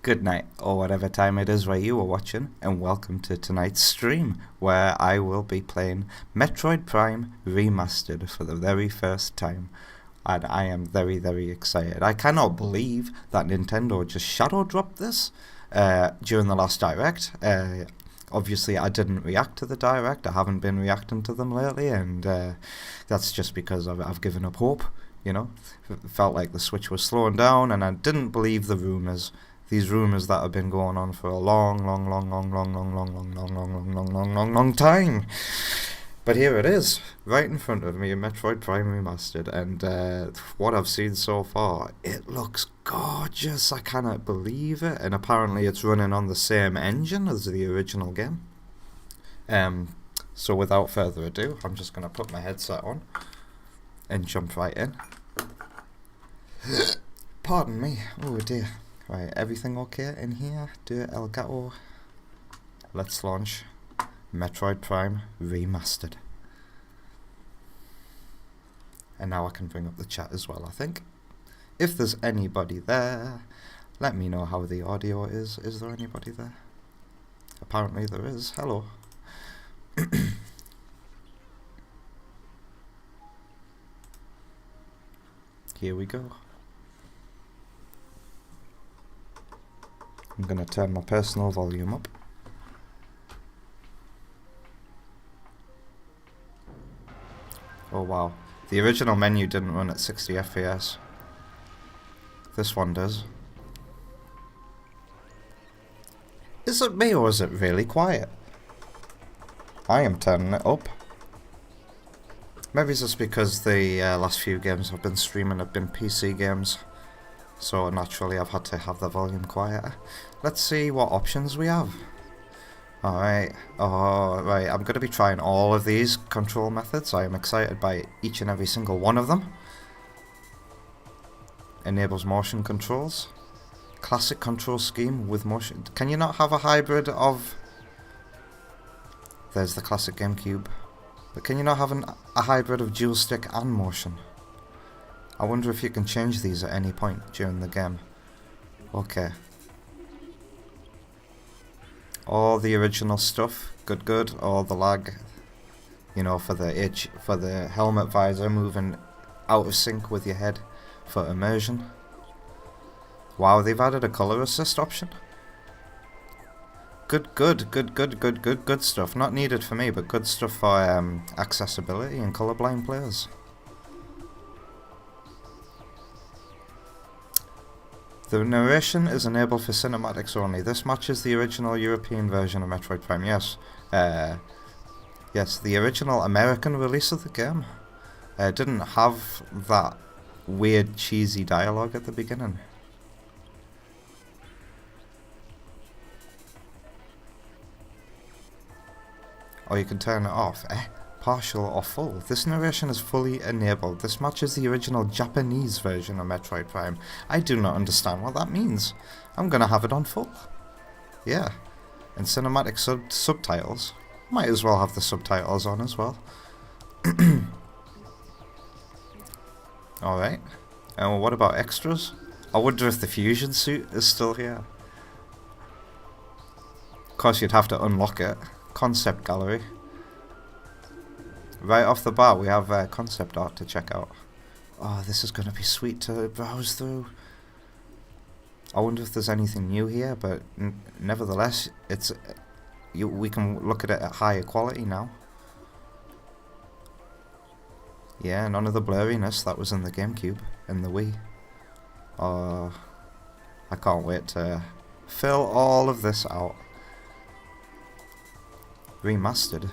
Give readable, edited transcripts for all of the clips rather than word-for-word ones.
Good night, or whatever time it is where you are watching, and welcome to tonight's stream, where I will be playing Metroid Prime Remastered for the very first time. And I am very, very excited. I cannot believe that Nintendo just shadow dropped this during the last Direct. Obviously, I didn't react to the Direct. I haven't been reacting to them lately, and that's just because I've given up hope, you know. It felt like the Switch was slowing down, and I didn't believe the rumours. These rumours that have been going on for a long time. But here it is, right in front of me, Metroid Prime Remastered, and what I've seen so far, it looks gorgeous. I cannot believe it, and apparently it's running on the same engine as the original game. So without further ado, I'm just going to put my headset on and jump right in. Pardon me, oh dear. Right, everything okay in here? Do El Gato. Let's launch Metroid Prime Remastered. And now I can bring up the chat as well, I think. If there's anybody there, let me know how the audio is. Is there anybody there? Apparently there is. Hello. Here we go. I'm going to turn my personal volume up. Oh wow, the original menu didn't run at 60 FPS. This one does. Is it me or is it really quiet? I am turning it up. Maybe it's just because the last few games I've been streaming have been PC games. So naturally I've had to have the volume quieter. Let's see what options we have. Alright, right, I'm going to be trying all of these control methods. I am excited by each and every single one of them. Enables motion controls. Classic control scheme with motion. Can you not have a hybrid of... There's the classic GameCube. But can you not have a hybrid of dual stick and motion? I wonder if you can change these at any point during the game. Okay. All the original stuff, good. All the lag, you know, for the helmet visor moving out of sync with your head for immersion. Wow, they've added a color assist option. Good stuff. Not needed for me, but good stuff for accessibility and colorblind players. The narration is enabled for cinematics only. This matches the original European version of Metroid Prime. Yes. Yes, the original American release of the game didn't have that weird, cheesy dialogue at the beginning. Or you can turn it off. Partial or full. This narration is fully enabled. This matches the original Japanese version of Metroid Prime. I do not understand what that means. I'm gonna have it on full. Yeah. And cinematic subtitles. Might as well have the subtitles on as well. Alright. And what about extras? I wonder if the fusion suit is still here. Of course you'd have to unlock it. Concept gallery. Right off the bat, we have concept art to check out. Oh, this is going to be sweet to browse through. I wonder if there's anything new here, but nevertheless, we can look at it at higher quality now. Yeah, none of the blurriness that was in the GameCube and the Wii. Oh, I can't wait to fill all of this out. Remastered.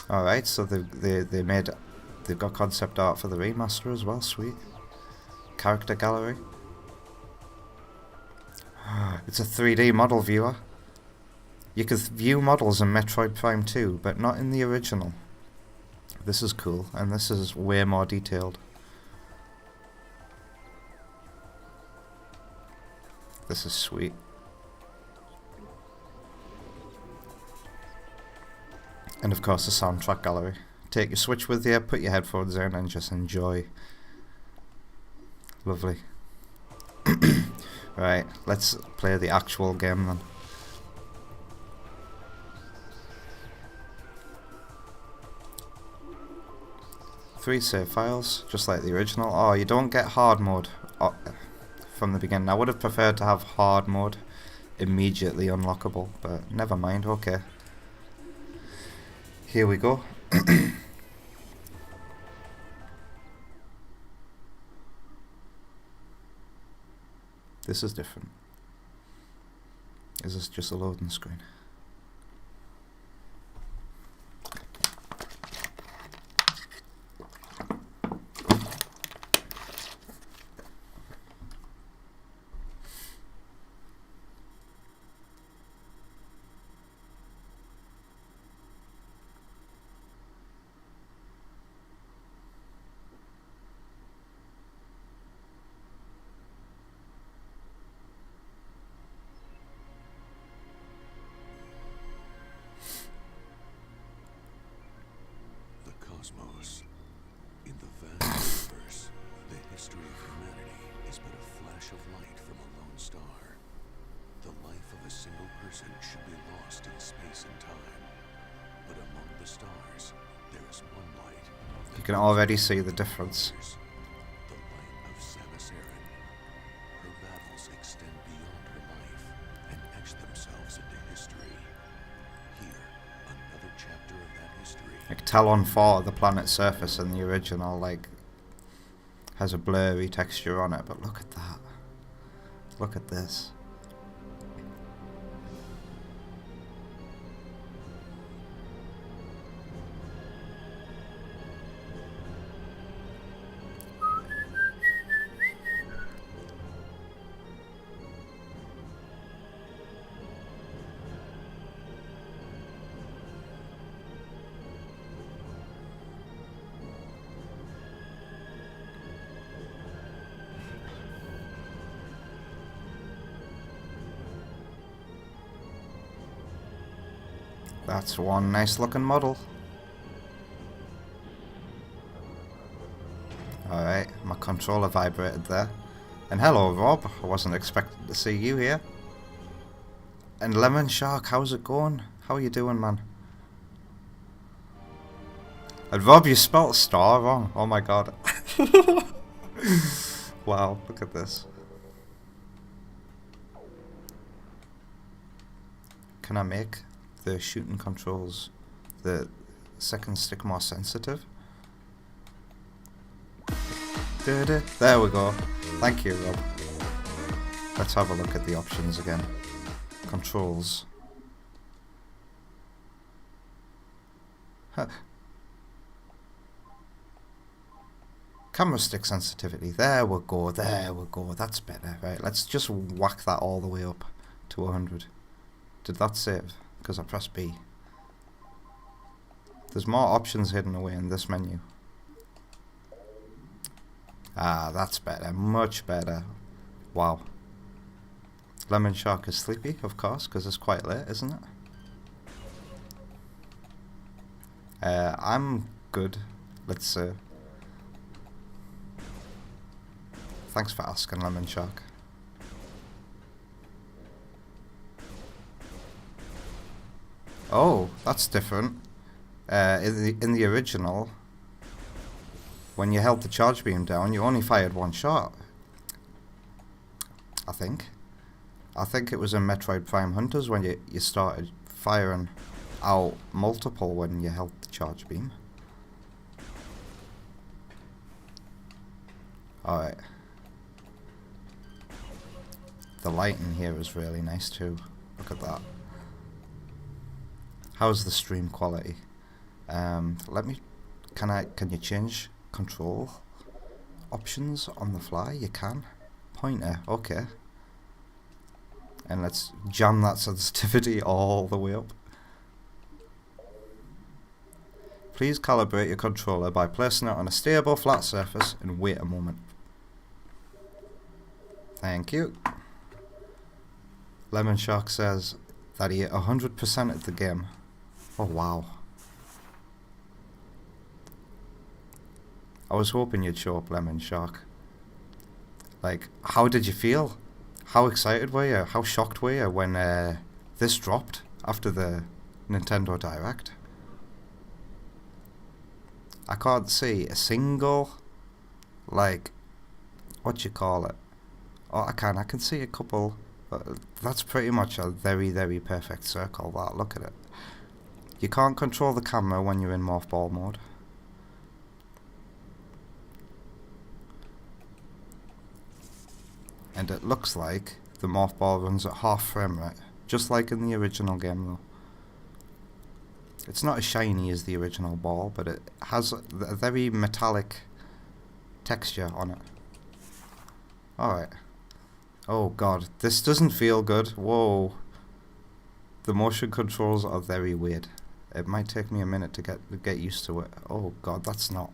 Alright, so they've got concept art for the remaster as well, sweet. Character gallery. It's a 3D model viewer. You can view models in Metroid Prime 2, but not in the original. This is cool, and this is way more detailed. This is sweet. And of course the soundtrack gallery. Take your Switch with you, put your headphones in and just enjoy. Lovely. Right, let's play the actual game then. Three save files, just like the original. Oh, you don't get hard mode from the beginning. I would have preferred to have hard mode immediately unlockable, but never mind, okay. Here we go. This is different. Is this just a loading screen? Cosmos. In the vast universe, the history of humanity is but a flash of light from a lone star. The life of a single person should be lost in space and time. But among the stars, there is one light. You can already see the difference. The light of Samus Aran. Her battles extend beyond her life and etch themselves into history. Here, another chapter of that history. Like Talon 4, the planet's surface in the original, like, has a blurry texture on it, but look at that. Look at this. That's one nice looking model. Alright, my controller vibrated there. And hello Rob, I wasn't expecting to see you here. And Lemon Shark, how's it going? How are you doing, man? And Rob, you spelt star wrong. Oh my god. Wow, look at this. Can I make the shooting controls, the second stick, more sensitive? There we go. Thank you, Rob. Let's have a look at the options again. Controls. Huh. Camera stick sensitivity. There we go, there we go. That's better. Right, let's just whack that all the way up to 100. Did that save? Because I pressed B. There's more options hidden away in this menu. Ah, that's better. Much better. Wow. Lemon Shark is sleepy, of course, because it's quite late, isn't it? I'm good. Let's see. Thanks for asking, Lemon Shark. Oh, that's different. In the original, when you held the charge beam down, you only fired one shot. I think it was in Metroid Prime Hunters when you started firing out multiple when you held the charge beam. Alright. The lighting here is really nice too. Look at that. How's the stream quality? Can you change control options on the fly? You can. Pointer, okay. And let's jam that sensitivity all the way up. Please calibrate your controller by placing it on a stable flat surface and wait a moment. Thank you. Lemon Shark says that he 100%ed the game. Oh wow. I was hoping you'd show up, Lemon Shark. Like, how did you feel? How excited were you? How shocked were you when this dropped after the Nintendo Direct? I can't see a single, like, what you call it? Oh, I can see a couple. That's pretty much a very, very perfect circle. That, look at it. You can't control the camera when you're in mothball mode. And it looks like the mothball runs at half frame rate, just like in the original game though. It's not as shiny as the original ball, but it has a very metallic texture on it. Alright. Oh god, this doesn't feel good. Whoa. The motion controls are very weird. It might take me a minute to get used to it. Oh god, that's not...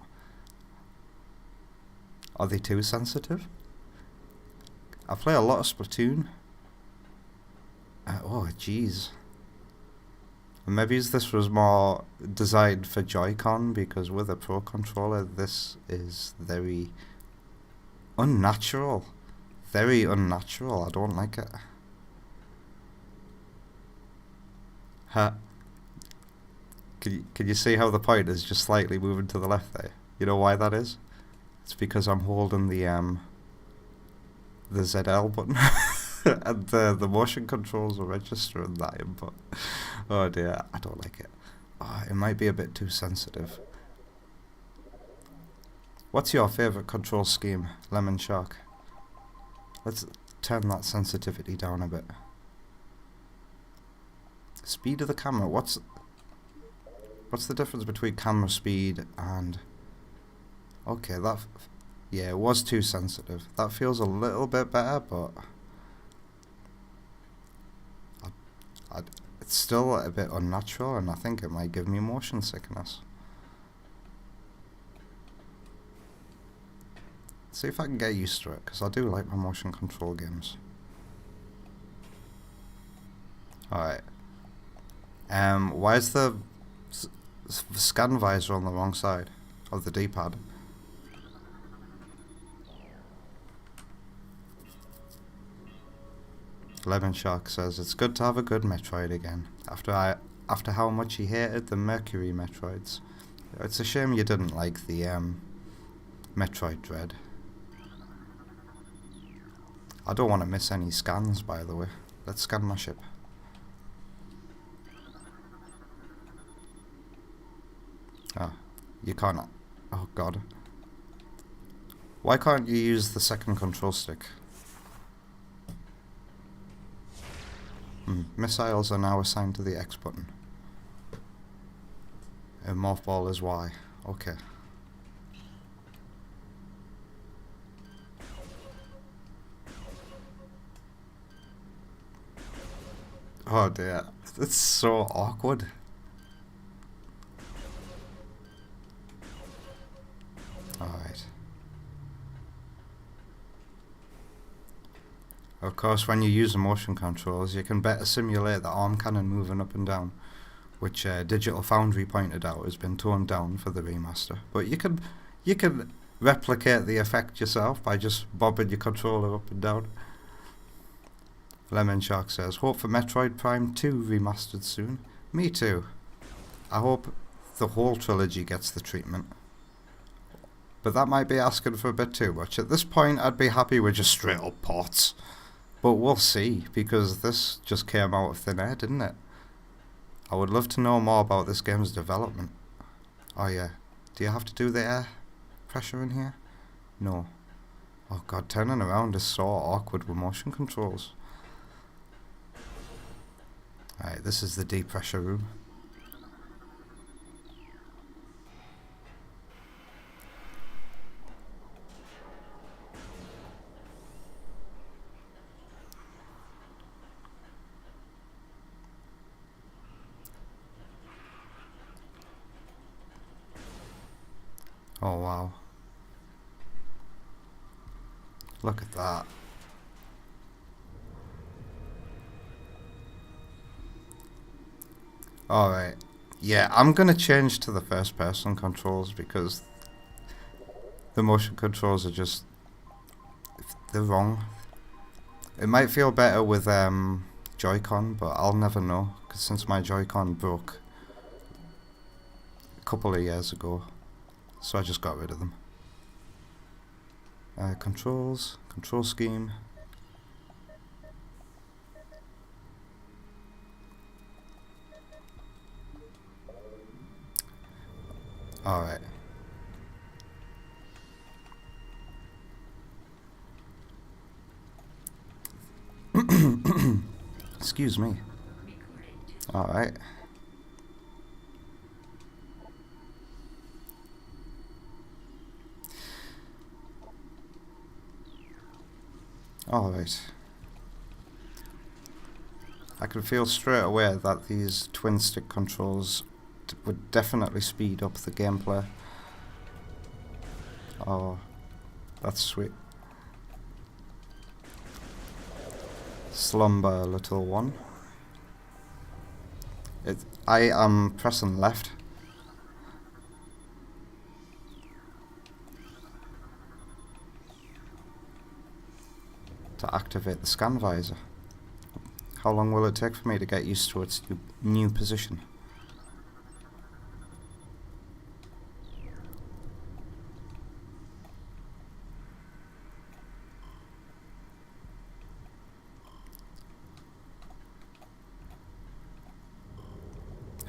Are they too sensitive? I play a lot of Splatoon. Oh jeez. Maybe this was more designed for Joy-Con, because with a Pro Controller this is very unnatural. Very unnatural. I don't like it. Huh. Can you see how the point is just slightly moving to the left there? You know why that is? It's because I'm holding the ZL button. And the motion controls are registering that input. Oh dear, I don't like it. Oh, it might be a bit too sensitive. What's your favourite control scheme, Lemon Shark? Let's turn that sensitivity down a bit. Speed of the camera. What's the difference between camera speed and... Okay, yeah, it was too sensitive. That feels a little bit better, but... It's still a bit unnatural, and I think it might give me motion sickness. See if I can get used to it, because I do like my motion control games. Alright. Why is the scan visor on the wrong side of the D-pad? Lemon Shark says it's good to have a good Metroid again. After how much he hated the Mercury Metroids. It's a shame you didn't like the Metroid Dread. I don't want to miss any scans, by the way. Let's scan my ship. Ah, you can't. Oh god. Why can't you use the second control stick? Missiles are now assigned to the X button. And mothball is Y. Okay. Oh dear. It's so awkward. Alright. Of course, when you use the motion controls, you can better simulate the arm cannon moving up and down, which Digital Foundry pointed out has been toned down for the remaster. But you can replicate the effect yourself by just bobbing your controller up and down. Lemon Shark says, hope for Metroid Prime 2 remastered soon. Me too. I hope the whole trilogy gets the treatment. But that might be asking for a bit too much. At this point, I'd be happy with just straight up ports. But we'll see, because this just came out of thin air, didn't it? I would love to know more about this game's development. Oh yeah. Do you have to do the air pressure in here? No. Oh god, turning around is so awkward with motion controls. Alright, this is the deep pressure room. Oh wow. Look at that. Alright. Yeah, I'm gonna change to the first person controls because the motion controls are just they're wrong. It might feel better with Joy-Con, but I'll never know, because since my Joy-Con broke a couple of years ago, so I just got rid of them. Controls, control scheme. Alright. Excuse me. Alright. Alright. I can feel straight away that these twin stick controls would definitely speed up the gameplay. Oh, that's sweet. Slumber, little one. I am pressing left. To activate the scan visor. How long will it take for me to get used to its new position?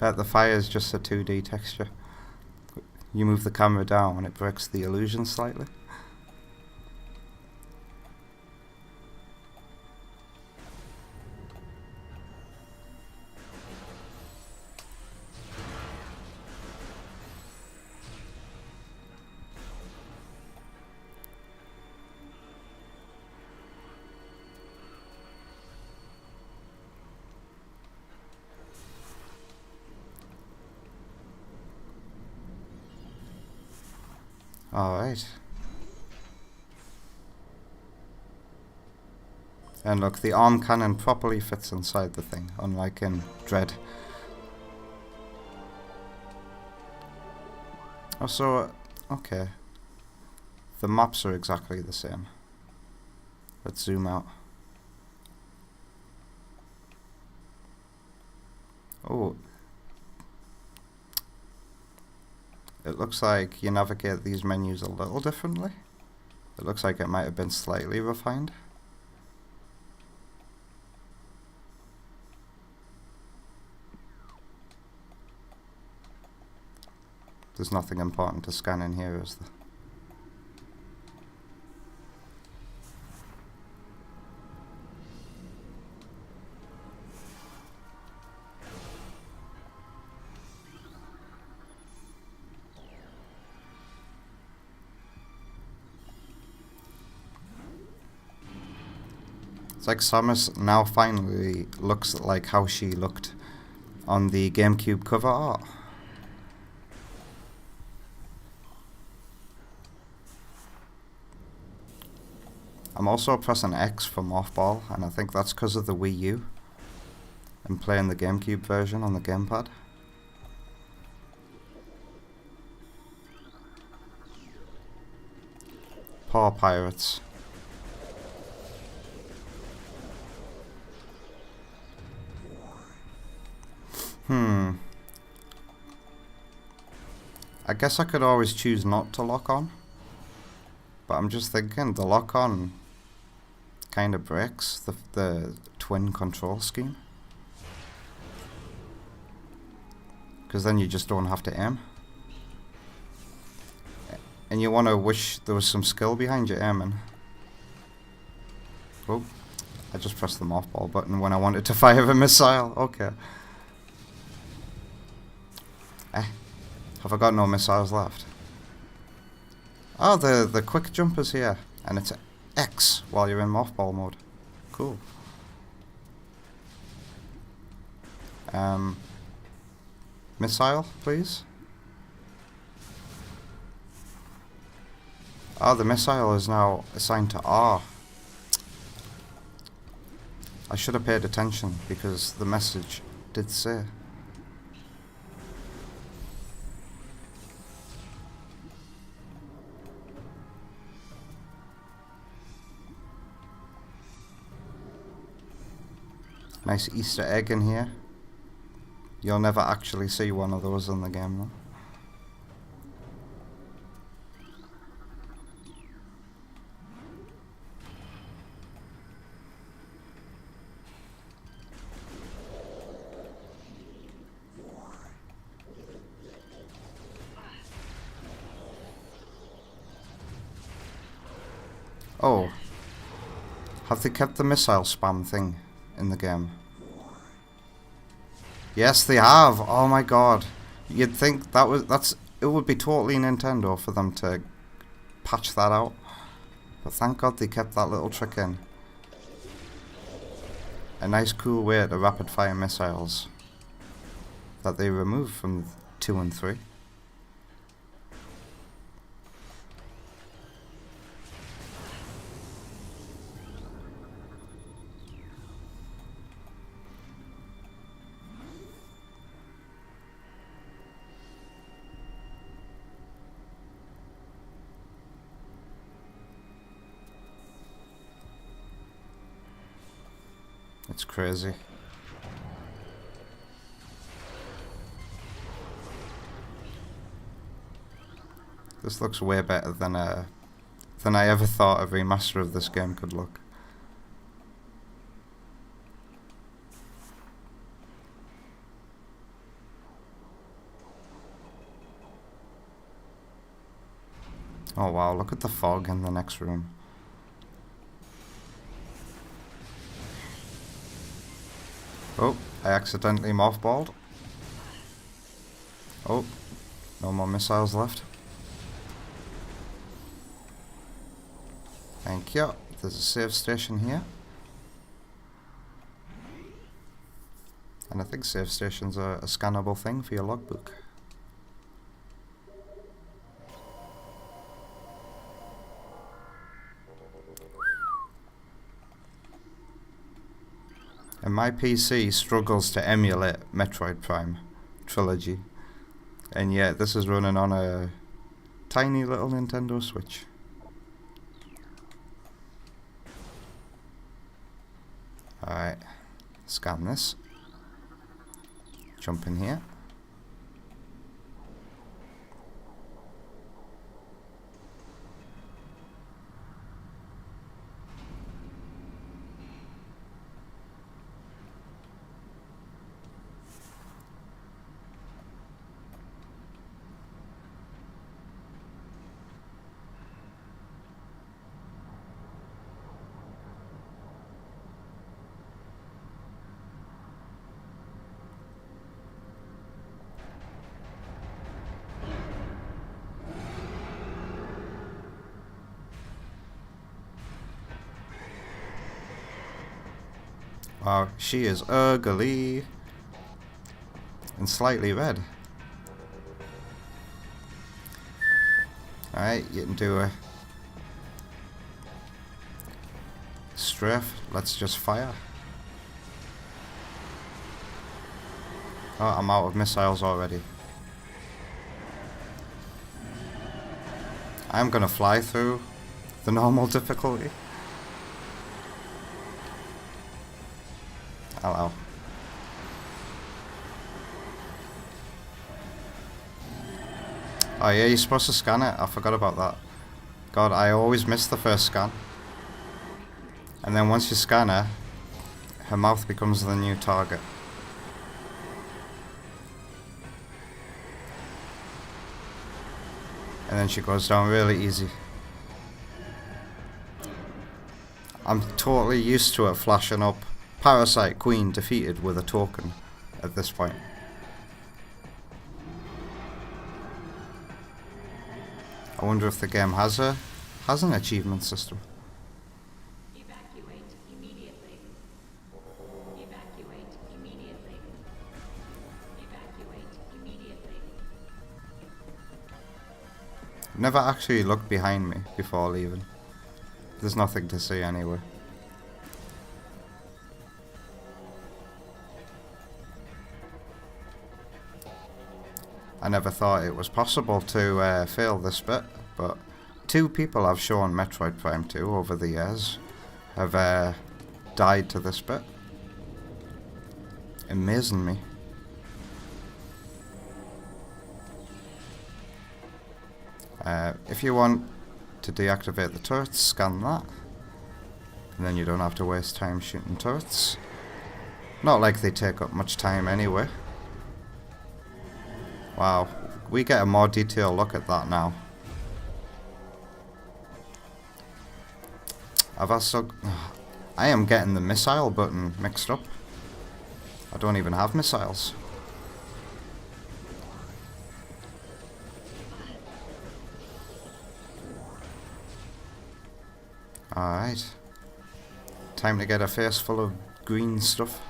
The fire is just a 2D texture. You move the camera down and it breaks the illusion slightly. Alright. And look, the arm cannon properly fits inside the thing, unlike in Dread. Also, okay. The maps are exactly the same. Let's zoom out. Oh. It looks like you navigate these menus a little differently. It looks like it might have been slightly refined. There's nothing important to scan in here, is there? It's like Samus now finally looks like how she looked on the GameCube cover art. I'm also pressing X for mothball, and I think that's because of the Wii U. I'm playing the GameCube version on the gamepad. Poor pirates. I guess I could always choose not to lock on. But I'm just thinking the lock on kind of breaks the twin control scheme. Because then you just don't have to aim. And you want to wish there was some skill behind your aiming. Oh, I just pressed the mothball button when I wanted to fire a missile. Okay. Have I got no missiles left? Oh, the quick jump is here. And it's X while you're in mothball mode. Cool. Missile, please. Oh, the missile is now assigned to R. I should have paid attention because the message did say. Nice Easter egg in here. You'll never actually see one of those in the game though. Oh, have they kept the missile spam thing in the game? Yes, they have. Oh my god, you'd think it would be totally Nintendo for them to patch that out, but thank God they kept that little trick in. A nice, cool way to rapid fire missiles that they removed from 2 and 3. It's crazy. This looks way better than I ever thought a remaster of this game could look. Oh wow, look at the fog in the next room. Oh, I accidentally mothballed. Oh, no more missiles left. Thank you. There's a save station here. And I think save stations are a scannable thing for your logbook. And my PC struggles to emulate Metroid Prime trilogy, and yet this is running on a tiny little Nintendo Switch. Alright, scan this. Jump in here. Wow, she is ugly and slightly red. Alright, you can do a strafe. Let's just fire. Oh, I'm out of missiles already. I'm gonna fly through the normal difficulty. Hello. Oh yeah, you're supposed to scan it. I forgot about that. God, I always miss the first scan. And then once you scan her mouth becomes the new target. And then she goes down really easy. I'm totally used to it flashing up Parasite Queen defeated with a token at this point. I wonder if the game has an achievement system. Evacuate immediately. Evacuate immediately. Evacuate immediately. Never actually looked behind me before leaving. There's nothing to see anyway. I never thought it was possible to fail this bit, but 2 people have shown Metroid Prime 2 over the years have died to this bit. amazing me. If you want to deactivate the turrets, scan that. And then you don't have to waste time shooting turrets. Not like they take up much time anyway. Wow, we get a more detailed look at that now. I am getting the missile button mixed up. I don't even have missiles. Alright. Time to get a face full of green stuff.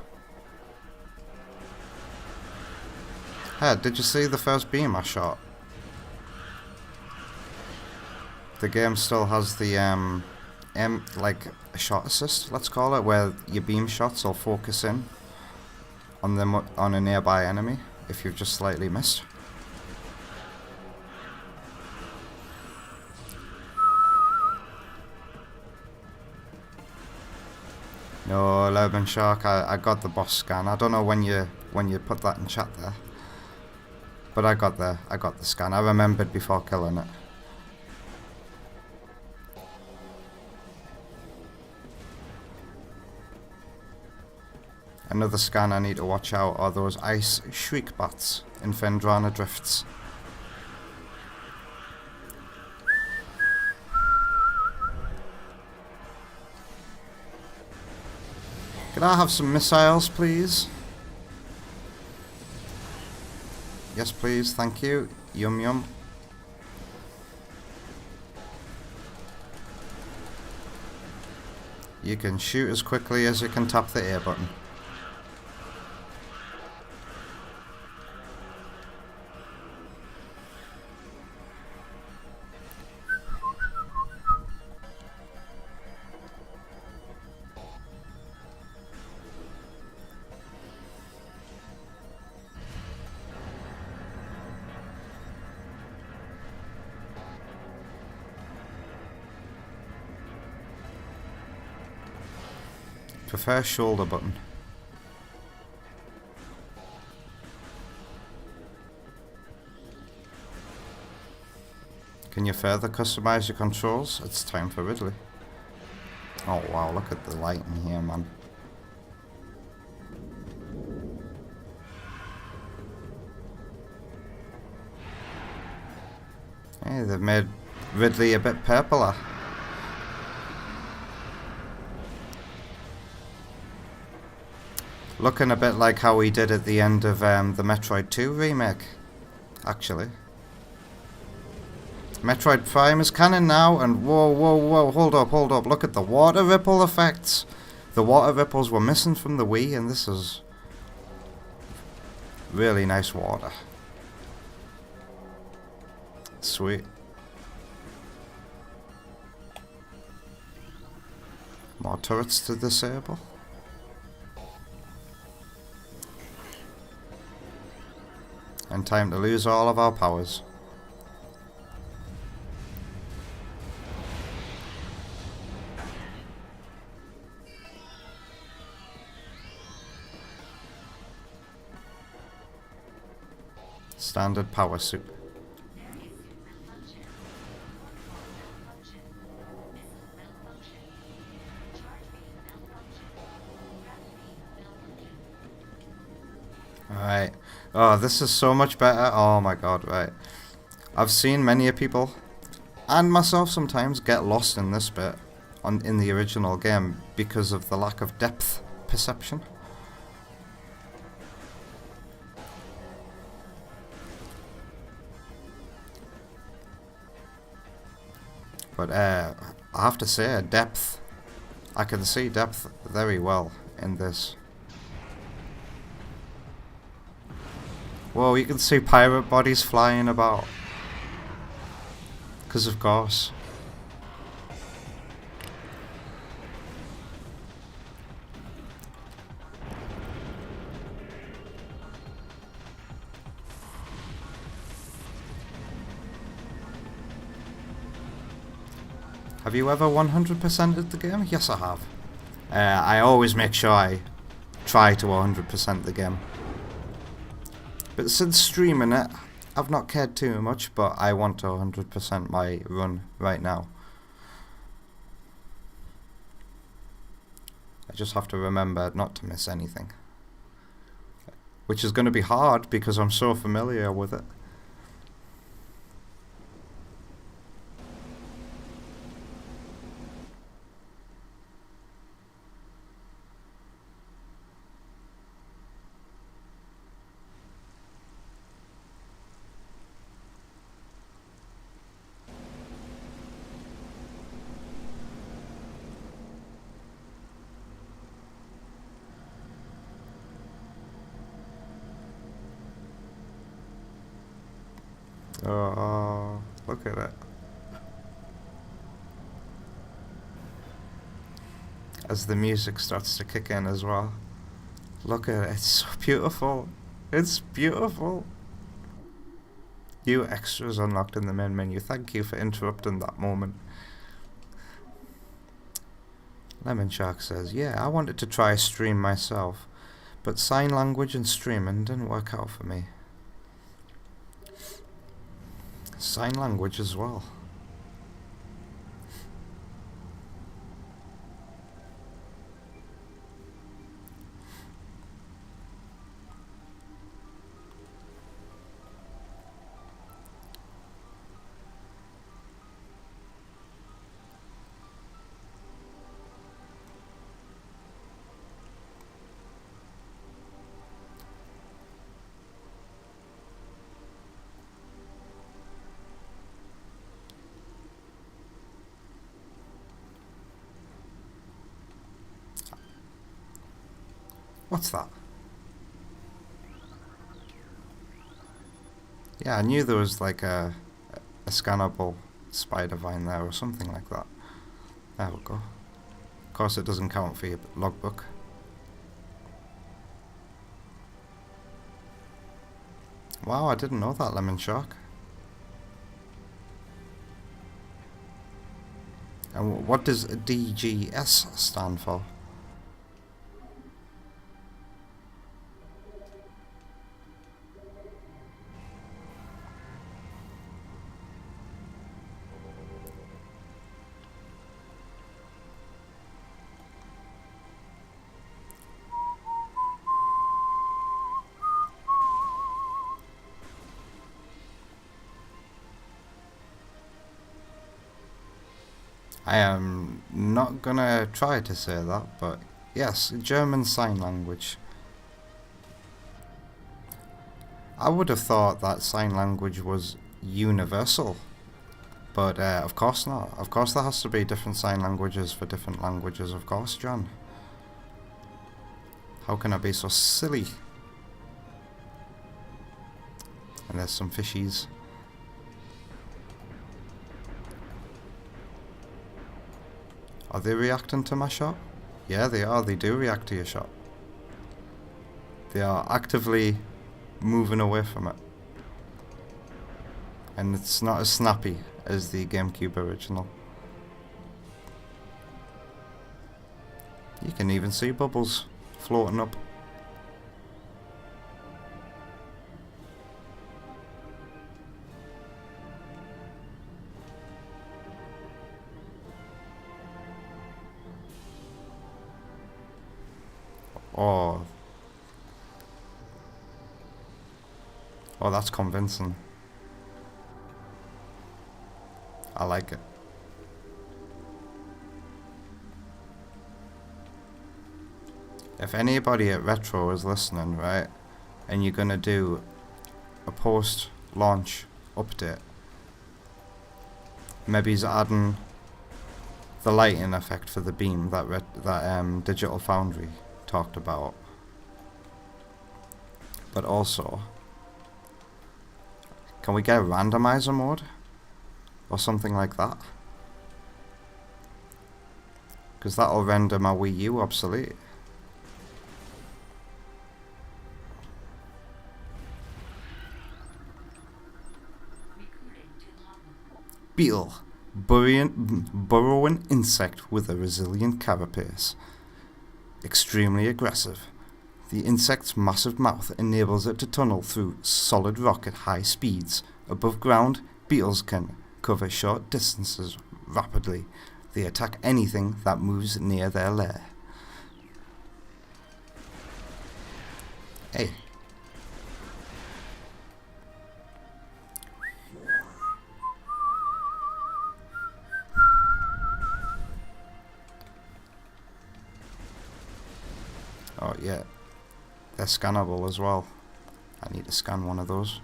Hey, did you see the first beam I shot? The game still has the like a shot assist, let's call it, where your beam shots will focus in on a nearby enemy if you've just slightly missed. No, Urban Shark, I got the boss scan. I don't know when you put that in chat there, but I got the scan. I remembered before killing it. Another scan I need to watch out are those ice shriek bats in Fendrana Drifts. Can I have some missiles, please? Yes, please, thank you. Yum yum. You can shoot as quickly as you can tap the A button. Prefer shoulder button. Can you further customize your controls? It's time for Ridley. Oh wow, look at the light in here, man. Hey, they've made Ridley a bit purpler. Looking a bit like how he did at the end of the Metroid 2 remake, actually. Metroid Prime is canon now, and whoa, hold up, look at the water ripple effects. The water ripples were missing from the Wii, and this is really nice water. Sweet. More turrets to disable. And time to lose all of our powers. Standard power suit. Alright. Oh, this is so much better. Oh my god, right. I've seen many people, and myself sometimes, get lost in this bit in the original game because of the lack of depth perception. But I have to say, depth. I can see depth very well in this. Whoa, you can see pirate bodies flying about. Because of course. Have you ever 100%ed the game? Yes, I have. I always make sure I try to 100% the game. But since streaming it, I've not cared too much, but I want to 100% my run right now. I just have to remember not to miss anything. Which is going to be hard because I'm so familiar with it. Oh, look at it. As the music starts to kick in as well. Look at it, it's so beautiful. It's beautiful. New extras unlocked in the main menu. Thank you for interrupting that moment. Lemon Shark says, yeah, I wanted to try a stream myself, but sign language and streaming didn't work out for me. Sign language as well. What's that? Yeah, I knew there was like a scannable spider vine there or something like that. There we go. Of course it doesn't count for your logbook. Wow, I didn't know that, Lemon Shark. And what does DGS stand for? I am not gonna try to say that, but yes, German Sign Language. I would have thought that sign language was universal, but of course not. Of course there has to be different sign languages for different languages, of course, John. How can I be so silly? And there's some fishies. Are they reacting to my shot? Yeah, they are. They do react to your shot. They are actively moving away from it. And it's not as snappy as the GameCube original. You can even see bubbles floating up. Oh. Oh, that's convincing. I like it. If anybody at Retro is listening, right, and you're gonna do a post-launch update, maybe he's adding the lighting effect for the beam that Digital Foundry talked about, but also, can we get a randomizer mode or something like that? Because that'll render my Wii U obsolete. Beetle, burrowing insect with a resilient carapace. Extremely aggressive. The insect's massive mouth enables it to tunnel through solid rock at high speeds. Above ground, beetles can cover short distances rapidly. They attack anything that moves near their lair. Hey. Oh yeah, they're scannable as well. I need to scan one of those.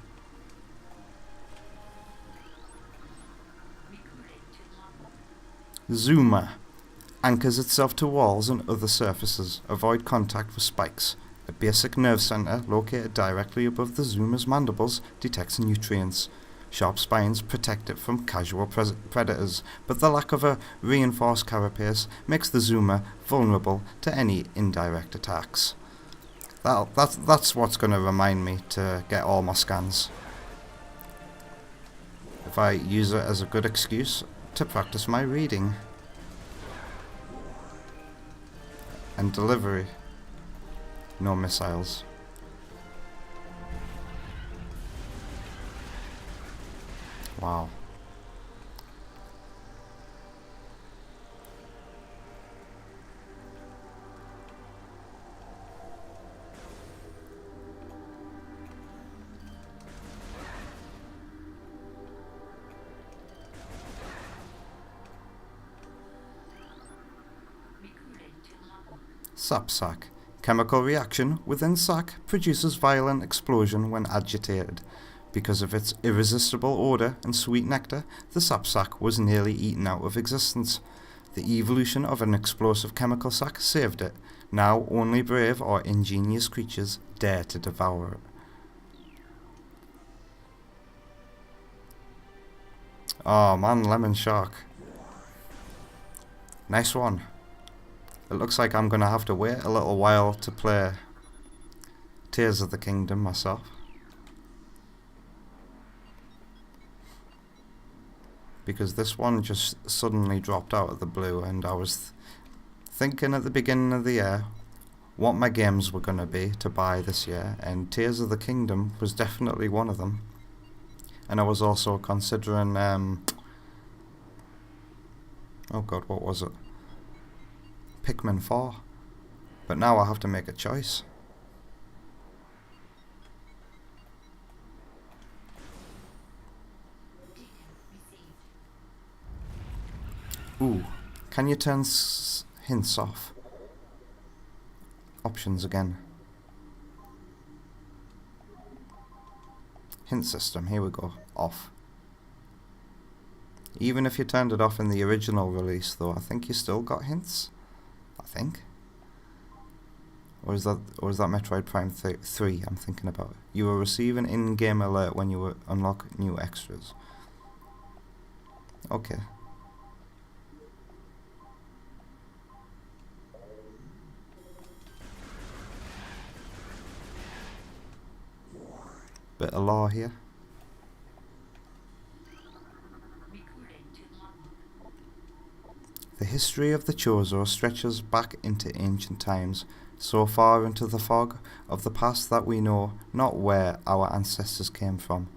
Zoomer anchors itself to walls and other surfaces. Avoid contact with spikes. A basic nerve center located directly above the zoomer's mandibles detects nutrients. Sharp spines protect it from casual predators, but the lack of a reinforced carapace makes the zoomer vulnerable to any indirect attacks. That's what's going to remind me to get all my scans. If I use it as a good excuse to practice my reading and delivery. No missiles. Wow. Sap sac. Chemical reaction within sac produces violent explosion when agitated. Because of its irresistible odour and sweet nectar, the sap sac was nearly eaten out of existence. The evolution of an explosive chemical sac saved it. Now only brave or ingenious creatures dare to devour it. Oh man, lemon shark. Nice one. It looks like I'm going to have to wait a little while to play Tears of the Kingdom myself. Because this one just suddenly dropped out of the blue, and I was thinking at the beginning of the year what my games were going to be to buy this year, and Tears of the Kingdom was definitely one of them. And I was also considering, oh god, what was it? Pikmin 4. But now I have to make a choice. Ooh, can you turn hints off? Options again. Hint system, here we go, off. Even if you turned it off in the original release though, I think you still got hints. I think. Or is that Metroid Prime 3 I'm thinking about? You will receive an in-game alert when you unlock new extras. Okay. Bit of law here. The history of the Chozo stretches back into ancient times, so far into the fog of the past that we know not where our ancestors came from.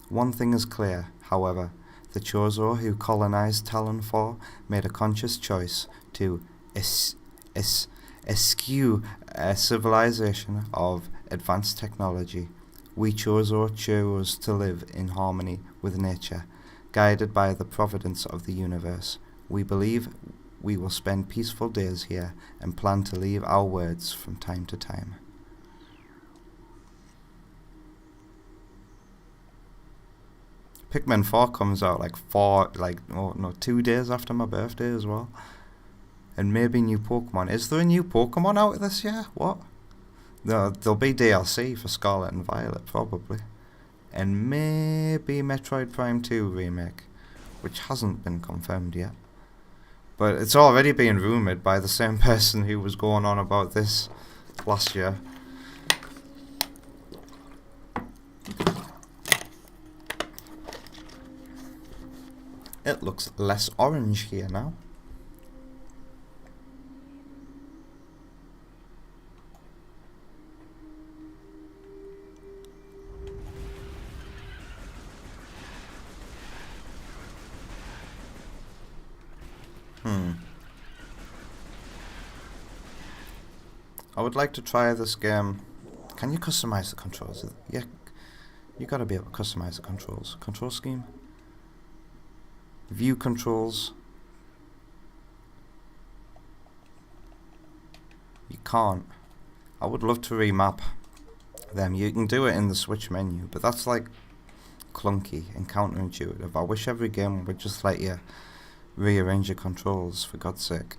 One thing is clear, however, the Chozo who colonized Talon 4 made a conscious choice to eschew a civilization of advanced technology. We Chozo chose to live in harmony with nature, guided by the providence of the universe. We believe we will spend peaceful days here and plan to leave our words from time to time. Pikmin 4 comes out 2 days after my birthday as well. And maybe new Pokemon. Is there a new Pokemon out this year? What? There'll be DLC for Scarlet and Violet probably. And maybe Metroid Prime 2 remake, which hasn't been confirmed yet. But it's already being rumoured by the same person who was going on about this last year. It looks less orange here now. I would like to try this game. Can you customize the controls? Yeah, you gotta be able to customize the controls. Control scheme? View controls. You can't. I would love to remap them. You can do it in the Switch menu, but that's like clunky and counterintuitive. I wish every game would just let you rearrange your controls, for God's sake.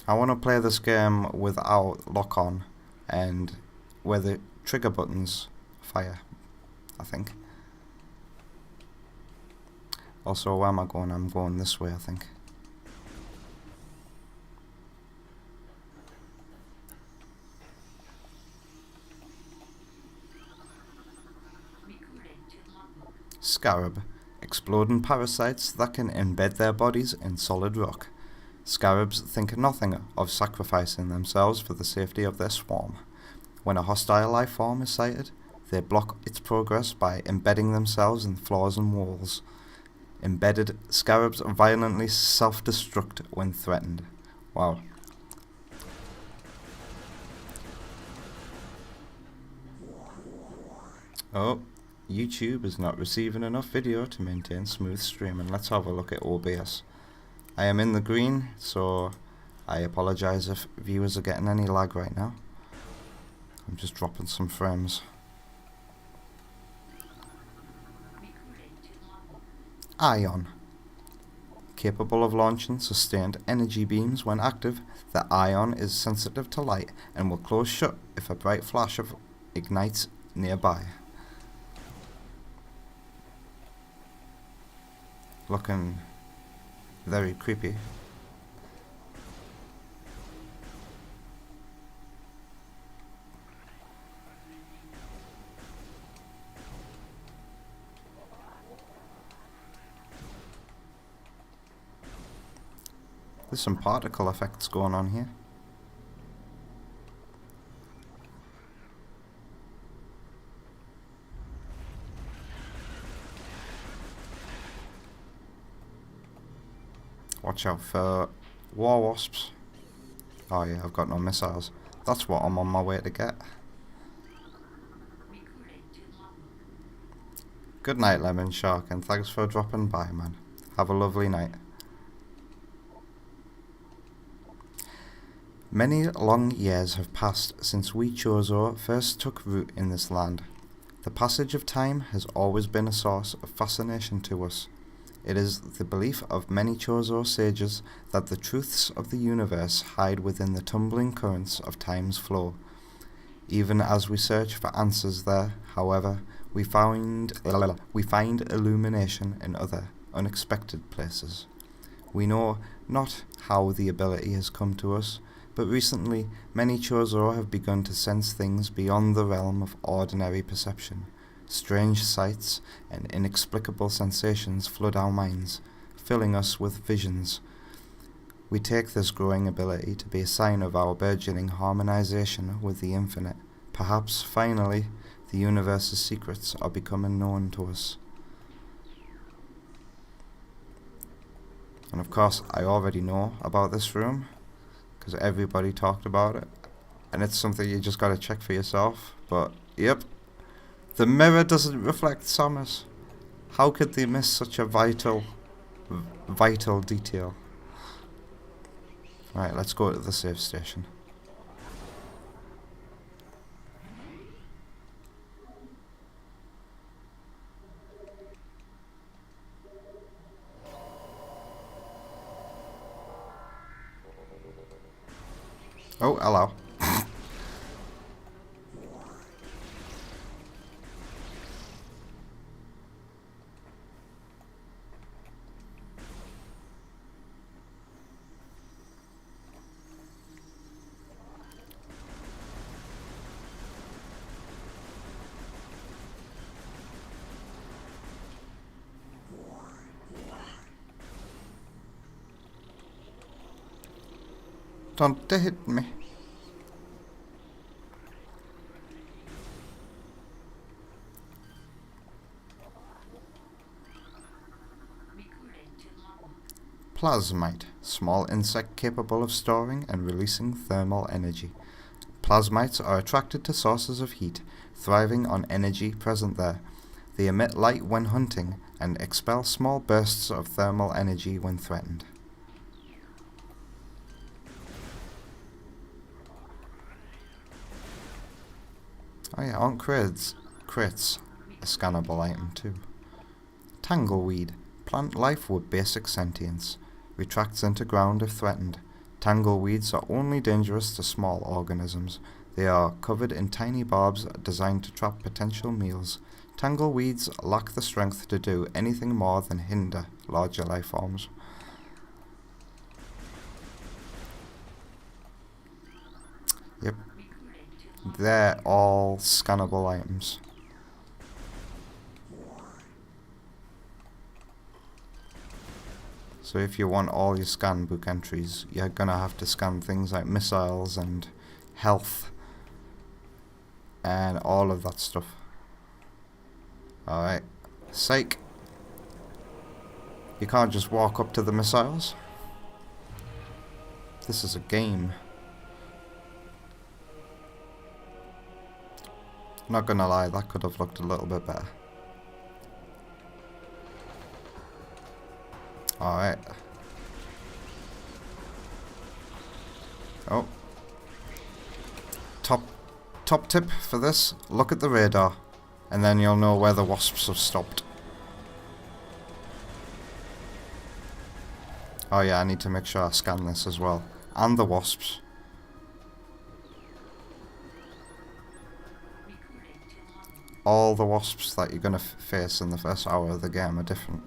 I want to play this game without lock-on and where the trigger buttons fire, I think. Also, where am I going? I'm going this way, I think. Scarab. Exploding parasites that can embed their bodies in solid rock. Scarabs think nothing of sacrificing themselves for the safety of their swarm. When a hostile life form is sighted, they block its progress by embedding themselves in floors and walls. Embedded scarabs violently self-destruct when threatened. Wow. Oh, YouTube is not receiving enough video to maintain smooth streaming. Let's have a look at OBS. I am in the green, so I apologize if viewers are getting any lag right now. I'm just dropping some frames. Ion. Capable of launching sustained energy beams when active, the ion is sensitive to light and will close shut if a bright flash ignites nearby. Looking very creepy. There's some particle effects going on here. Watch out for war wasps. Oh yeah, I've got no missiles. That's what I'm on my way to get. Good night, Lemon Shark, and thanks for dropping by, man. Have a lovely night. Many long years have passed since we Chozo first took root in this land. The passage of time has always been a source of fascination to us. It is the belief of many Chozo sages that the truths of the universe hide within the tumbling currents of time's flow. Even as we search for answers there, however, we find illumination in other, unexpected places. We know not how the ability has come to us, but recently many Chozo have begun to sense things beyond the realm of ordinary perception. Strange sights and inexplicable sensations flood our minds, filling us with visions. We take this growing ability to be a sign of our burgeoning harmonization with the infinite. Perhaps, finally, the universe's secrets are becoming known to us. And of course, I already know about this room, because everybody talked about it, and it's something you just gotta check for yourself. But yep, the mirror doesn't reflect Samus. How could they miss such a vital detail? Right, let's go to the save station. Oh, hello. Don't hit me. Plasmite, small insect capable of storing and releasing thermal energy. Plasmites are attracted to sources of heat, thriving on energy present there. They emit light when hunting and expel small bursts of thermal energy when threatened. Oh yeah, aren't crates a scannable item too? Tangleweed, plant life with basic sentience, retracts into ground if threatened. Tangleweeds are only dangerous to small organisms. They are covered in tiny barbs designed to trap potential meals. Tangleweeds lack the strength to do anything more than hinder larger life forms. Yep. They're all scannable items. So if you want all your scan book entries, you're gonna have to scan things like missiles and health and all of that stuff. Alright. Psych. You can't just walk up to the missiles. This is a game. Not gonna lie, that could have looked a little bit better. Alright. Oh. Top tip for this, look at the radar, and then you'll know where the wasps have stopped. Oh yeah, I need to make sure I scan this as well. And the wasps. All the wasps that you're going to face in the first hour of the game are different.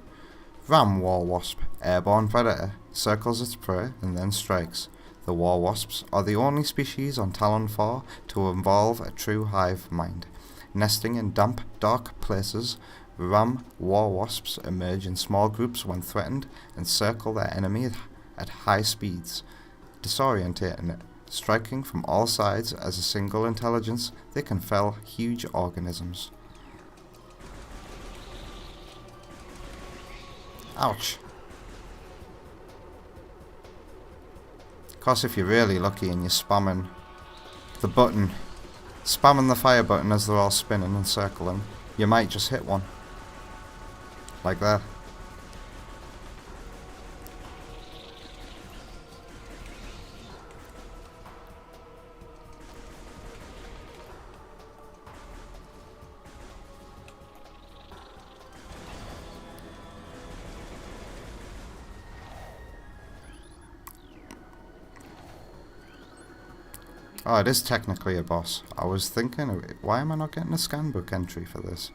Ram War Wasp, airborne predator, circles its prey and then strikes. The war wasps are the only species on Talon 4 to involve a true hive mind. Nesting in damp, dark places, ram war wasps emerge in small groups when threatened and circle their enemy at high speeds, disorientating it. Striking from all sides as a single intelligence, they can fell huge organisms. Ouch. Of course, if you're really lucky and you're spamming the button, spamming the fire button as they're all spinning and circling, you might just hit one. Like that. Oh, it is technically a boss. I was thinking, why am I not getting a scan book entry for this?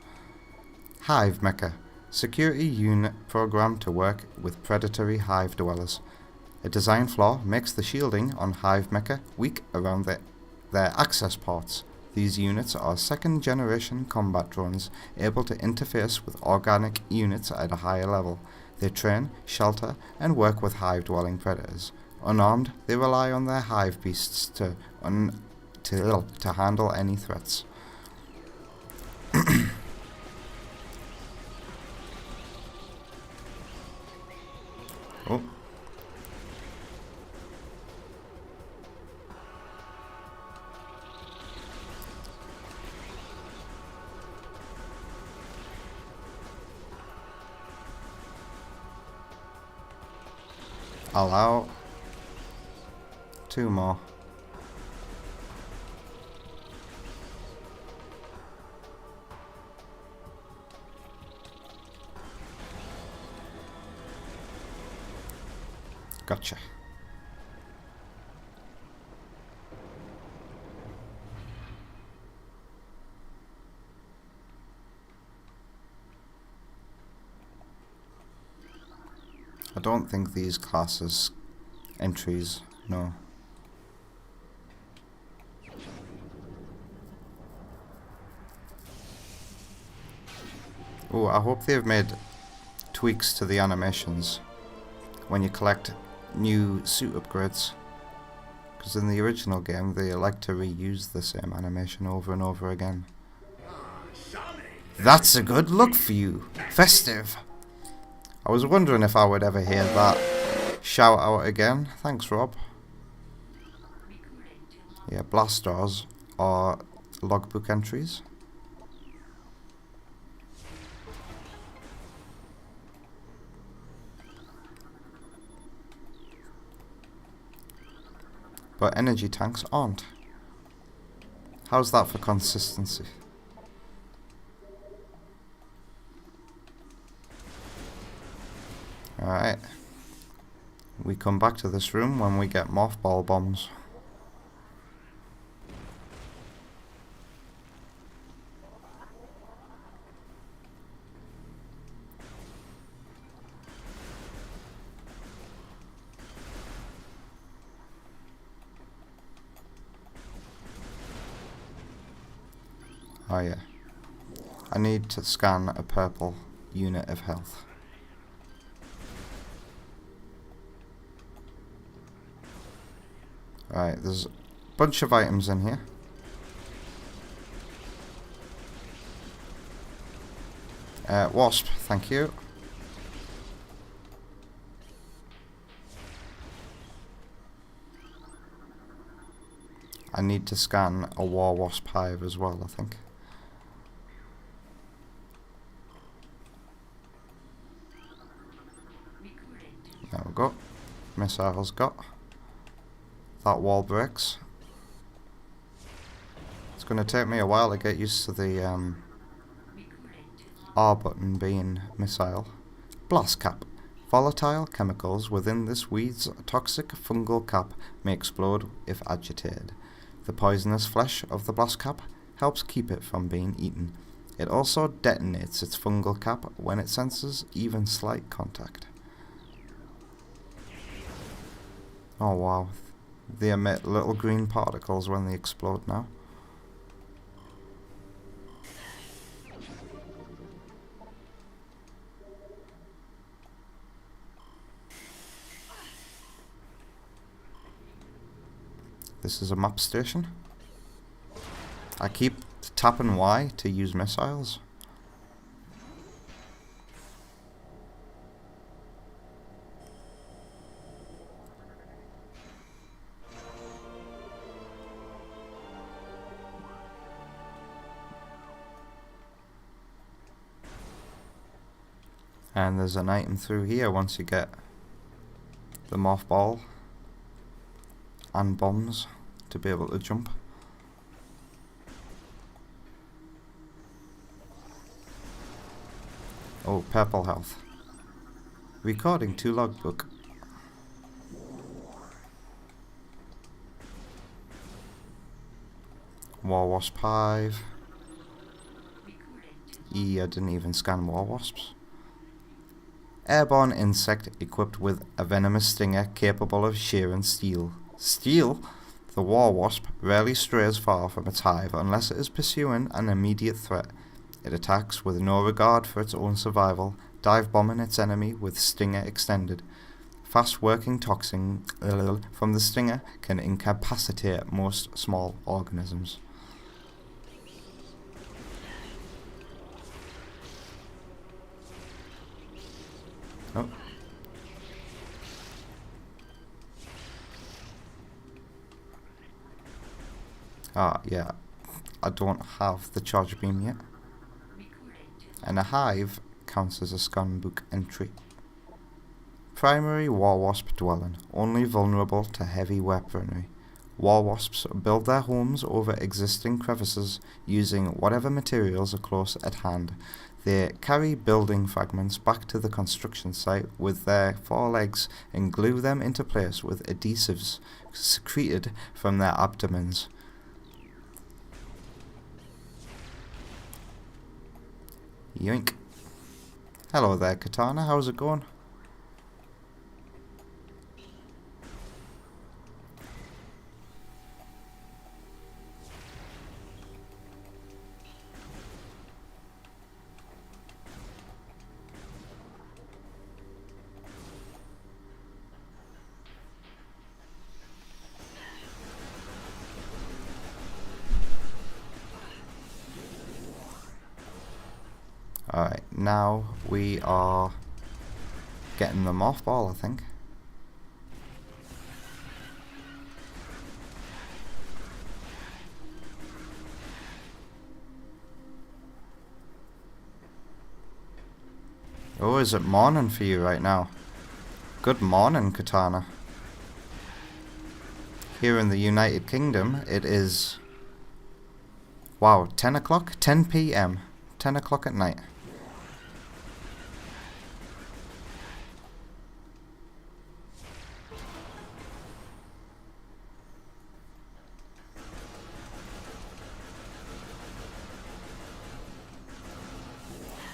Hive Mecha. Security unit programmed to work with predatory hive dwellers. A design flaw makes the shielding on Hive Mecha weak around their access ports. These units are second-generation combat drones, able to interface with organic units at a higher level. They train, shelter, and work with hive-dwelling predators. Unarmed, they rely on their hive beasts to handle any threats. Oh. Allow 2 more. Gotcha. I don't think these classes entries, no. Oh, I hope they've made tweaks to the animations when you collect new suit upgrades, because in the original game they like to reuse the same animation over and over again. That's a good look for you. Festive. I was wondering if I would ever hear that shout out again. Thanks, Rob. Yeah, blast doors are logbook entries. But energy tanks aren't. How's that for consistency? Alright. We come back to this room when we get mothball bombs. Oh yeah. I need to scan a purple unit of health. Right, there's a bunch of items in here. Wasp, thank you. I need to scan a war wasp hive as well, I think. There we go. Missiles got. That wall breaks. It's going to take me a while to get used to the R button being missile. Blast cap. Volatile chemicals within this weed's toxic fungal cap may explode if agitated. The poisonous flesh of the blast cap helps keep it from being eaten. It also detonates its fungal cap when it senses even slight contact. Oh wow. They emit little green particles when they explode now. This is a map station. I keep tapping Y to use missiles. And there's an item through here once you get the mothball and bombs to be able to jump. Oh, purple health. Recording to logbook. War wasp hive. I didn't even scan war wasps. Airborne insect equipped with a venomous stinger capable of shearing steel. Steel? The war wasp rarely strays far from its hive unless it is pursuing an immediate threat. It attacks with no regard for its own survival, dive bombing its enemy with stinger extended. Fast-working toxin from the stinger can incapacitate most small organisms. Oh. Ah, yeah. I don't have the charge beam yet. And a hive counts as a scan book entry. Primary war wasp dwelling, only vulnerable to heavy weaponry. War wasps build their homes over existing crevices using whatever materials are close at hand. They carry building fragments back to the construction site with their forelegs and glue them into place with adhesives secreted from their abdomens. Yoink. Hello there, Katana. How's it going? Alright, now we are getting the mothball, I think. Oh, is it morning for you right now? Good morning, Katana. Here in the United Kingdom, it is... Wow, 10 o'clock? 10 p.m. 10 o'clock at night.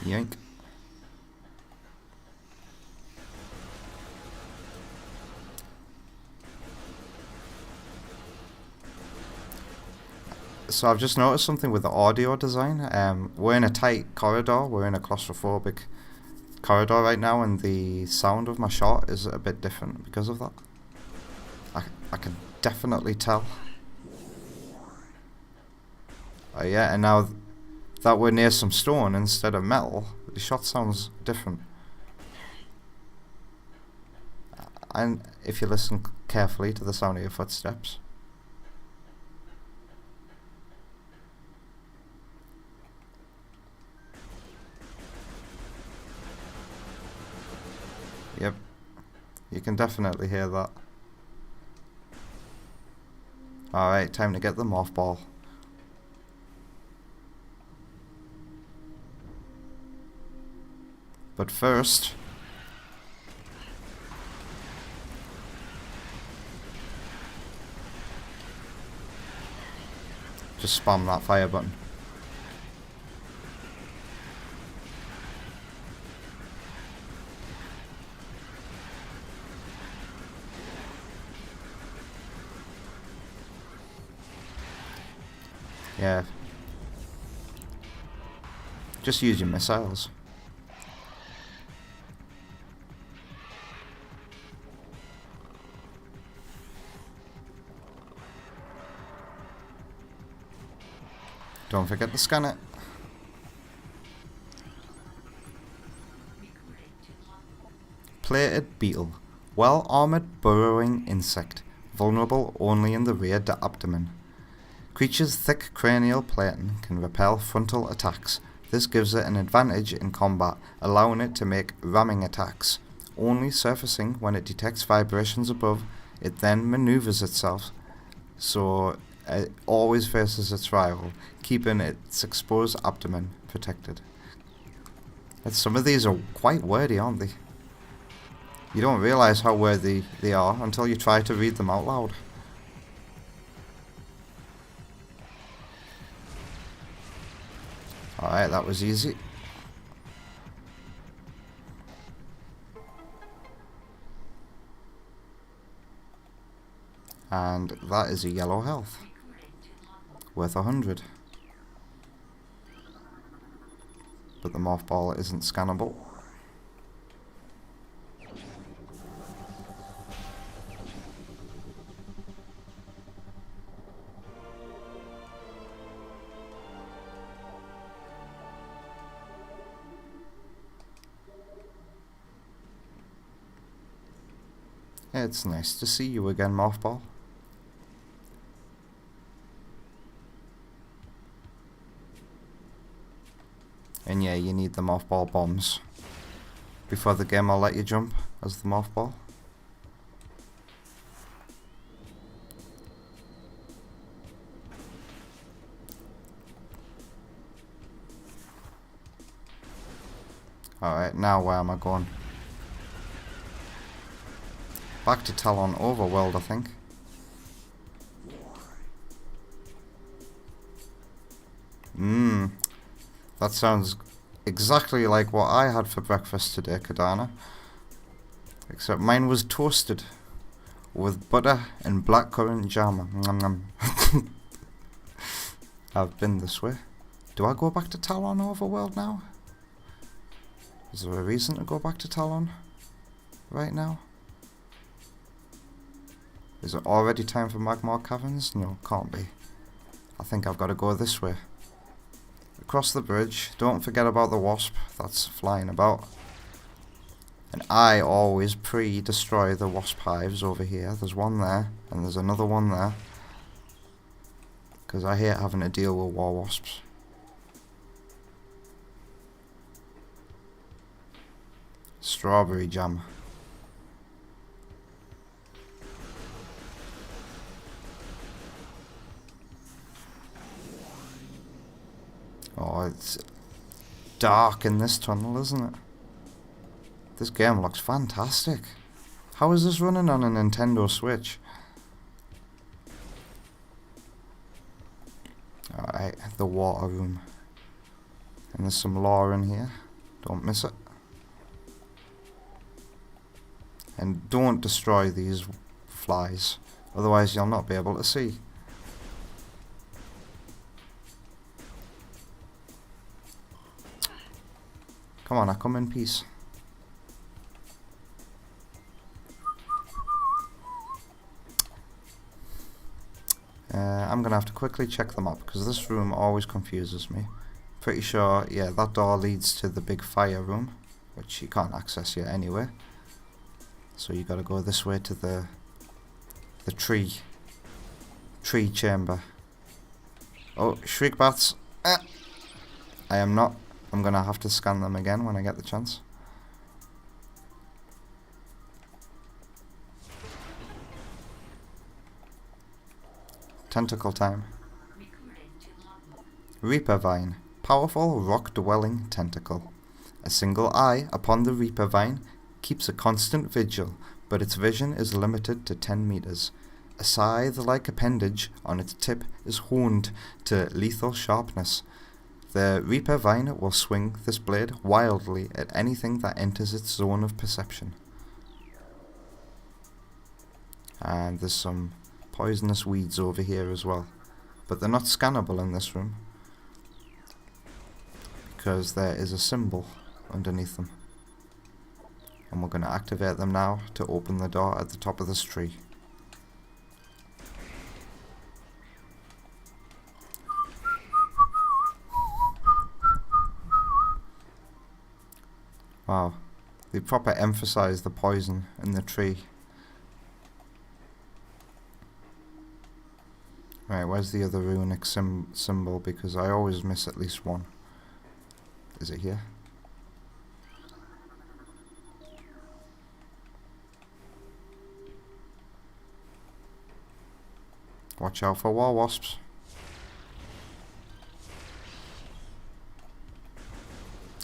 Yoink. So I've just noticed something with the audio design. We're in a tight corridor, we're in a claustrophobic corridor right now, and the sound of my shot is a bit different because of that. I can definitely tell. Yeah, and now that we're near some stone instead of metal, the shot sounds different. And if you listen carefully to the sound of your footsteps. Yep, you can definitely hear that. Alright, time to get the mothball. But first... just spam that fire button. Yeah. Just use your missiles. Don't forget to scan it. Plated beetle. Well-armored burrowing insect. Vulnerable only in the rear abdomen. Creature's thick cranial plating can repel frontal attacks. This gives it an advantage in combat, allowing it to make ramming attacks. Only surfacing when it detects vibrations above, it then maneuvers itself, so it always faces its rival, keeping its exposed abdomen protected. And some of these are quite wordy, aren't they? You don't realise how wordy they are until you try to read them out loud. Alright, that was easy. And that is a yellow health. Worth 100. But the mothball isn't scannable. It's nice to see you again, mothball. And yeah, you need the mothball bombs. Before the game I'll let you jump as the mothball. Alright, now where am I going? Back to Talon Overworld, I think. That sounds exactly like what I had for breakfast today, Kadana. Except mine was toasted with butter and blackcurrant jam. Nom nom. I've been this way. Do I go back to Talon Overworld now? Is there a reason to go back to Talon right now? Is it already time for Magmar Caverns? No, can't be. I think I've got to go this way. Across the bridge. Don't forget about the wasp that's flying about. And I always pre-destroy the wasp hives over here. There's one there, and there's another one there. Because I hate having to deal with war wasps. Strawberry jam. Oh, it's dark in this tunnel, isn't it? This game looks fantastic. How is this running on a Nintendo Switch? Alright, the water room. And there's some lore in here. Don't miss it. And don't destroy these flies, otherwise you'll not be able to see. Come on, I come in peace. I'm gonna have to quickly check them up because this room always confuses me. Pretty sure, yeah, that door leads to the big fire room, which you can't access yet anyway. So you gotta go this way to the tree chamber. Oh, shriek bats! Ah! I am not. I'm gonna have to scan them again when I get the chance. Tentacle time. Reaper Vine. Powerful rock-dwelling tentacle. A single eye upon the Reaper Vine keeps a constant vigil, but its vision is limited to 10 meters. A scythe-like appendage on its tip is honed to lethal sharpness. The Reaper Vine will swing this blade wildly at anything that enters its zone of perception. And there's some poisonous weeds over here as well, but they're not scannable in this room because there is a symbol underneath them, and we're going to activate them now to open the door at the top of this tree. Wow, they proper emphasize the poison in the tree. Right, where's the other runic symbol? Because I always miss at least one. Is it here? Watch out for war wasps.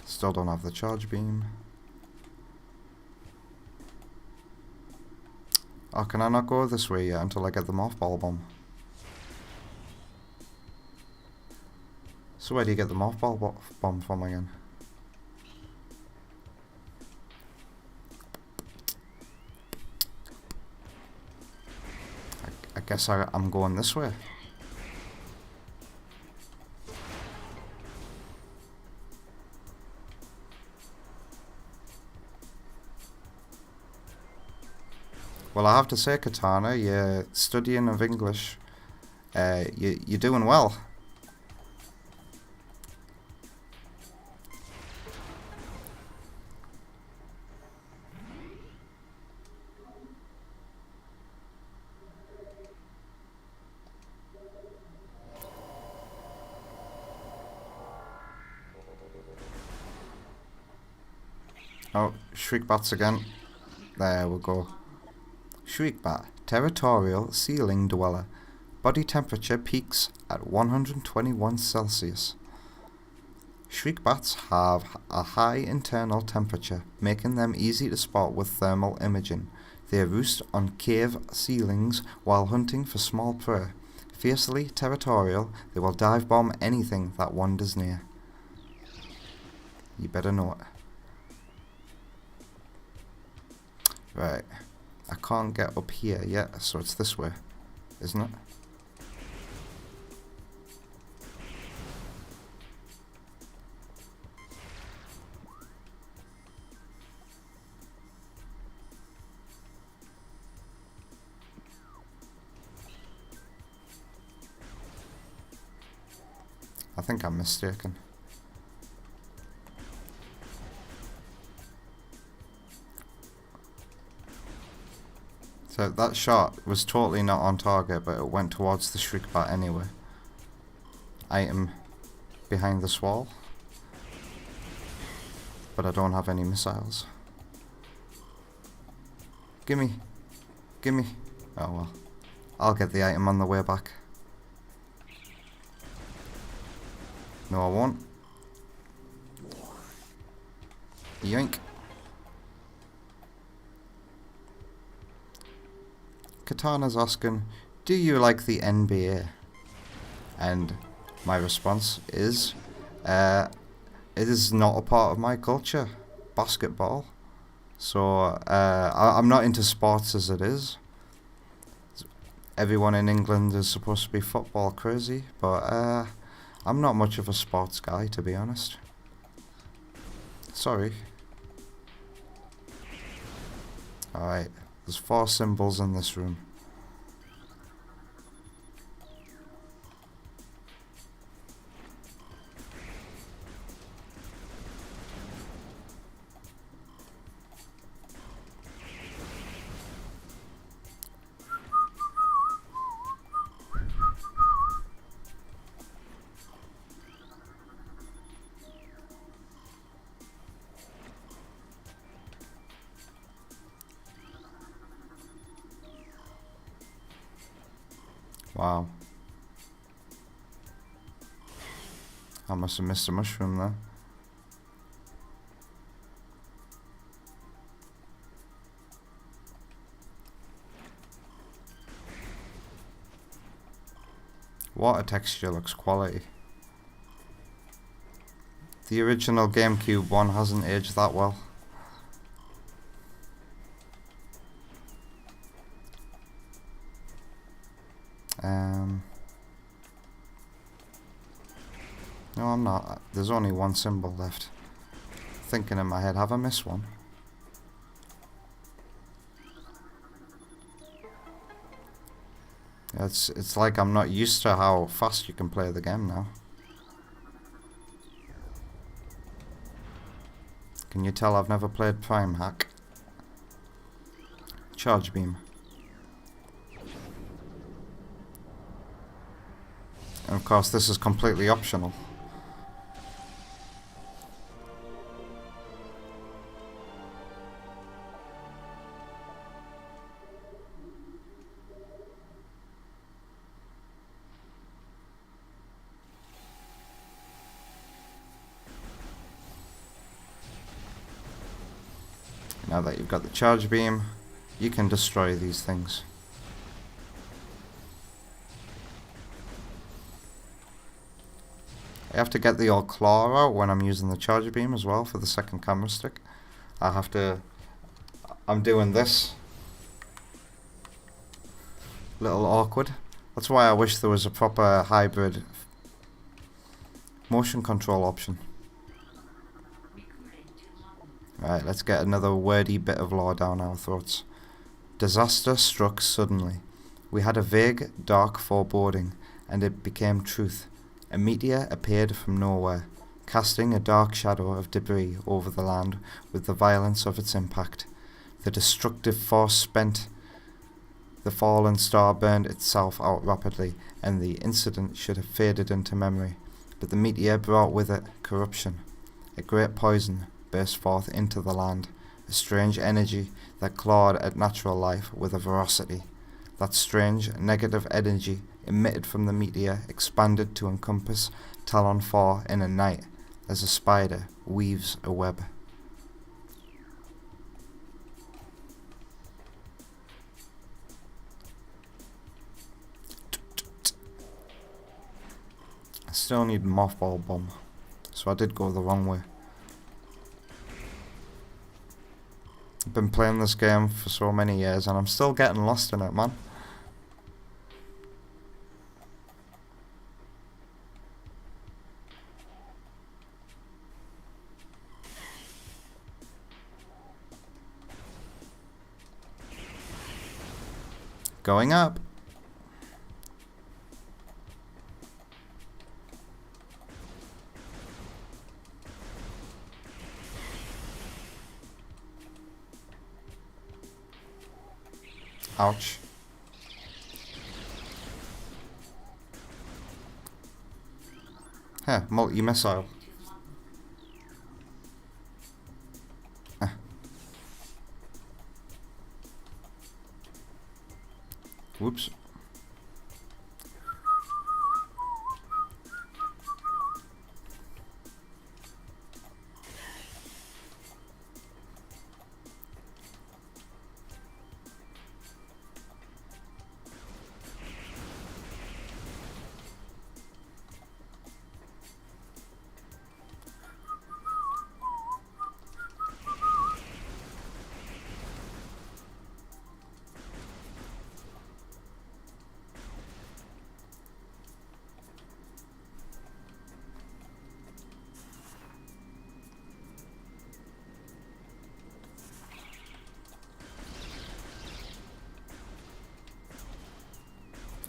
Still don't have the charge beam. Oh, can I not go this way yet until I get the mothball bomb? So where do you get the mothball bomb from again? I guess I'm going this way. Well, I have to say, Katana, you're studying of English. You're doing well. Oh, Shriekbats again. There we go. Shriekbat, territorial ceiling dweller. Body temperature peaks at 121 Celsius. Shriekbats have a high internal temperature, making them easy to spot with thermal imaging. They roost on cave ceilings while hunting for small prey. Fiercely territorial, they will dive bomb anything that wanders near. You better know it. Right, I can't get up here yet, so it's this way, isn't it? I think I'm mistaken. So that shot was totally not on target, but it went towards the Shriekbat anyway. Item behind this wall. But I don't have any missiles. Gimme. Gimme. Oh well. I'll get the item on the way back. No, I won't. Yoink. Katana's asking, do you like the NBA? And my response is, it is not a part of my culture, basketball. So I'm not into sports as it is. Everyone in England is supposed to be football crazy, but I'm not much of a sports guy, to be honest. Sorry. Alright, there's 4 symbols in this room. Wow. I must have missed a mushroom there. Water texture looks quality. The original GameCube one hasn't aged that well. No, I'm not. There's only 1 symbol left. Thinking in my head, have I missed one? It's like I'm not used to how fast you can play the game now. Can you tell I've never played Prime Hack? Charge beam. And of course this is completely optional. Now that you've got the charge beam, you can destroy these things. I have to get the old claw out when I'm using the charge beam as well for the second camera stick. I'm doing this. Little awkward. That's why I wish there was a proper hybrid motion control option. Right, let's get another wordy bit of lore down our throats. Disaster struck suddenly. We had a vague, dark foreboding, and it became truth. A meteor appeared from nowhere, casting a dark shadow of debris over the land with the violence of its impact. The destructive force spent. The fallen star burned itself out rapidly, and the incident should have faded into memory. But the meteor brought with it corruption. A great poison burst forth into the land, a strange energy that clawed at natural life with a ferocity. That strange, negative energy emitted from the meteor expanded to encompass Talon 4 in a night, as a spider weaves a web. I still need mothball bomb, so I did go the wrong way. I've been playing this game for so many years and I'm still getting lost in it, man. Going up. Ouch. Huh, multi-missile. Whoops.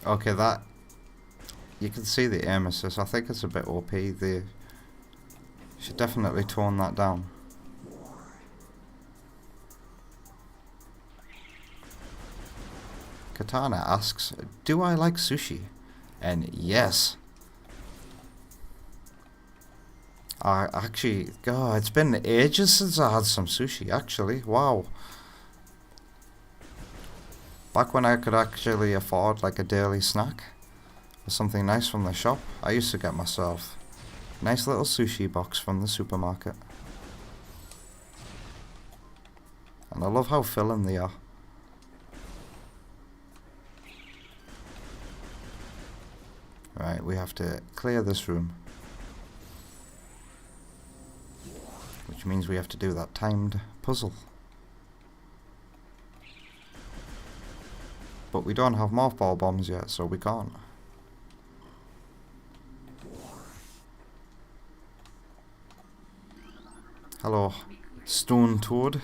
Okay, that... You can see the aim assist. I think it's a bit OP. They should definitely tone that down. Katana asks, do I like sushi? And yes. Actually, God, it's been ages since I had some sushi, actually. Wow. Back when I could actually afford like a daily snack or something nice from the shop, I used to get myself a nice little sushi box from the supermarket. And I love how filling they are. Right, we have to clear this room. Which means we have to do that timed puzzle. But we don't have mothball bombs yet, so we can't. Hello, stone toad.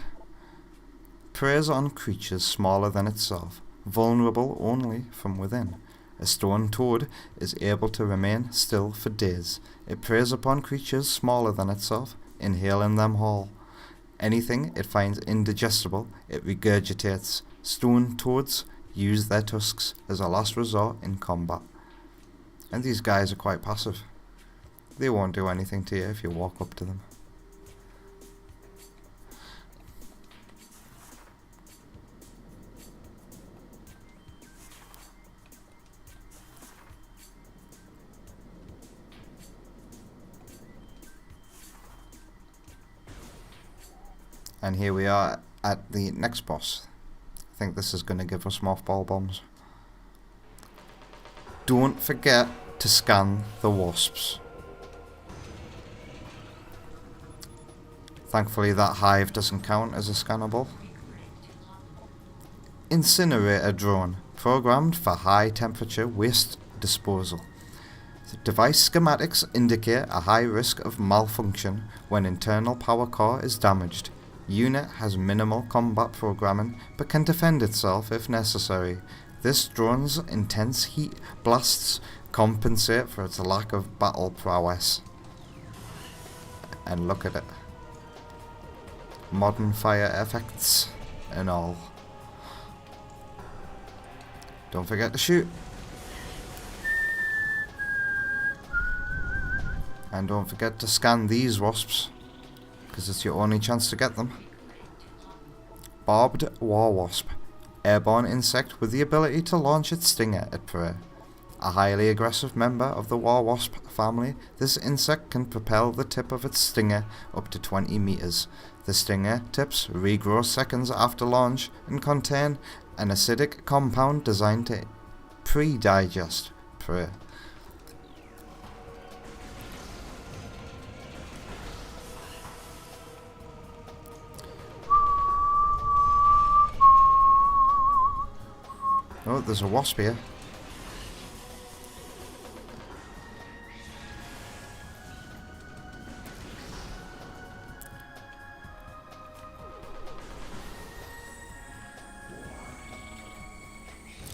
Preys on creatures smaller than itself, vulnerable only from within. A stone toad is able to remain still for days. It preys upon creatures smaller than itself, inhaling them whole. Anything it finds indigestible, it regurgitates. Stone toads use their tusks as a last resort in combat. And these guys are quite passive. They won't do anything to you if you walk up to them. And here we are at the next boss. I think this is going to give us mothball bombs. Don't forget to scan the wasps. Thankfully that hive doesn't count as a scannable. Incinerator drone, programmed for high temperature waste disposal. The device schematics indicate a high risk of malfunction when internal power core is damaged. Unit has minimal combat programming, but can defend itself if necessary. This drone's intense heat blasts compensate for its lack of battle prowess. And look at it. Modern fire effects and all. Don't forget to shoot. And don't forget to scan these wasps, because it's your only chance to get them. Barbed war wasp. Airborne insect with the ability to launch its stinger at prey. A highly aggressive member of the war wasp family, this insect can propel the tip of its stinger up to 20 meters. The stinger tips regrow seconds after launch and contain an acidic compound designed to pre-digest prey. Oh, there's a wasp here.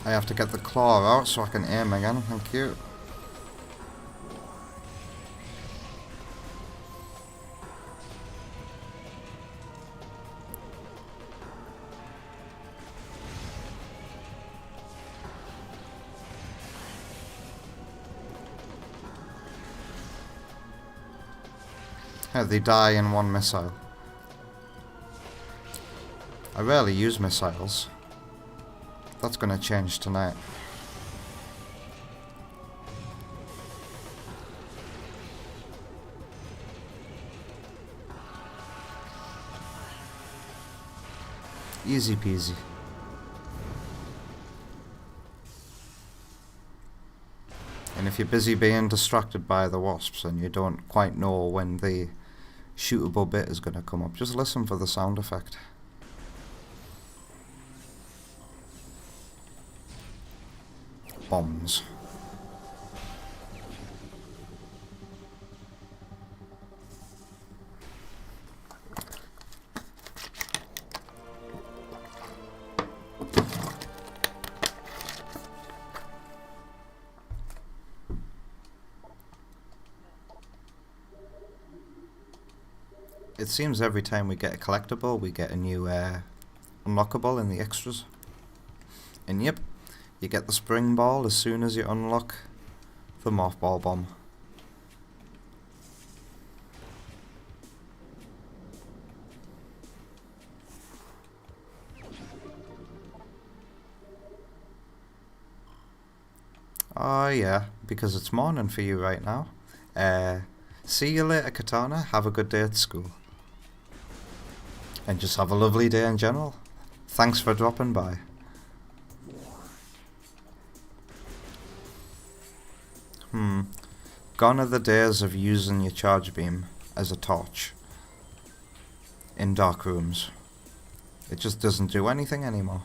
I have to get the claw out so I can aim again, thank you. They die in one missile. I rarely use missiles. That's gonna change tonight. Easy peasy. And if you're busy being distracted by the wasps and you don't quite know when the shootable bit is going to come up, just listen for the sound effect. Bombs. It seems every time we get a collectible, we get a new unlockable in the extras. And yep, you get the spring ball as soon as you unlock the mothball bomb. Oh yeah, because it's morning for you right now. See you later, Katana. Have a good day at school. And just have a lovely day in general. Thanks for dropping by. Gone are the days of using your charge beam as a torch in dark rooms. It just doesn't do anything anymore.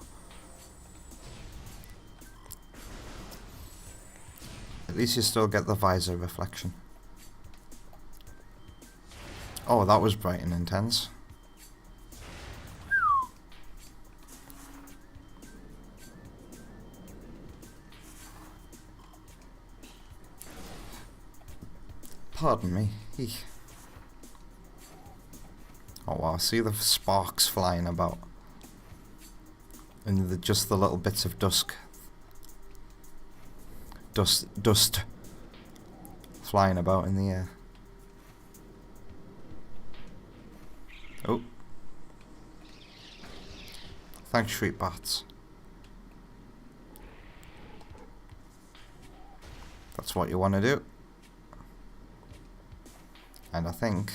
At least you still get the visor reflection. Oh, that was bright and intense. Pardon me. Eek. Oh wow, see the sparks flying about. And just the little bits of dust flying about in the air. Oh. Thanks, street bats. That's what you want to do. And I think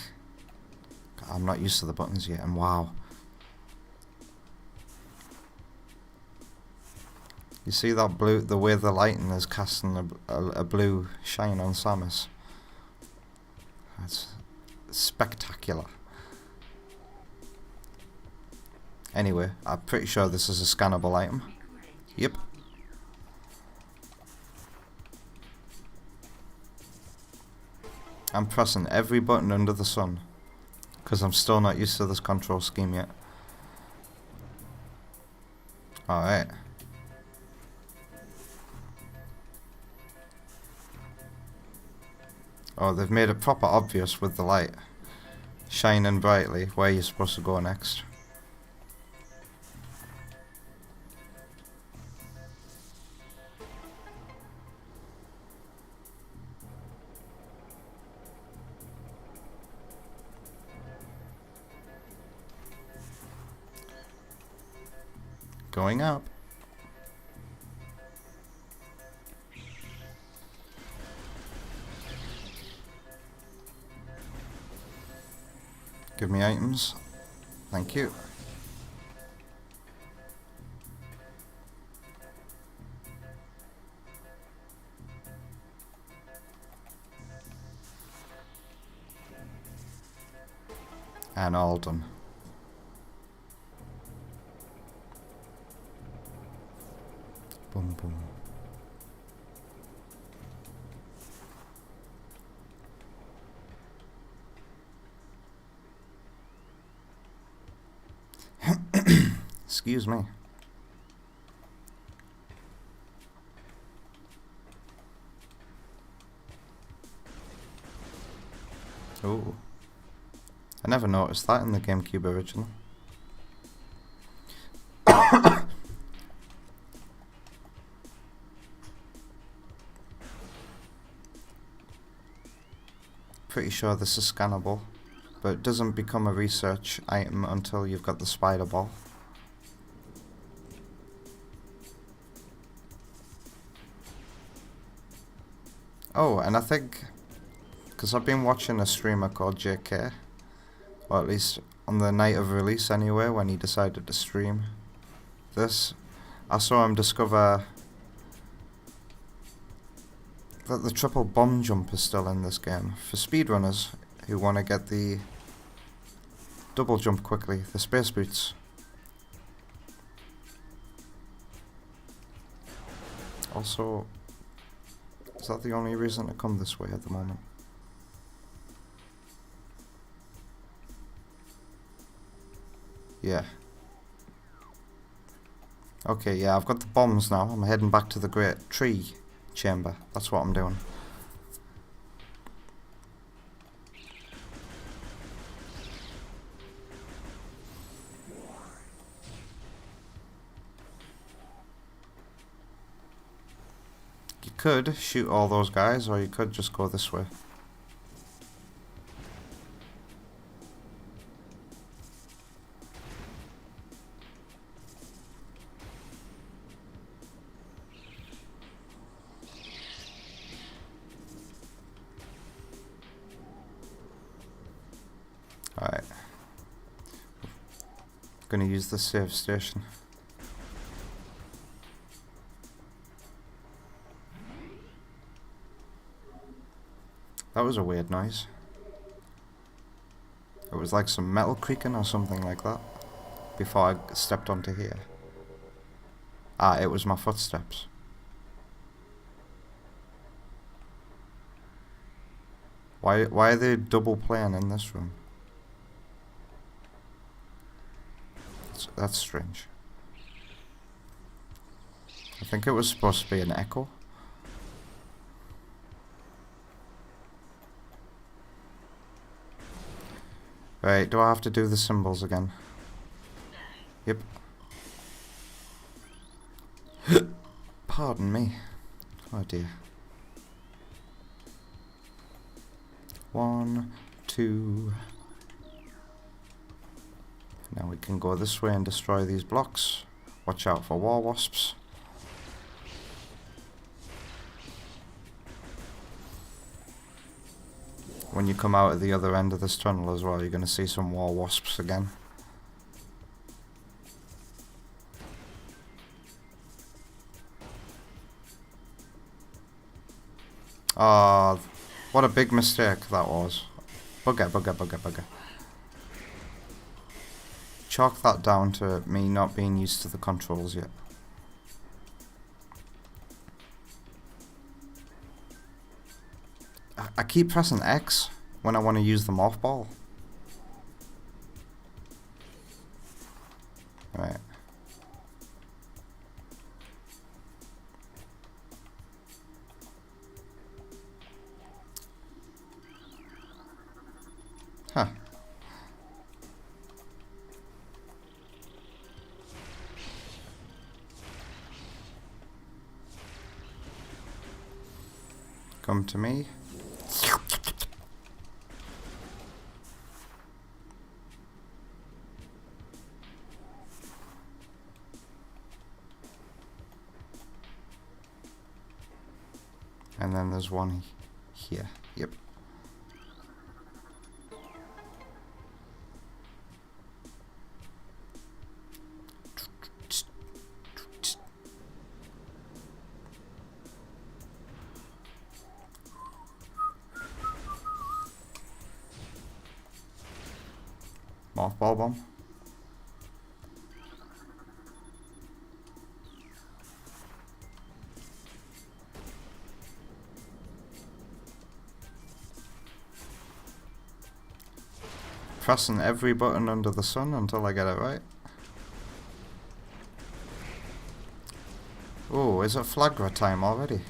I'm not used to the buttons yet, and wow. You see that blue, the way the lighting is casting a blue shine on Samus. That's spectacular. Anyway, I'm pretty sure this is a scannable item. Yep. I'm pressing every button under the sun, because I'm still not used to this control scheme yet. Alright. Oh, they've made it proper obvious with the light shining brightly where you're supposed to go next. Going up. Give me items. Thank you. And all done. Boom, boom. Excuse me. Oh. I never noticed that in the GameCube original. Pretty sure this is scannable, but it doesn't become a research item until you've got the spider ball. Oh, and I think, because I've been watching a streamer called JK, or at least on the night of release anyway, when he decided to stream this, I saw him discover that the triple bomb jump is still in this game. For speedrunners who want to get the double jump quickly, the space boots. Also, is that the only reason to come this way at the moment? Yeah. Okay, yeah, I've got the bombs now. I'm heading back to the Great Tree Chamber. That's what I'm doing. You could shoot all those guys, or you could just go this way. Alright. Gonna use the save station. That was a weird noise. It was like some metal creaking or something like that before I stepped onto here. Ah, it was my footsteps. Why are they double playing in this room? That's strange. I think it was supposed to be an echo. Right, do I have to do the symbols again? Yep. Pardon me. Oh dear. 1, 2. Now we can go this way and destroy these blocks. Watch out for war wasps. When you come out at the other end of this tunnel as well, you're going to see some war wasps again. Ah, what a big mistake that was. Bugger, bugger, bugger, bugger. Chalk that down to me not being used to the controls yet. I keep pressing X when I want to use the morph ball. Right. Huh. Come to me. And then there's one here. Yep. Mothball bomb. Pressing every button under the sun until I get it right. Oh, is it flagra time already?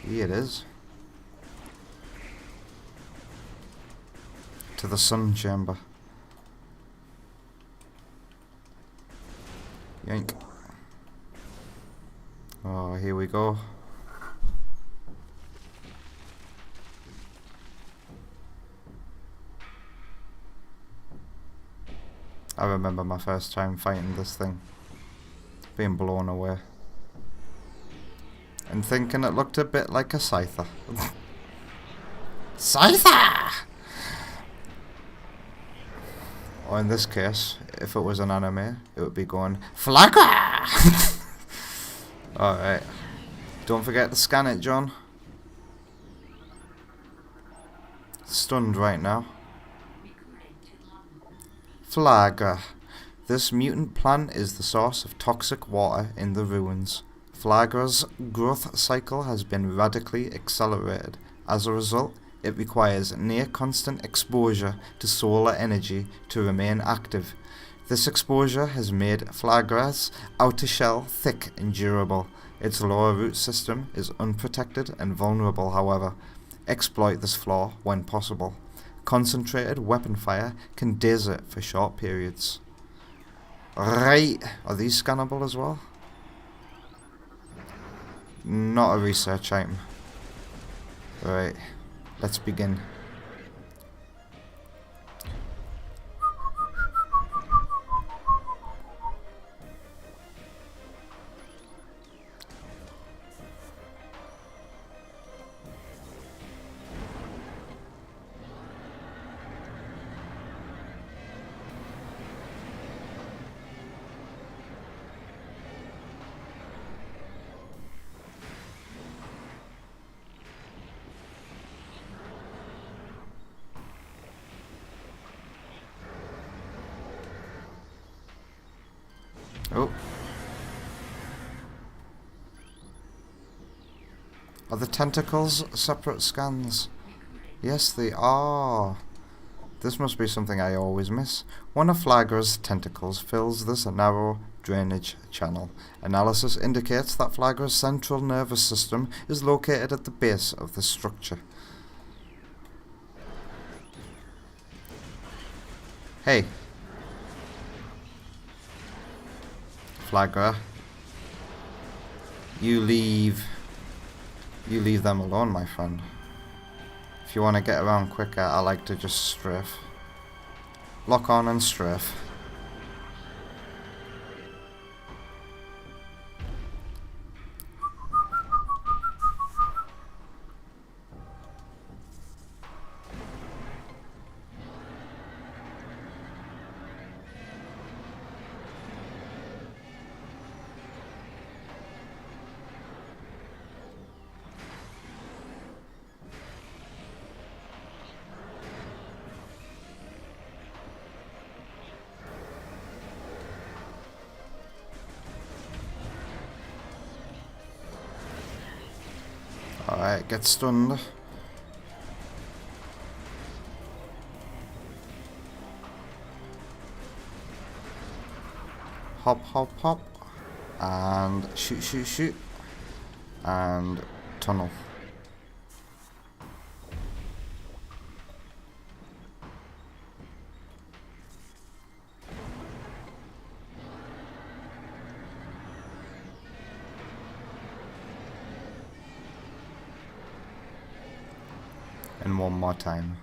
Yeah, it is. To the sun chamber. Yank. Oh, here we go. I remember my first time fighting this thing. Being blown away. and thinking it looked a bit like a scyther. Scyther! Or in this case, if it was an anime, it would be going Flagger! Alright. Don't forget to scan it, John. Stunned right now. Flagger. This mutant plant is the source of toxic water in the ruins. Flagger's growth cycle has been radically accelerated. As a result, it requires near constant exposure to solar energy to remain active. This exposure has made Flagger's outer shell thick and durable. Its lower root system is unprotected and vulnerable, however. Exploit this flaw when possible. Concentrated weapon fire can daze it for short periods. Right, are these scannable as well? Not a research item. Right, let's begin. Oh. Are the tentacles separate scans? Yes, they are. This must be something I always miss. One of Flagger's tentacles fills this narrow drainage channel. Analysis indicates that Flagger's central nervous system is located at the base of the structure. Hey. Flagger. You leave them alone, my friend. If you want to get around quicker, I like to just strafe. Lock on and strafe. Alright, get stunned. Hop, hop, hop. And shoot, shoot, shoot. And tunnel. And one more time.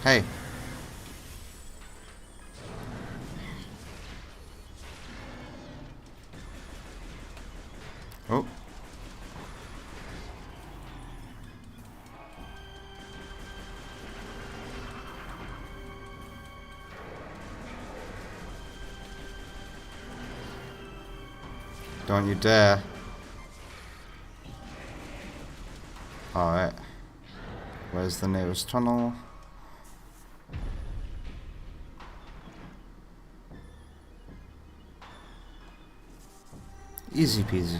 Hey. Oh. Don't you dare. Alright. Where's the nearest tunnel? Easy peasy.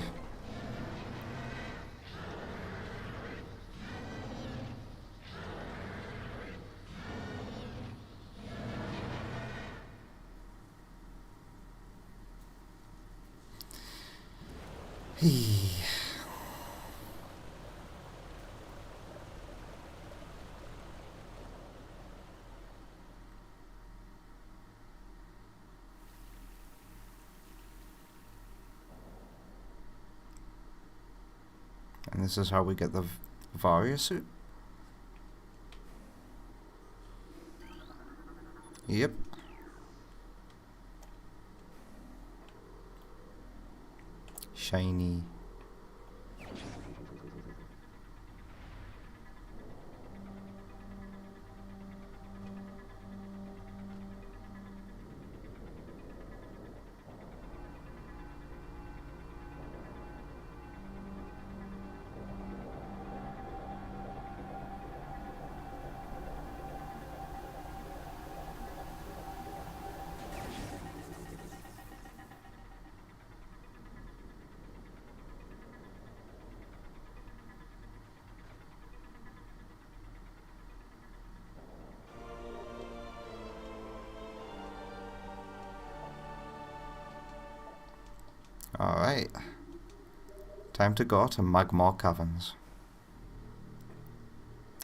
And this is how we get the Varia suit. Yep. Shiny. Alright. Time to go to Magmore Caverns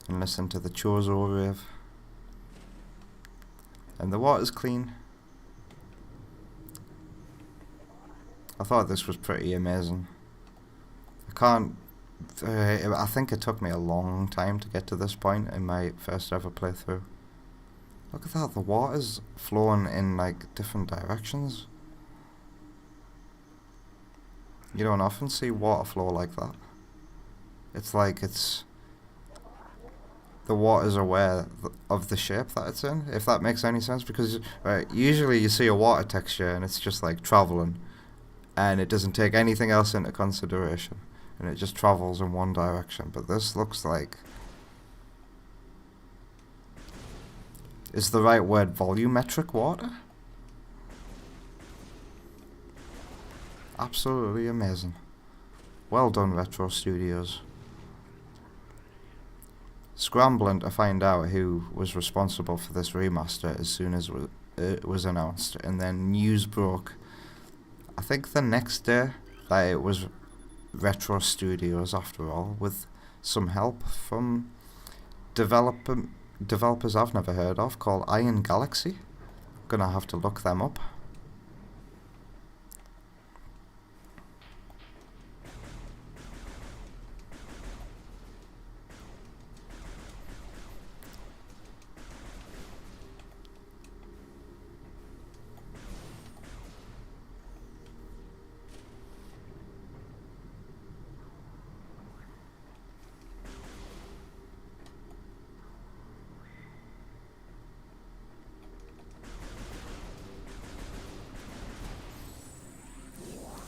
and listen to the Chozo rave. And the water's clean. I thought this was pretty amazing. I think it took me a long time to get to this point in my first ever playthrough. Look at that, the water's flowing in like different directions. You don't often see water flow like that. It's like the water's aware of the shape that it's in, if that makes any sense, because usually you see a water texture and it's just like traveling and it doesn't take anything else into consideration and it just travels in one direction. But this looks like, is the right word volumetric water? Absolutely amazing. Well done, Retro Studios. Scrambling to find out who was responsible for this remaster as soon as it was announced, and then news broke, I think the next day, that it was Retro Studios after all, with some help from developers I've never heard of called Iron Galaxy. Gonna have to look them up.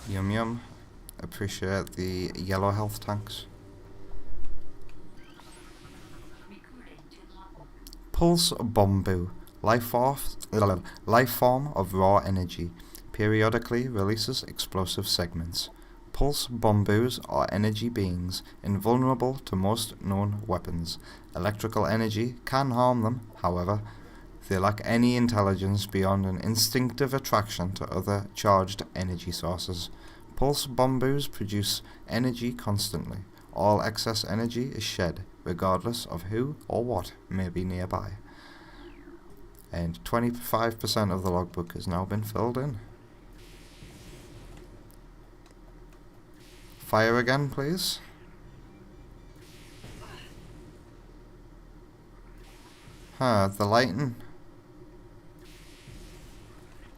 Yum yum. Appreciate the yellow health tanks. Pulse Bombu. Life form of raw energy. Periodically releases explosive segments. Pulse Bombus are energy beings, invulnerable to most known weapons. Electrical energy can harm them, however. They lack any intelligence beyond an instinctive attraction to other charged energy sources. Pulse Bombus produce energy constantly. All excess energy is shed, regardless of who or what may be nearby. And 25% of the logbook has now been filled in. Fire again, please. The lighting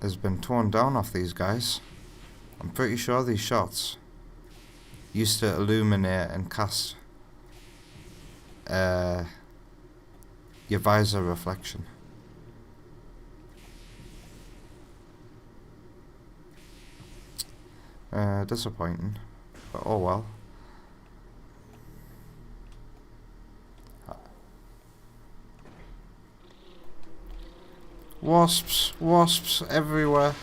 has been torn down off these guys. I'm pretty sure these shots used to illuminate and cast your visor reflection. Disappointing, but oh well. Wasps everywhere.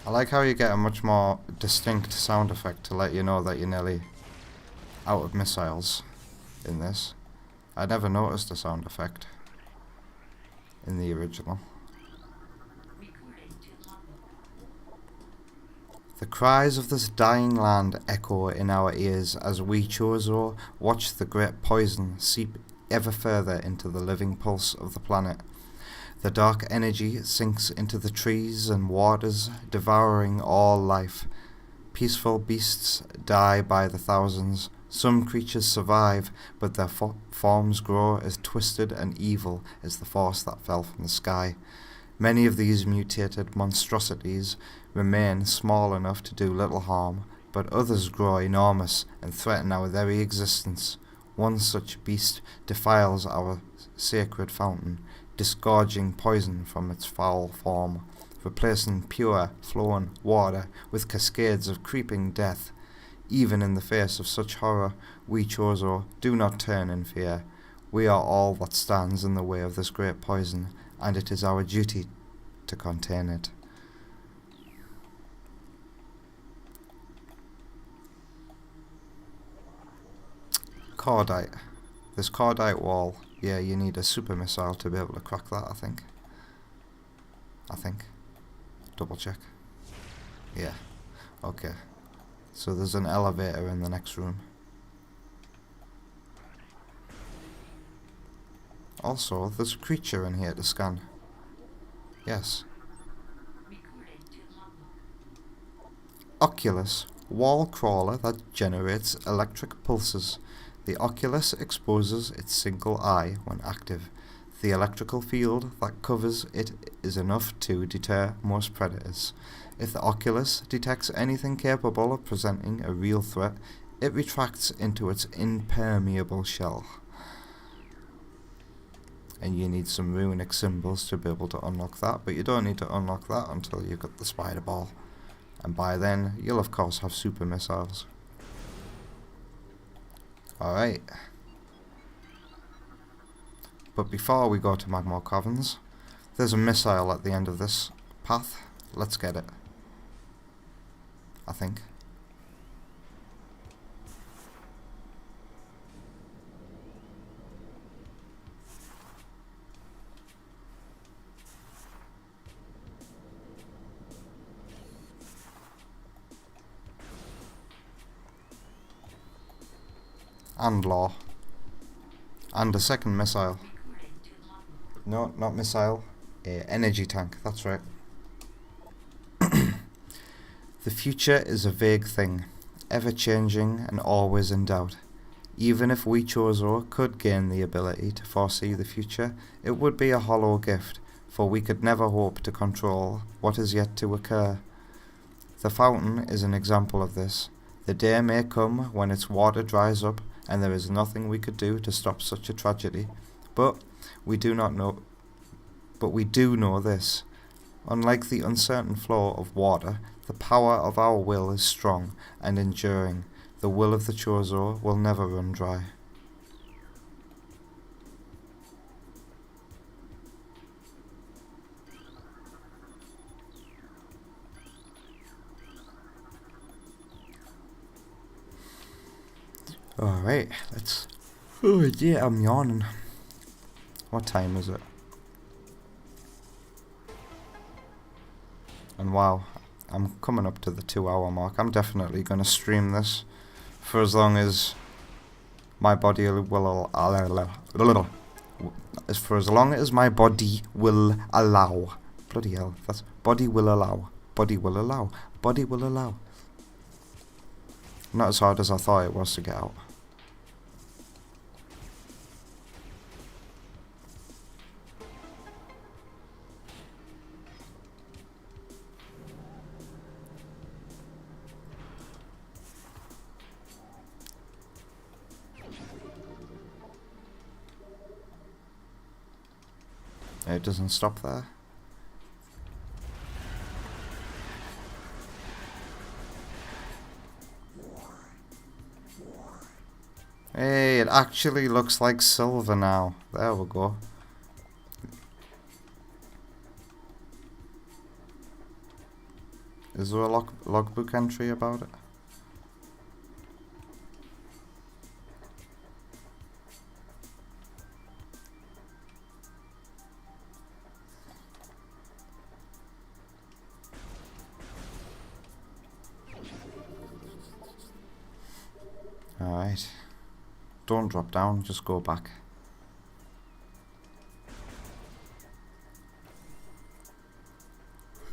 I like how you get a much more distinct sound effect to let you know that you're nearly out of missiles in this. I never noticed the sound effect in the original. The cries of this dying land echo in our ears as we, Chozo, watch the great poison seep ever further into the living pulse of the planet. The dark energy sinks into the trees and waters, devouring all life. Peaceful beasts die by the thousands, Some creatures survive, but their forms grow as twisted and evil as the force that fell from the sky. Many of these mutated monstrosities remain small enough to do little harm, but others grow enormous and threaten our very existence. One such beast defiles our sacred fountain, disgorging poison from its foul form, replacing pure, flowing water with cascades of creeping death. Even in the face of such horror, we Chozo do not turn in fear. We are all that stands in the way of this great poison, and it is our duty to contain it. Cordite. This cordite wall. Yeah, you need a super missile to be able to crack that, I think. Double check. Yeah. Okay. So there's an elevator in the next room. Also, there's a creature in here to scan. Yes. Oculus. Wall crawler that generates electric pulses. The oculus exposes its single eye when active. The electrical field that covers it is enough to deter most predators. If the oculus detects anything capable of presenting a real threat, it retracts into its impermeable shell. And you need some runic symbols to be able to unlock that, but you don't need to unlock that until you've got the spider ball. And by then, you'll of course have super missiles. Alright. But before we go to Magma Caverns, there's a missile at the end of this path. Let's get it. I think. And law. And a second missile. No, not missile. Energy tank, that's right. The future is a vague thing, ever-changing and always in doubt. Even if we Chozo could gain the ability to foresee the future, it would be a hollow gift, for we could never hope to control what is yet to occur. The fountain is an example of this. The day may come when its water dries up, and there is nothing we could do to stop such a tragedy. But we do know this. Unlike the uncertain flow of water, the power of our will is strong and enduring. The will of the Chozo will never run dry. Alright, let's... Oh yeah, I'm yawning. What time is it? And wow, I'm coming up to the 2-hour mark. I'm definitely going to stream this for as long as my body will for as long as my body will allow. Bloody hell, that's body will allow. Body will allow. Body will allow. Not as hard as I thought it was to get out. It doesn't stop there. Hey, it actually looks like silver now. There we go. Is there a logbook entry about it? Alright. Don't drop down, just go back.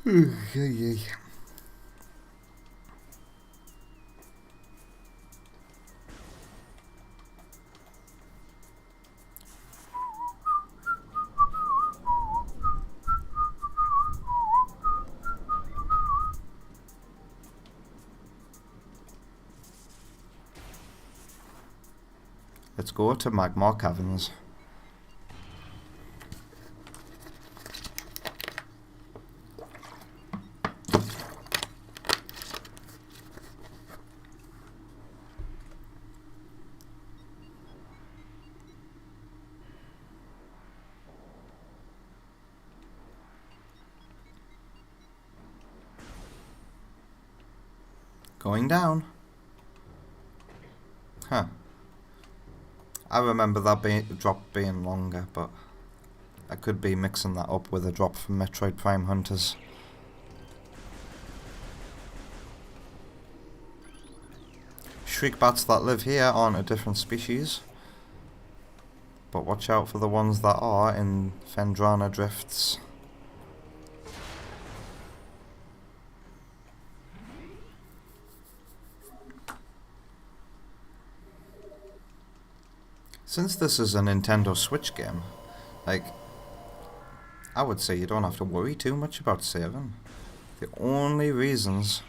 Yay. Let's go to Magma Caverns. Going down. Huh. I remember that drop being longer, but I could be mixing that up with a drop from Metroid Prime Hunters. Shriekbats that live here aren't a different species, but watch out for the ones that are in Fendrana Drifts. Since this is a Nintendo Switch game, like, I would say you don't have to worry too much about saving. The only reasons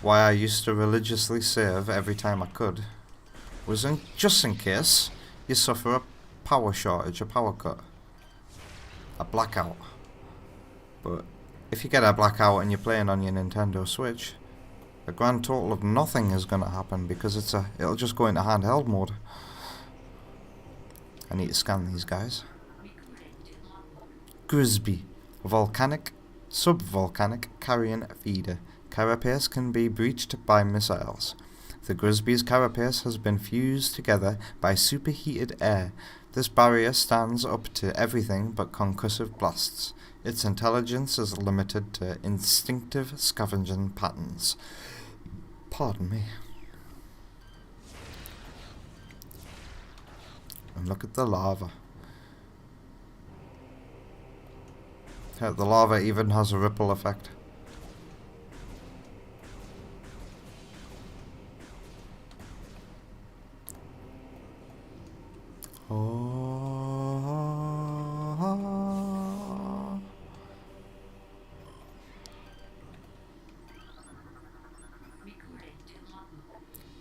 why I used to religiously save every time I could was just in case you suffer a power shortage, a power cut, a blackout. But if you get a blackout and you're playing on your Nintendo Switch, a grand total of nothing is going to happen because it'll just go into handheld mode. I need to scan these guys. Grisby, volcanic, subvolcanic carrion feeder. Carapace can be breached by missiles. The Grisby's carapace has been fused together by superheated air. This barrier stands up to everything but concussive blasts. Its intelligence is limited to instinctive scavenging patterns. Pardon me. And look at the lava. The lava even has a ripple effect. Oh.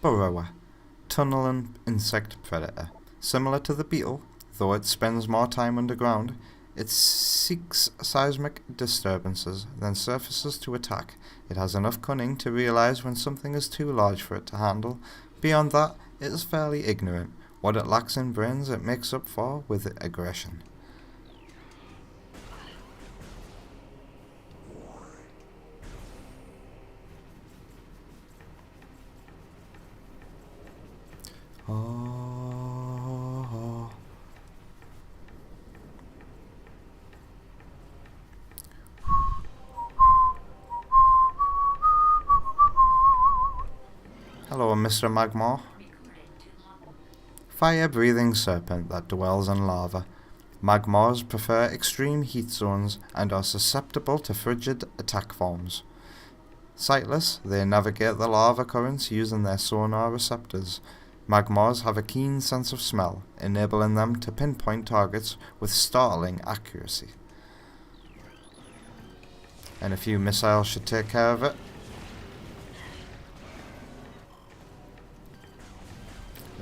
Burrower, tunneling insect predator. Similar to the beetle, though it spends more time underground, it seeks seismic disturbances, then surfaces to attack. It has enough cunning to realize when something is too large for it to handle. Beyond that, it is fairly ignorant. What it lacks in brains, it makes up for with aggression. Oh. Hello, Mr. Magma. Fire-breathing serpent that dwells in lava. Magmas prefer extreme heat zones and are susceptible to frigid attack forms. Sightless, they navigate the lava currents using their sonar receptors. Magmas have a keen sense of smell, enabling them to pinpoint targets with startling accuracy. And a few missiles should take care of it.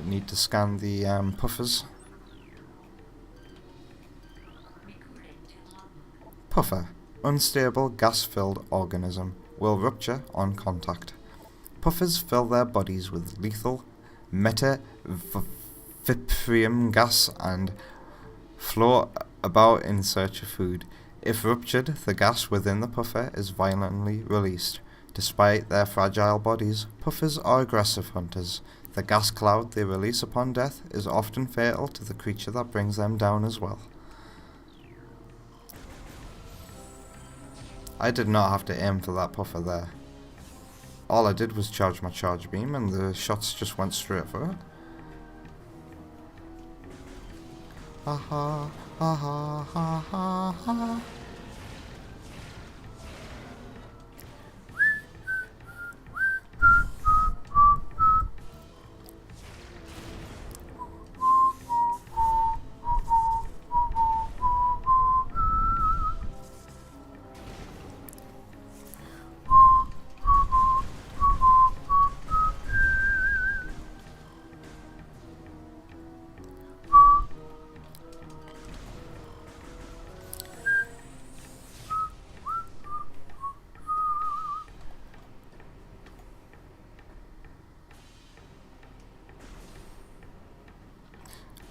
Need to scan the puffers. Puffer, unstable gas-filled organism, will rupture on contact. Puffers fill their bodies with lethal metaviprium gas and float about in search of food. If ruptured, the gas within the puffer is violently released. Despite their fragile bodies, puffers are aggressive hunters. The gas cloud they release upon death is often fatal to the creature that brings them down as well. I did not have to aim for that puffer there. All I did was charge my charge beam and the shots just went straight for it. Ha ha ha ha ha ha ha.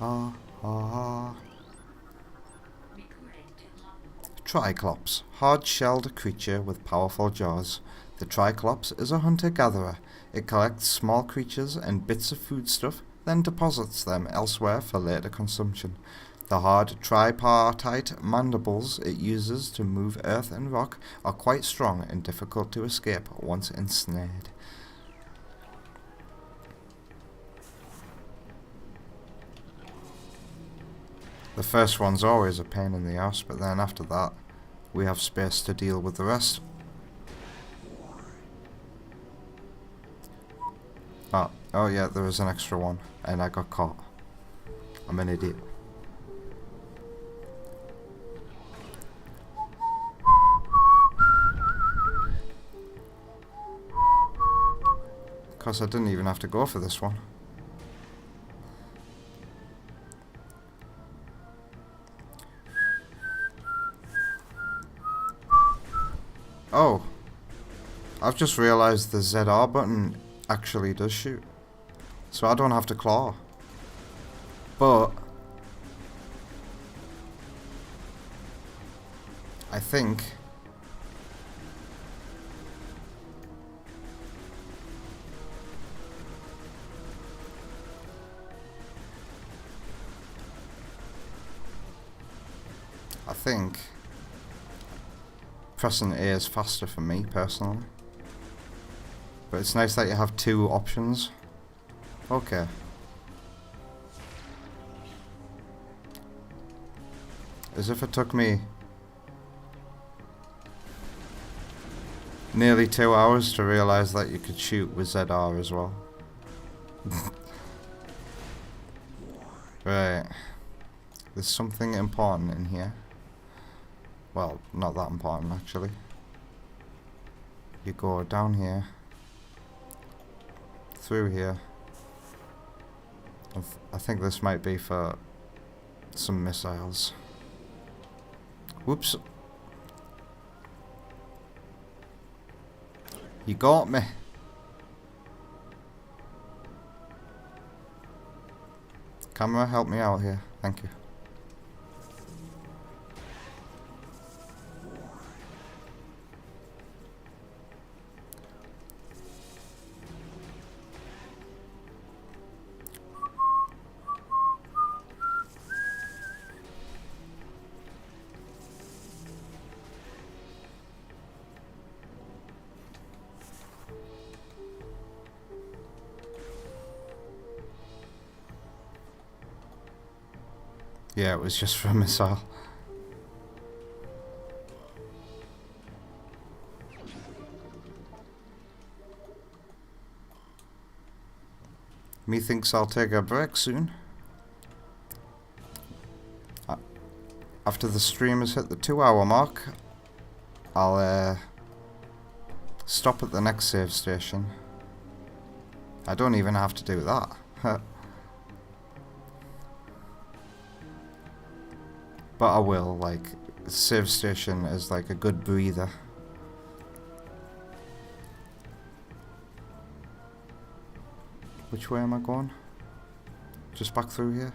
Ah, ah. Recording to logbook. Triclops, hard-shelled creature with powerful jaws. The Triclops is a hunter-gatherer. It collects small creatures and bits of foodstuff, then deposits them elsewhere for later consumption. The hard tripartite mandibles it uses to move earth and rock are quite strong and difficult to escape once ensnared. The first one's always a pain in the arse, but then after that, we have space to deal with the rest. Oh yeah, there was an extra one, and I got caught. I'm an idiot. Of course, I didn't even have to go for this one. Oh, I've just realised the ZR button actually does shoot. So I don't have to claw. But I think pressing A is faster for me personally. But it's nice that you have two options. Okay. As if it took me nearly 2 hours to realise that you could shoot with ZR as well. Right. There's something important in here. Well, not that important actually. You go down here, through here. I think this might be for some missiles. Whoops. You got me. Camera, help me out here. Thank you. Yeah, it was just for a missile. Methinks I'll take a break soon. After the stream has hit the 2-hour mark, I'll stop at the next save station. I don't even have to do that. But I will, like, save station is like a good breather. Which way am I going? Just back through here?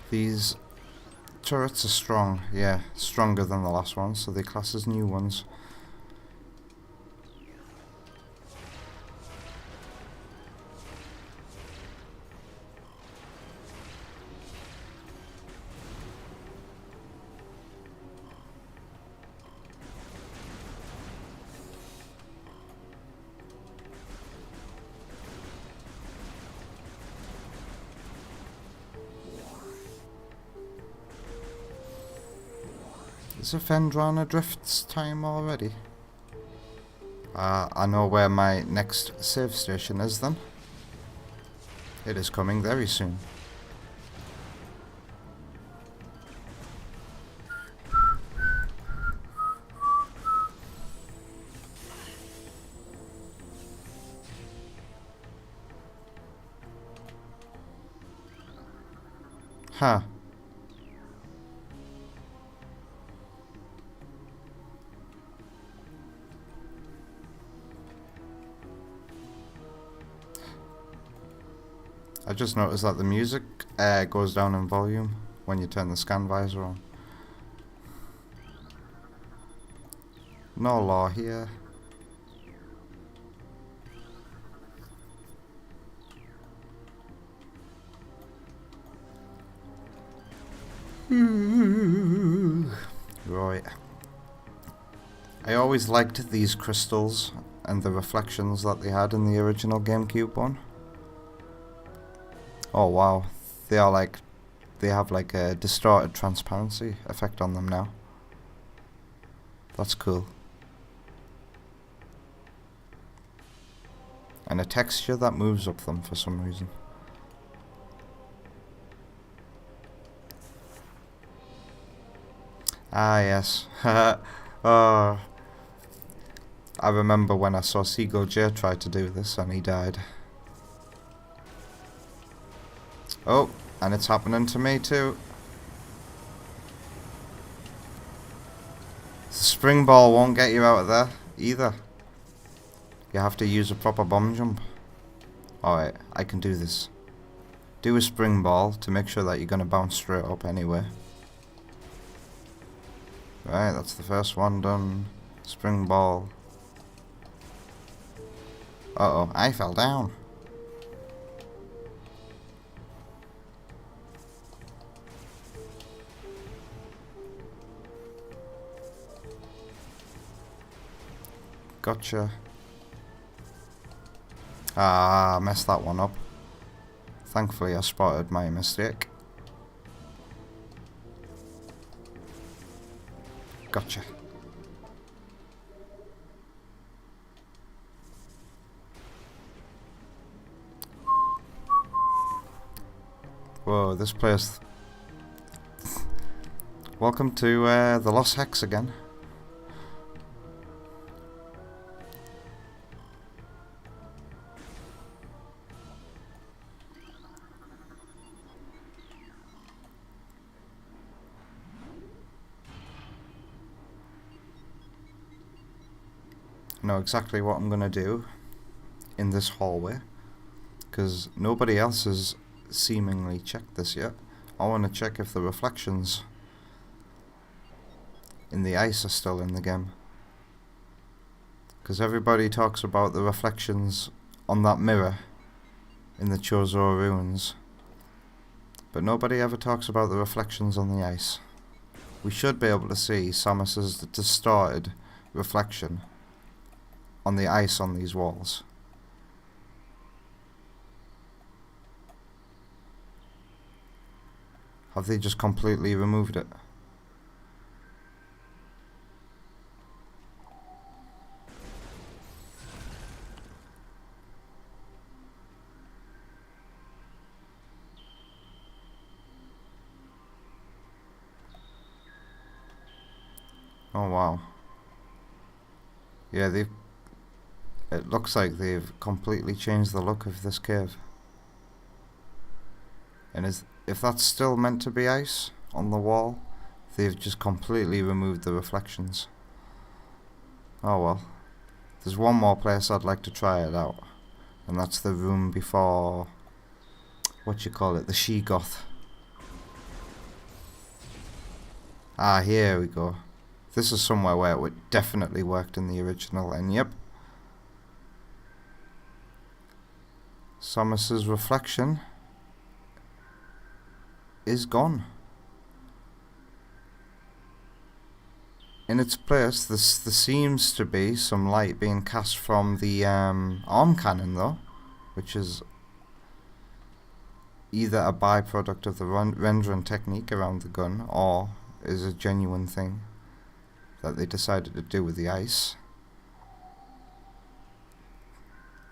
These turrets are strong, yeah, stronger than the last one, so they class as new ones. Is it Fendrana Drift's time already? I know where my next save station is then. It is coming very soon. Huh. I just noticed that the music goes down in volume when you turn the scan visor on. No law here. Right. I always liked these crystals and the reflections that they had in the original GameCube one. Oh wow, they have like a distorted transparency effect on them now. That's cool. And a texture that moves up them for some reason. Ah yes. Oh, I remember when I saw Seagull J try to do this and he died. Oh, and it's happening to me too. The spring ball won't get you out of there either. You have to use a proper bomb jump. Alright, I can do this. Do a spring ball to make sure that you're going to bounce straight up anyway. Right, that's the first one done. Spring ball. Uh-oh, I fell down. Gotcha. Ah, I messed that one up. Thankfully I spotted my mistake. Gotcha. Whoa, this place. Welcome to the Lost Hex again. I know exactly what I'm gonna do in this hallway, because nobody else has seemingly checked this yet. I want to check if the reflections in the ice are still in the game, because everybody talks about the reflections on that mirror in the Chozo ruins, but nobody ever talks about the reflections on the ice. We should be able to see Samus's distorted reflection on the ice on these walls. Have they just completely removed it? Oh wow. Yeah, it looks like they've completely changed the look of this cave. And if that's still meant to be ice on the wall, they've just completely removed the reflections. Oh well. There's one more place I'd like to try it out, and that's the room before, what you call it, the She-Goth. Ah, here we go. This is somewhere where it would definitely worked in the original, and yep. Samus's reflection is gone. In its place, there seems to be some light being cast from the arm cannon though, which is either a byproduct of the rendering technique around the gun, or is a genuine thing. that they decided to do with the ice.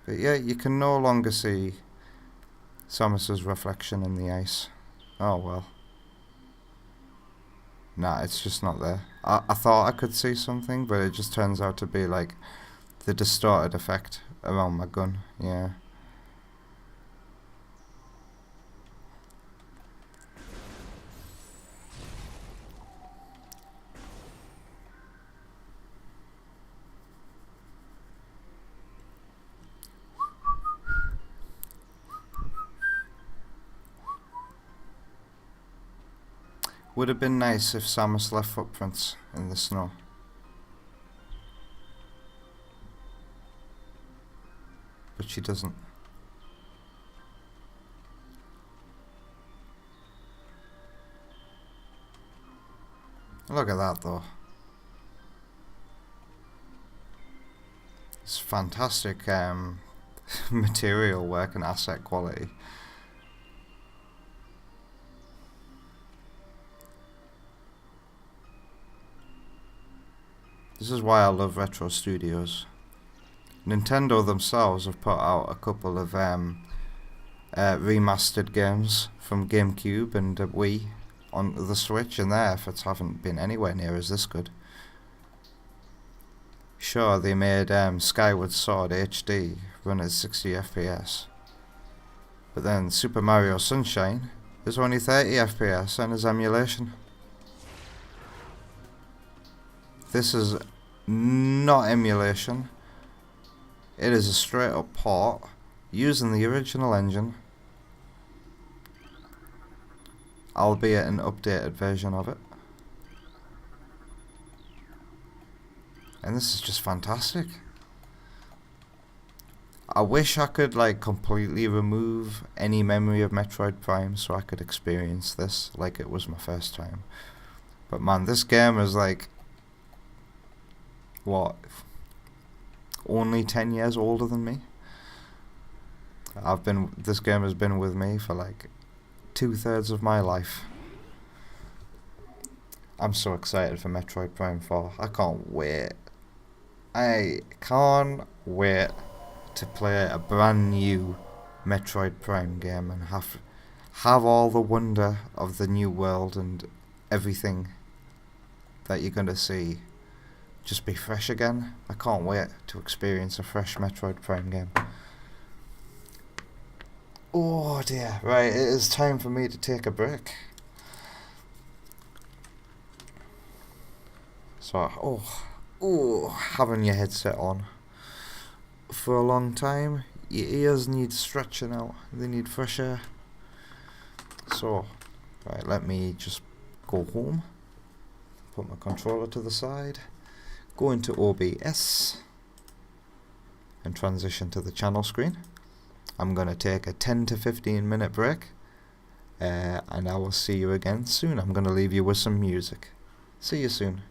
But yeah, you can no longer see Samus's reflection in the ice. Oh well. Nah, it's just not there. I thought I could see something, but it just turns out to be like the distorted effect around my gun. Yeah. Would have been nice if Samus left footprints in the snow. But she doesn't. Look at that though. It's fantastic material work and asset quality. This is why I love retro studios. Nintendo themselves have put out a couple of remastered games from GameCube and Wii on the Switch, and their efforts haven't been anywhere near as this good. Sure, they made Skyward Sword HD run at 60 FPS, but then Super Mario Sunshine is only 30 FPS and is emulation. This is not emulation. It is a straight up port using the original engine, albeit an updated version of it. And this is just fantastic. I wish I could like completely remove any memory of Metroid Prime so I could experience this like it was my first time. But man, this game is like, what, only 10 years older than me? This game has been with me for like 2/3 of my life. I'm so excited for Metroid Prime 4. I can't wait. I can't wait to play a brand new Metroid Prime game and have all the wonder of the new world and everything that you're gonna see just be fresh again. I can't wait to experience a fresh Metroid Prime game. Oh dear, right, it is time for me to take a break. So, having your headset on for a long time, your ears need stretching out, they need fresh air. So, right, let me just go home, put my controller to the side, go into OBS and transition to the channel screen. I'm going to take a 10 to 15 minute break and I will see you again soon. I'm going to leave you with some music. See you soon.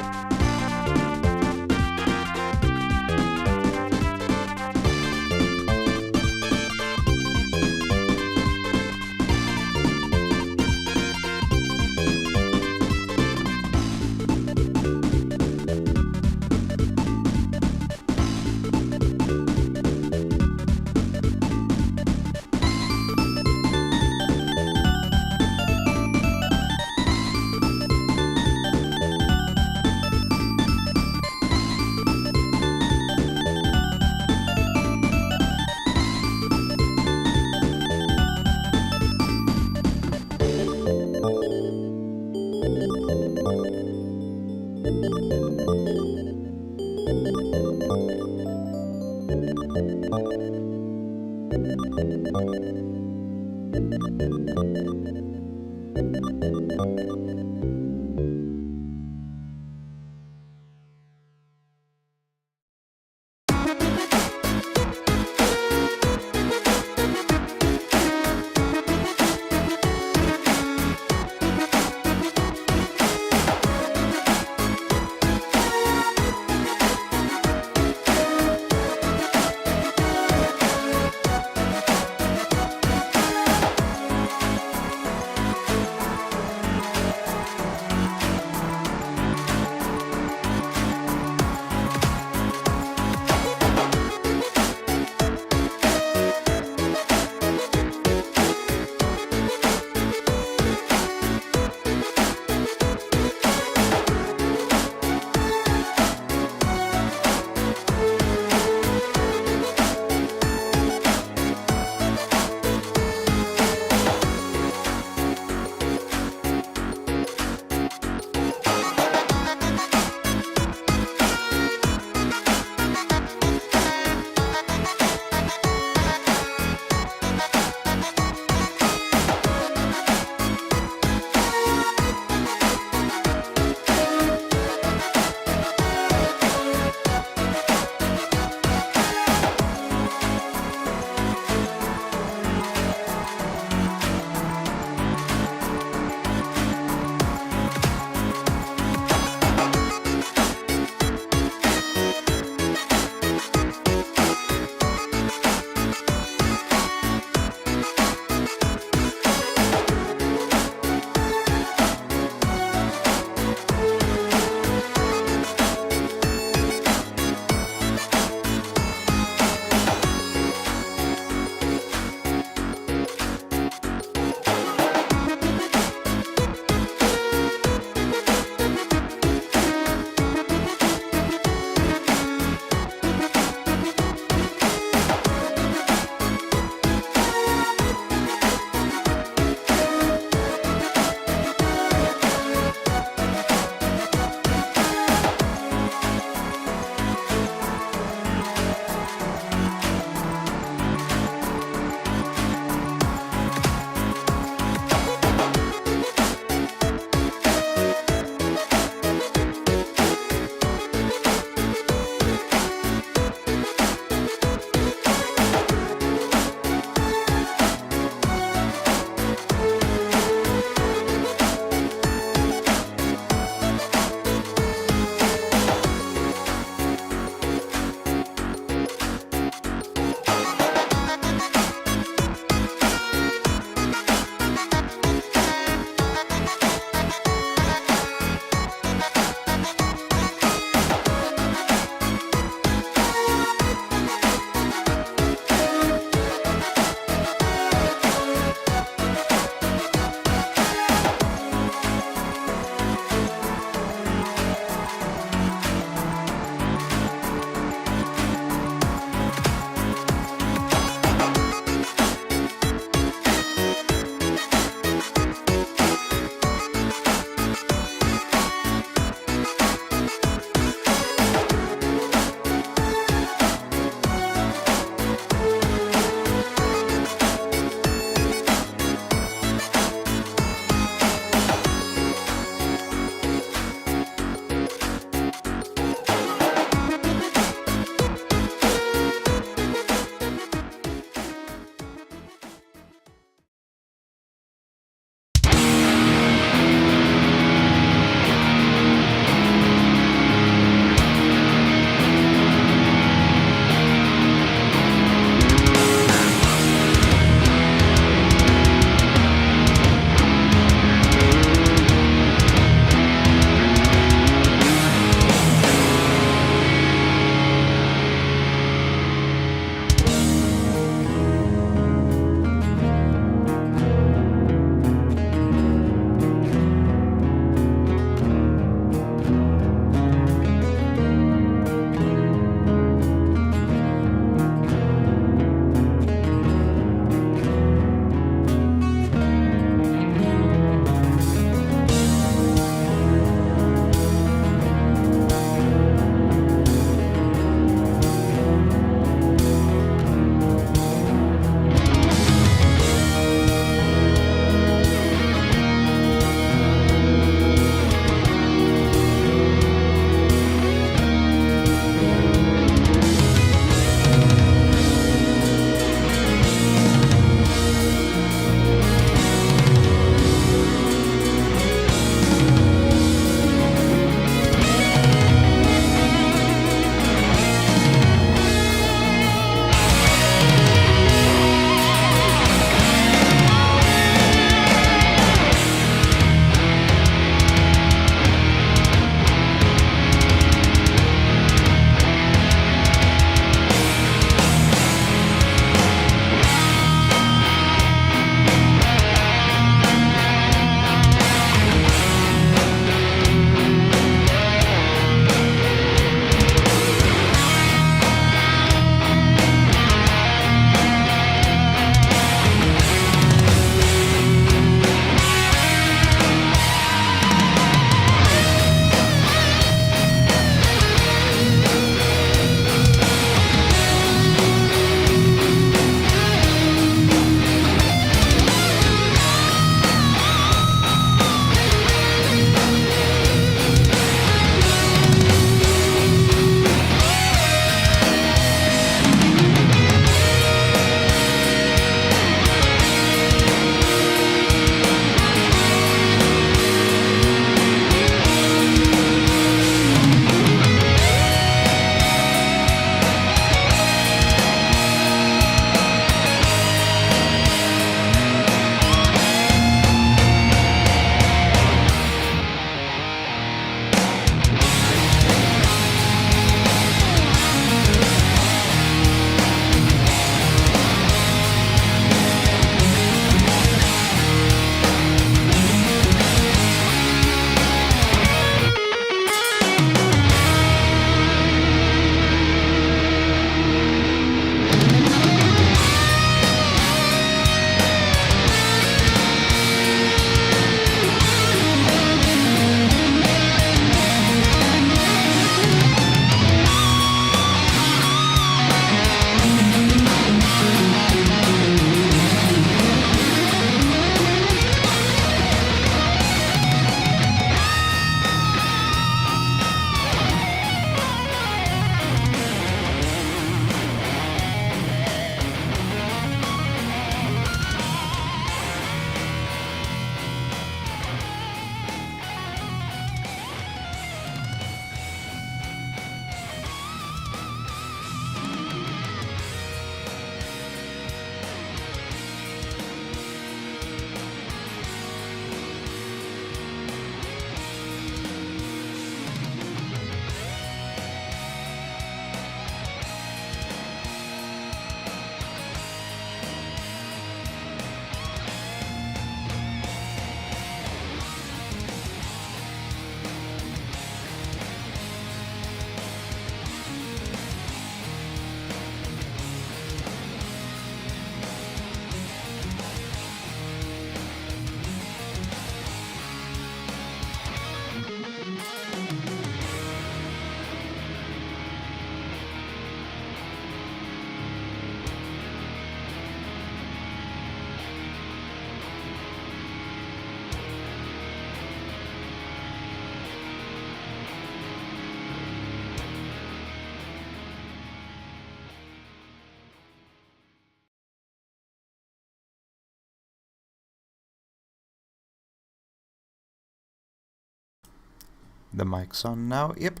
The mic's on now. Yep.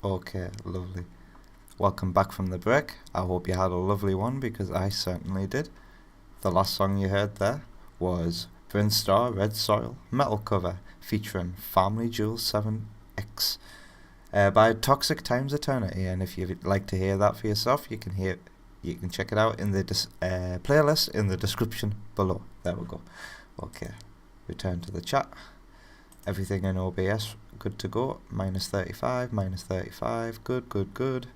Okay, lovely. Welcome back from the break. I hope you had a lovely one because I certainly did. The last song you heard there was Brinstar Red Soil Metal Cover featuring Family Jewel 7X by Toxic Times Eternity. And if you'd like to hear that for yourself, you can check it out in the playlist in the description below. There we go. Okay, return to the chat. Everything in OBS good to go. Minus 35, minus 35. Good.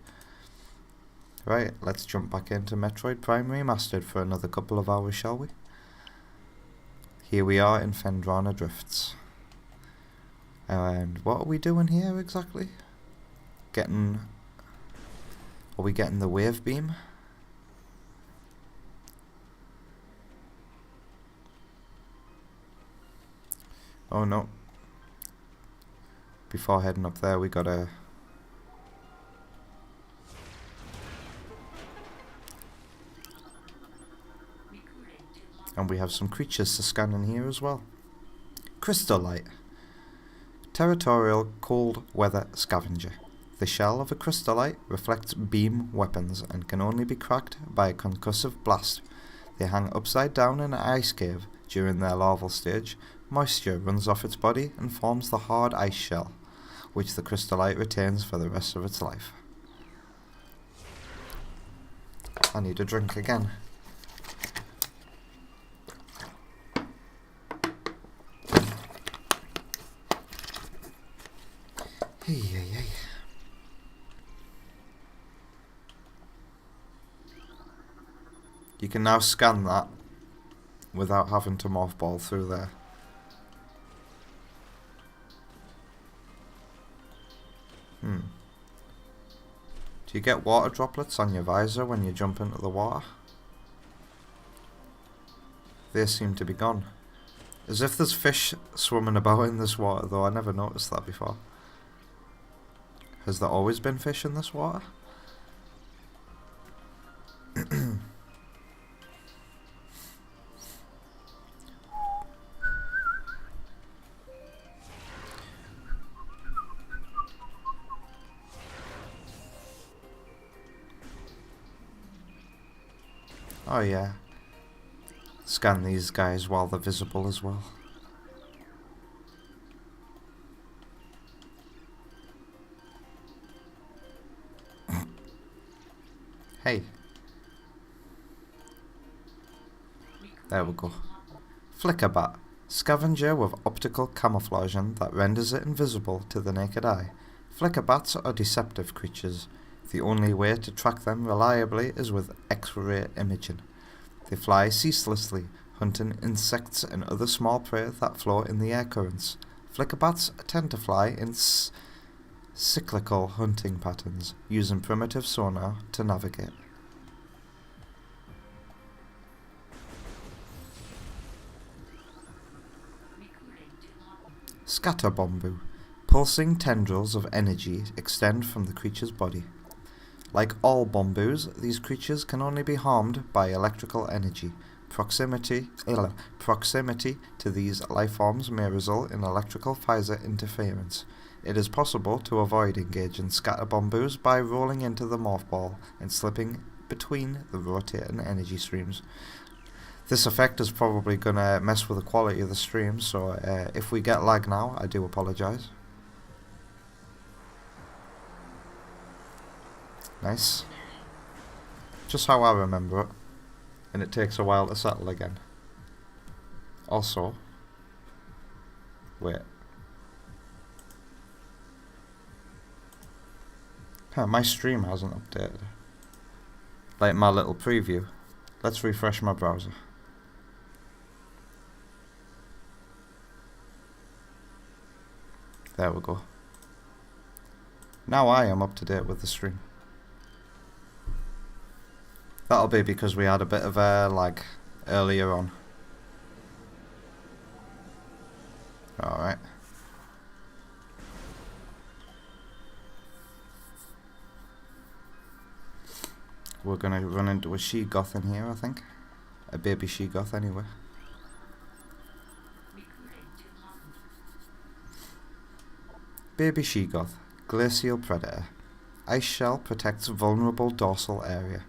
Right, let's jump back into Metroid Prime Remastered for another couple of hours, shall we? Here we are in Phendrana Drifts. And what are we doing here exactly? Are we getting the wave beam? Oh no. Before heading up there, we gotta... And we have some creatures to scan in here as well. Crystallite. Territorial cold weather scavenger. The shell of a crystallite reflects beam weapons and can only be cracked by a concussive blast. They hang upside down in an ice cave during their larval stage. Moisture runs off its body and forms the hard ice shell, which the crystallite retains for the rest of its life. I need a drink again. Hey. You can now scan that without having to mothball through there. Do you get water droplets on your visor when you jump into the water? They seem to be gone. As if there's fish swimming about in this water, though I never noticed that before. Has there always been fish in this water? Oh yeah. Scan these guys while they're visible as well. Hey. There we go. Flickerbat. Scavenger with optical camouflaging that renders it invisible to the naked eye. Flickerbats are deceptive creatures. The only way to track them reliably is with X-ray imaging. They fly ceaselessly, hunting insects and other small prey that float in the air currents. Flickerbats tend to fly in cyclical hunting patterns, using primitive sonar to navigate. Scatter Bombu. Pulsing tendrils of energy extend from the creature's body. Like all bombus, these creatures can only be harmed by electrical energy. Proximity to these lifeforms may result in electrical phaser interference. It is possible to avoid engaging scatter bombus by rolling into the morph ball and slipping between the rotating energy streams. This effect is probably going to mess with the quality of the stream, so if we get lag now, I do apologise. Nice. Just how I remember it. And it takes a while to settle again. Also, wait. My stream hasn't updated. Like my little preview. Let's refresh my browser. There we go. Now I am up to date with the stream. That'll be because we had a bit of a lag earlier on. Alright. We're gonna run into a she-goth in here, I think. A baby she-goth, anyway. Baby she-goth, glacial predator. Ice shell protects vulnerable dorsal area.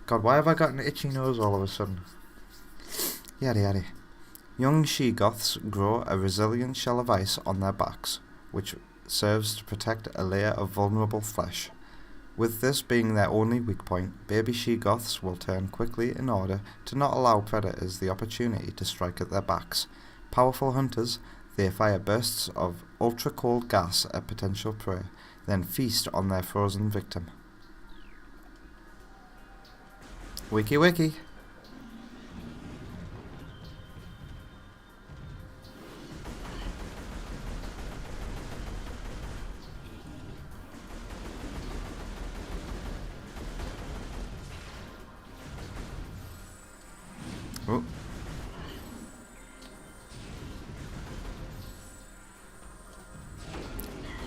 God, why have I got an itchy nose all of a sudden? Yaddy yaddy. Young she-goths grow a resilient shell of ice on their backs, which serves to protect a layer of vulnerable flesh. With this being their only weak point, baby she-goths will turn quickly in order to not allow predators the opportunity to strike at their backs. Powerful hunters, they fire bursts of ultra-cold gas at potential prey, then feast on their frozen victim. Wiki wiki! Oh.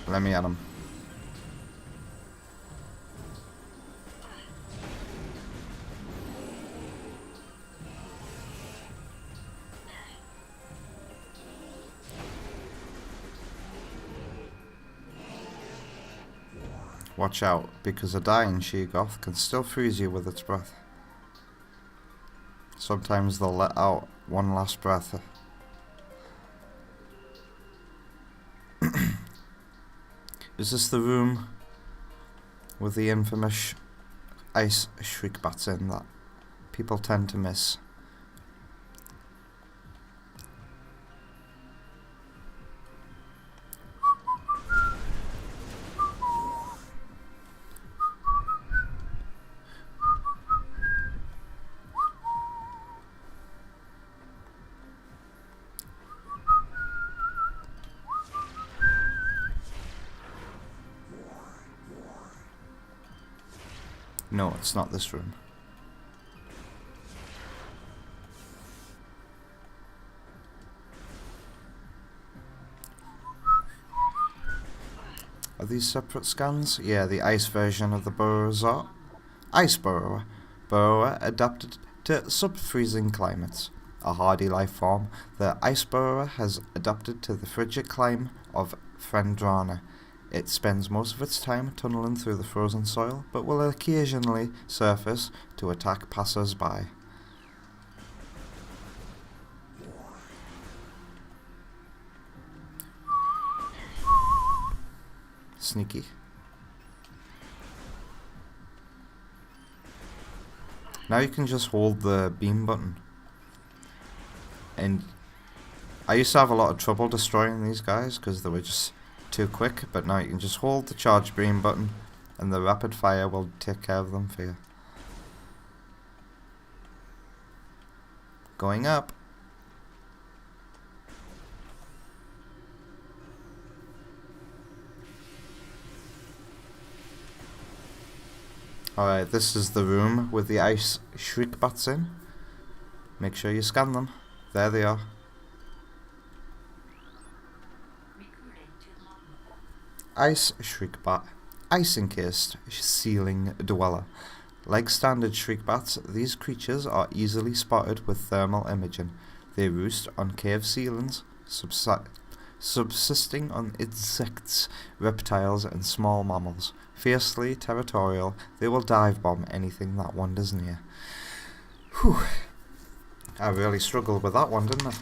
Let me at him. Watch out, because a dying she-goth can still freeze you with its breath. Sometimes they'll let out one last breath. Is this the room with the infamous ice shriek bats in that people tend to miss? No, it's not this room. Are these separate scans? Yeah, the ice version of the burrowers are. Ice burrower. Burrower adapted to sub-freezing climates. A hardy life form, the ice burrower has adapted to the frigid climate of Frendrana. It spends most of its time tunneling through the frozen soil, but will occasionally surface to attack passers-by. Sneaky. Now you can just hold the beam button. And I used to have a lot of trouble destroying these guys because they were just too quick, but now you can just hold the charge beam button and the rapid fire will take care of them for you. Going up. Alright, this is the room with the ice shriek bats in. Make sure you scan them. There they are. Ice shriek bat, ice encased ceiling dweller. Like standard shriek bats, these creatures are easily spotted with thermal imaging. They roost on cave ceilings, subsisting on insects, reptiles and small mammals. Fiercely territorial, they will dive bomb anything that wanders near. Whew. I really struggled with that one, didn't I?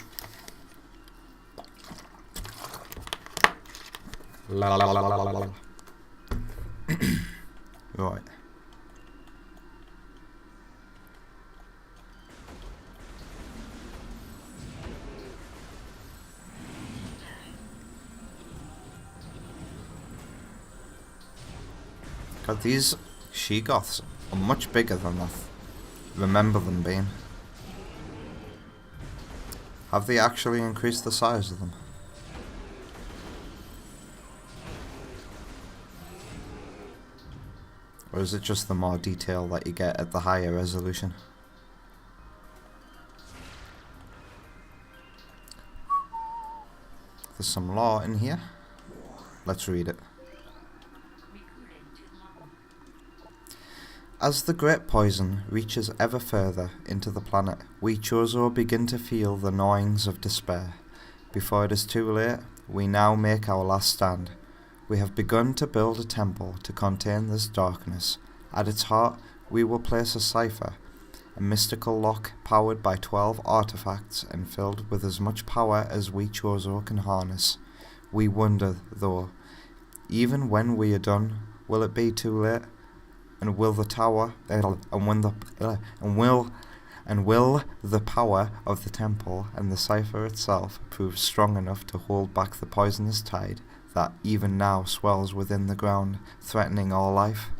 La la la la la la. Right. God, these she-goths are much bigger than I remember them being. Have they actually increased the size of them? Or is it just the more detail that you get at the higher resolution? There's some lore in here. Let's read it. As the great poison reaches ever further into the planet, we Chozo begin to feel the gnawings of despair. Before it is too late, we now make our last stand. We have begun to build a temple to contain this darkness. At its heart, we will place a cipher, a mystical lock powered by 12 artifacts and filled with as much power as we Chozo can harness. We wonder, though, even when we are done, will it be too late? And will the tower, will the power of the temple and the cipher itself prove strong enough to hold back the poisonous tide that even now swells within the ground, threatening all life?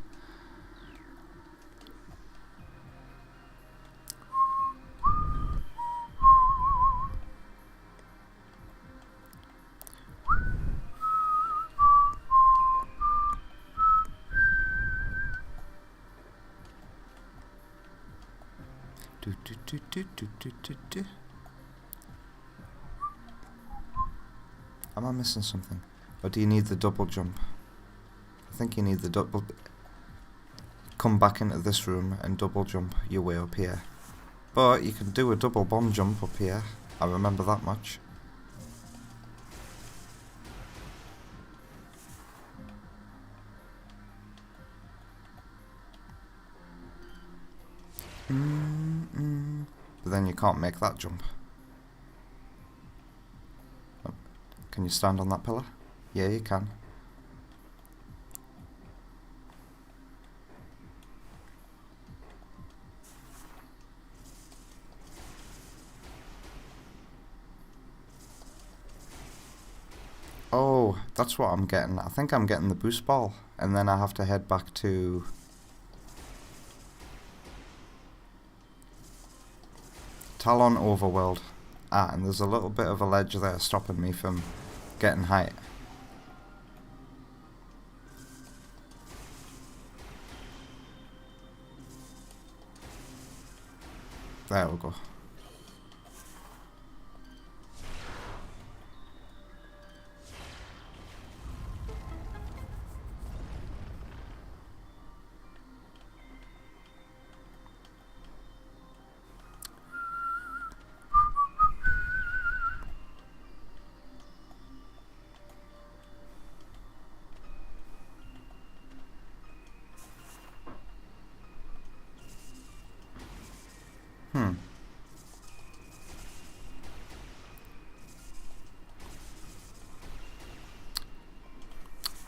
Am I missing something? Or do you need the double jump? I think you need the double... Come back into this room and double jump your way up here. But you can do a double bomb jump up here. I remember that much. But then you can't make that jump. Oh, can you stand on that pillar? Yeah, you can. Oh, that's what I'm getting. I think I'm getting the boost ball, and then I have to head back to... Talon Overworld. Ah, and there's a little bit of a ledge there stopping me from getting height. There we go.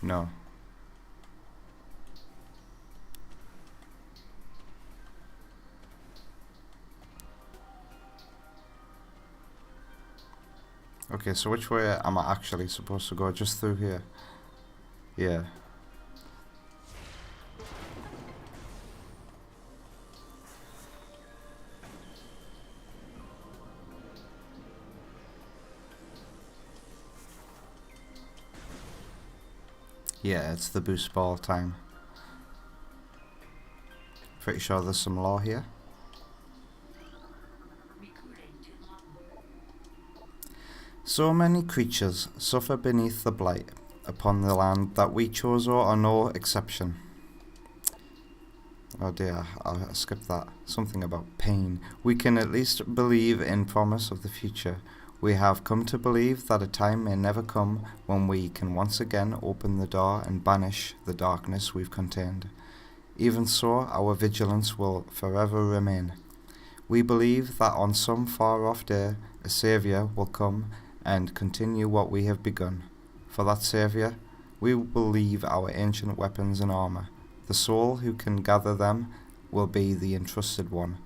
No. Okay, so which way am I actually supposed to go? Just through here? Yeah. Yeah, it's the boost ball time. Pretty sure there's some lore here. So many creatures suffer beneath the blight upon the land that we Chozo are no exception. Oh dear, I skipped that. Something about pain. We can at least believe in promise of the future. We have come to believe that a time may never come when we can once again open the door and banish the darkness we've contained. Even so, our vigilance will forever remain. We believe that on some far-off day, a saviour will come and continue what we have begun. For that saviour, we will leave our ancient weapons and armour. The soul who can gather them will be the entrusted one,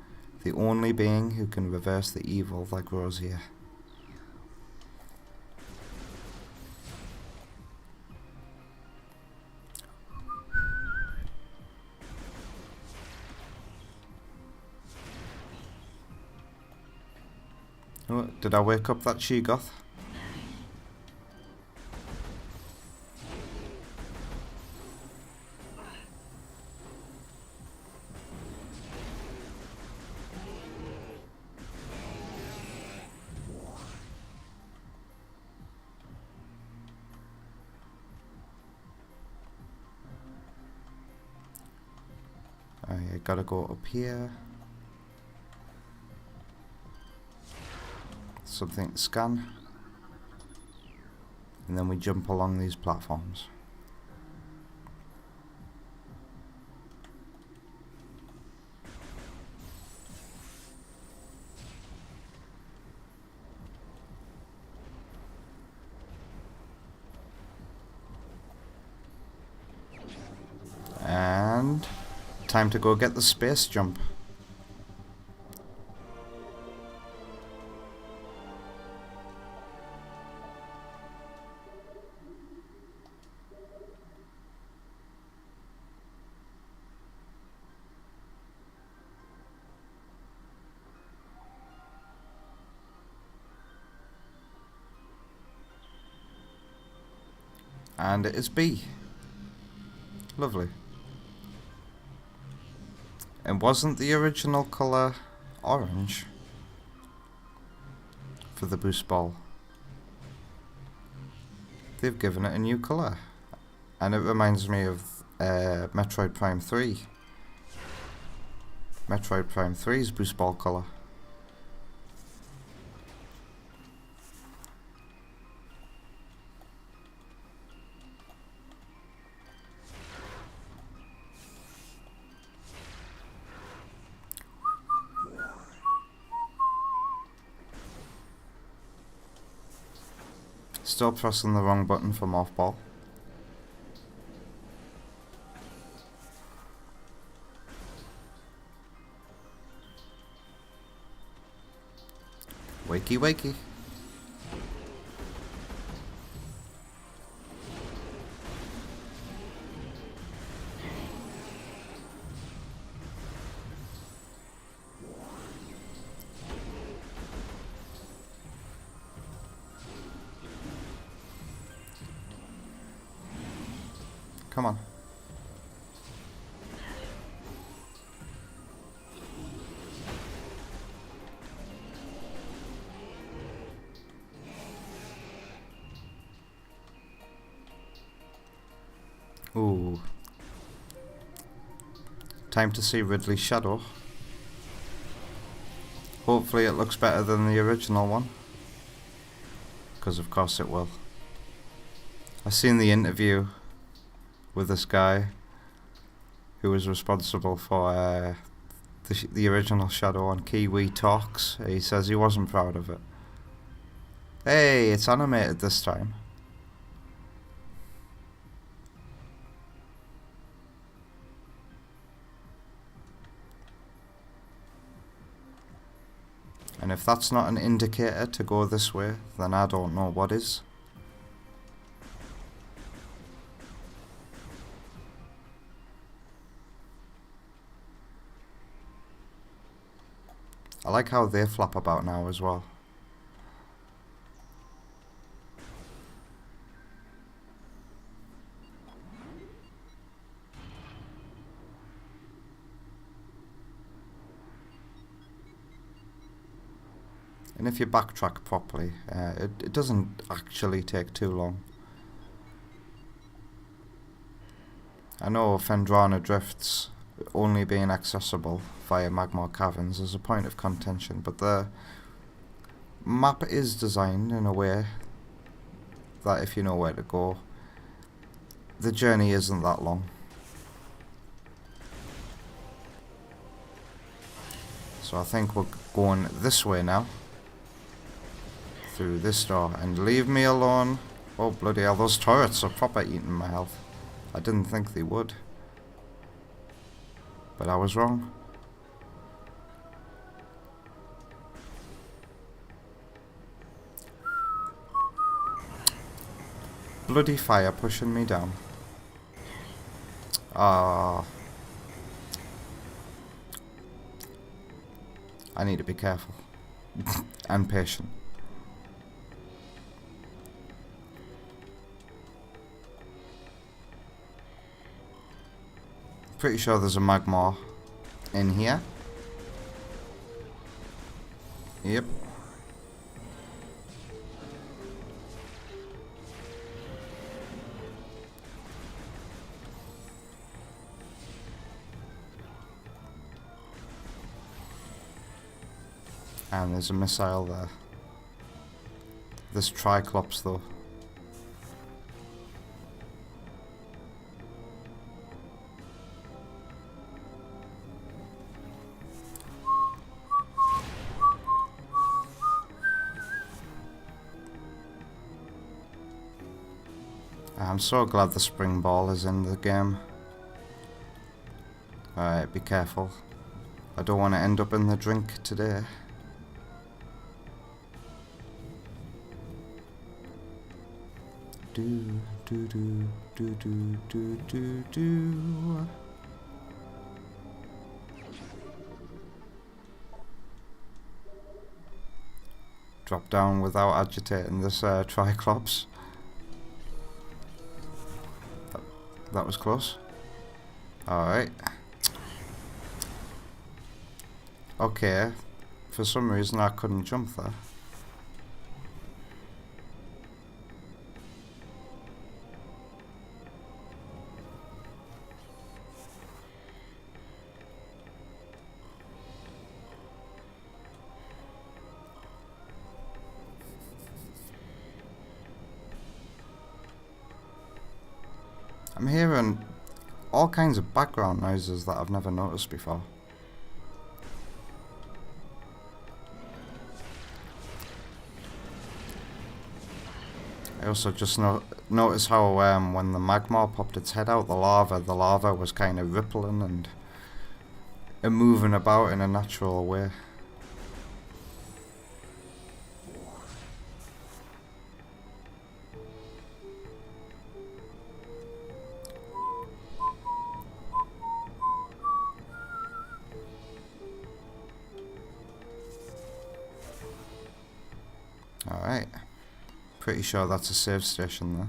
the only being who can reverse the evil that grows here. Oh, did I wake up that she-goth? I gotta go up here. Something to scan. And then we jump along these platforms. time to go get the space jump. And it is B. Lovely. And wasn't the original colour orange for the boost ball? They've given it a new colour. And it reminds me of Metroid Prime 3. Metroid Prime 3's boost ball colour. Still pressing the wrong button for morph ball. Wakey wakey. Come on. Ooh. Time to see Ridley's shadow. Hopefully it looks better than the original one. Because of course it will. I've seen the interview with this guy who was responsible for the original Shadow on Kiwi Talks. He says he wasn't proud of it. Hey, it's animated this time. And if that's not an indicator to go this way, then I don't know what is. I like how they flap about now as well. And if you backtrack properly, it doesn't actually take too long. I know Fendrana Drifts only being accessible via Magma Caverns is a point of contention, but the map is designed in a way that if you know where to go, the journey isn't that long. So I think we're going this way now. Through this door, and leave me alone. Oh bloody hell, those turrets are proper eating my health. I didn't think they would, but I was wrong. Bloody fire pushing me down. Ah. I need to be careful. And patient. Pretty sure there's a magma in here. Yep. And there's a missile there. There's Triclops though. I'm so glad the spring ball is in the game. Alright, be careful. I don't want to end up in the drink today. Do do do do do do do do. Drop down without agitating this Triclops. That was close. Alright. Okay. For some reason I couldn't jump there. I'm hearing all kinds of background noises that I've never noticed before. I also just noticed how when the magma popped its head out the lava was kind of rippling and moving about in a natural way. Alright, pretty sure that's a save station there.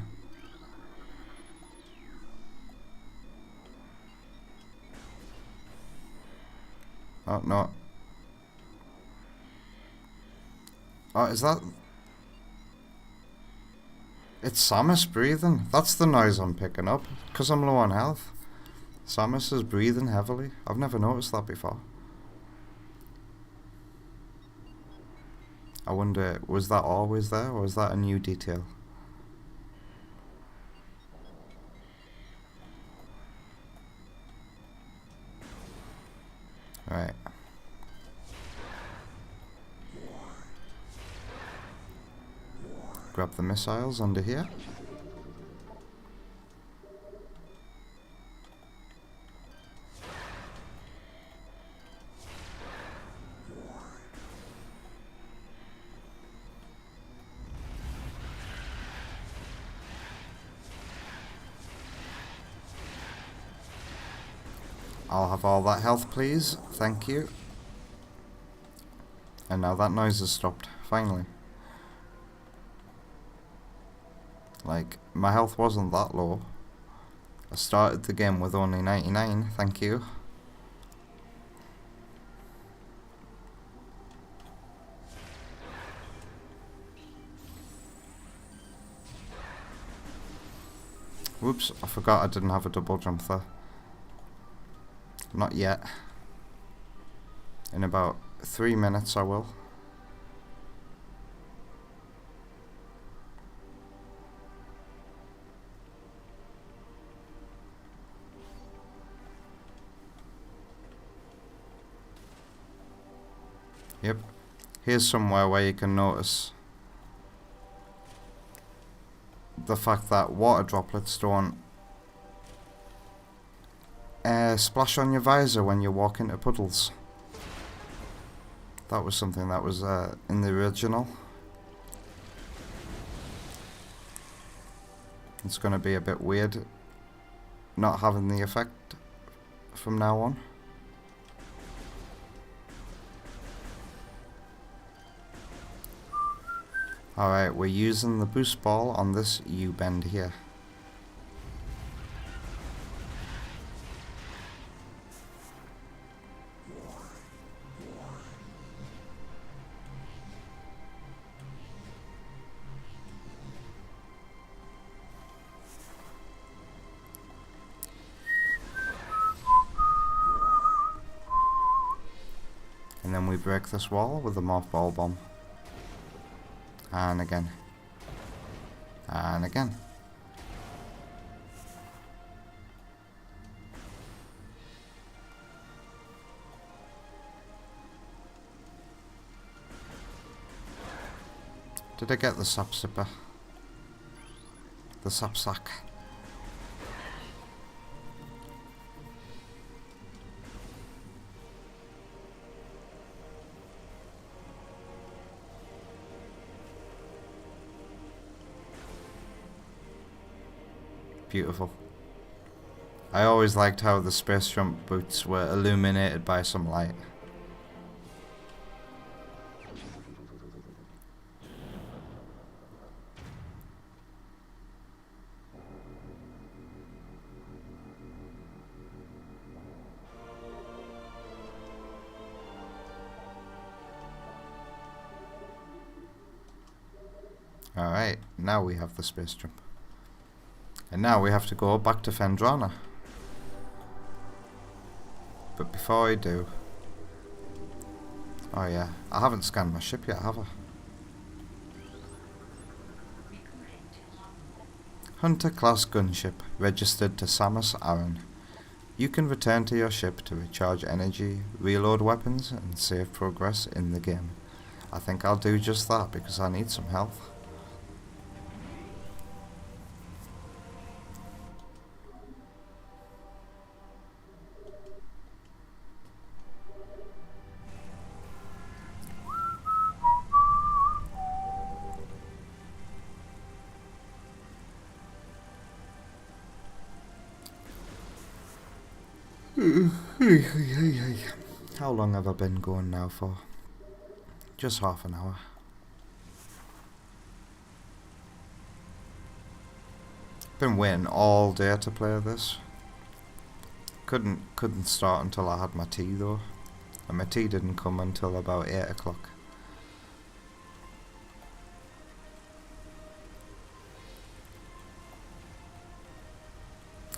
Oh no. Oh, is that... It's Samus breathing. That's the noise I'm picking up, because I'm low on health. Samus is breathing heavily. I've never noticed that before. I wonder, was that always there, or was that a new detail? Right. Grab the missiles under here. I'll have all that health, please. Thank you. And now that noise has stopped, finally. Like, my health wasn't that low. I started the game with only 99, thank you. Whoops, I forgot I didn't have a double jump there. Not yet. In about 3 minutes I will. Yep. Here's somewhere where you can notice the fact that water droplets don't splash on your visor when you walk into puddles. That was something that was in the original. It's going to be a bit weird not having the effect from now on. Alright, we're using the boost ball on this U-bend here. And then we break this wall with a mothball bomb. And again. And again. Did I get the sap sipper? The sap sack. beautiful. I always liked how the space jump boots were illuminated by some light. Alright, now we have the space jump. And now we have to go back to Fendrana. But before I do... Oh yeah, I haven't scanned my ship yet, have I? Hunter class gunship, registered to Samus Aran. You can return to your ship to recharge energy, reload weapons, and save progress in the game. I think I'll do just that because I need some health. How long have I been going now for? Just half an hour. Been waiting all day to play this. Couldn't start until I had my tea though. And my tea didn't come until about 8 o'clock.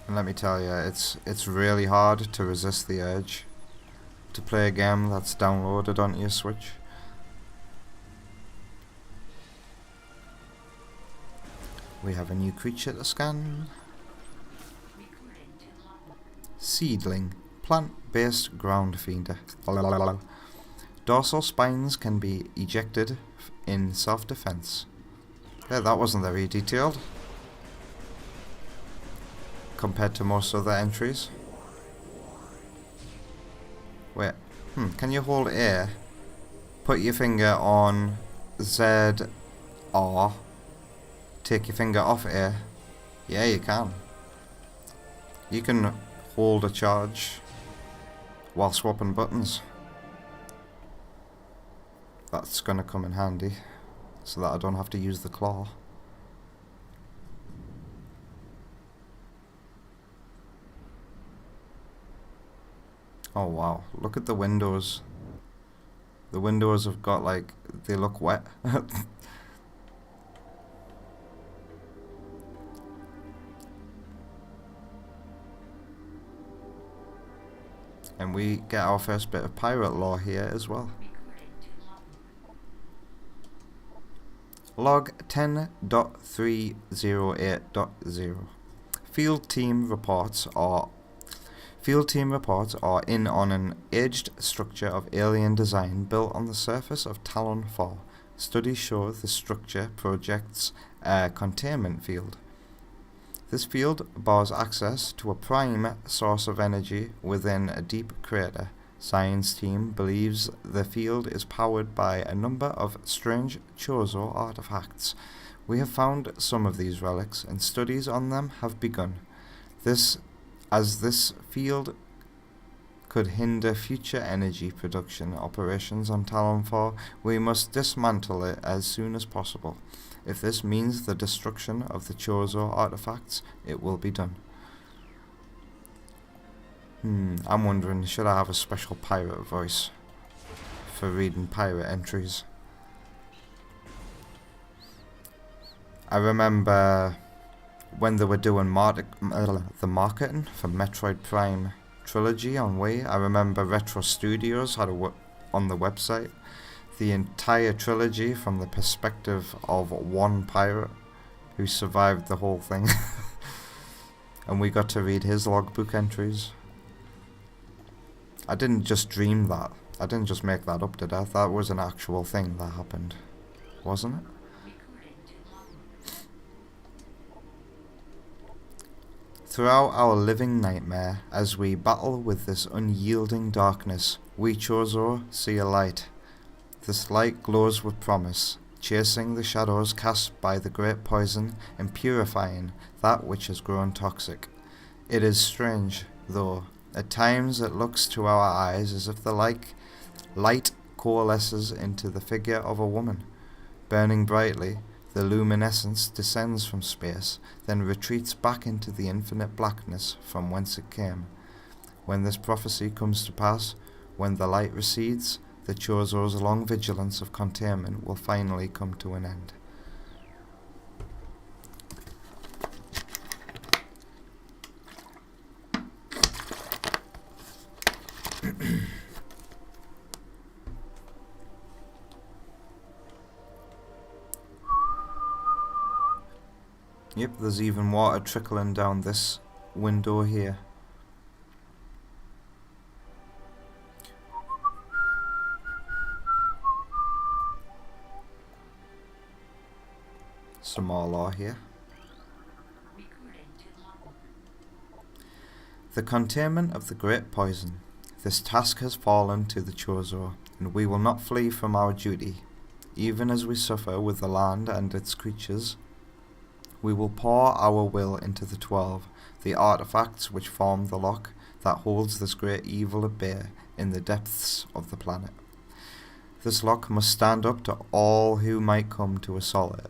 And let me tell you, it's really hard to resist the urge to play a game that's downloaded onto your Switch. We have a new creature to scan. Seedling, plant-based ground feeder. Dorsal spines can be ejected in self-defense. Yeah, that wasn't very detailed compared to most other entries. Wait, can you hold A, put your finger on Z, R, take your finger off A? Yeah, you can. You can hold a charge while swapping buttons. That's gonna come in handy, so that I don't have to use the claw. Oh wow, look at the windows. The windows have got like, they look wet. And we get our first bit of pirate lore here as well. Log 10.308.0. Field team reports are in on an aged structure of alien design built on the surface of Talon 4. Studies show the structure projects a containment field. This field bars access to a prime source of energy within a deep crater. Science team believes the field is powered by a number of strange Chozo artifacts. We have found some of these relics, and studies on them have begun. This field could hinder future energy production operations on Talon 4, we must dismantle it as soon as possible. If this means the destruction of the Chozo artifacts, it will be done. I'm wondering, should I have a special pirate voice for reading pirate entries? I remember when they were doing the marketing for Metroid Prime trilogy on Wii. I remember Retro Studios had on the website the entire trilogy from the perspective of one pirate who survived the whole thing. And we got to read his logbook entries. I didn't just dream that. I didn't just make that up, did I? That was an actual thing that happened, wasn't it? Throughout our living nightmare, as we battle with this unyielding darkness, we Chozo see a light. This light glows with promise. chasing the shadows cast by the great poison and purifying that which has grown toxic. It is strange, though. At times it looks to our eyes as if the light coalesces into the figure of a woman. Burning brightly, the luminescence descends from space, then retreats back into the infinite blackness from whence it came. When this prophecy comes to pass, when the light recedes, the Chozo's long vigilance of containment will finally come to an end. Yep, there's even water trickling down this window here. Some more lore here. The containment of the great poison. This task has fallen to the Chozo, and we will not flee from our duty. Even as we suffer with the land and its creatures, we will pour our will into the 12, the artifacts which form the lock that holds this great evil at bay in the depths of the planet. This lock must stand up to all who might come to assault it,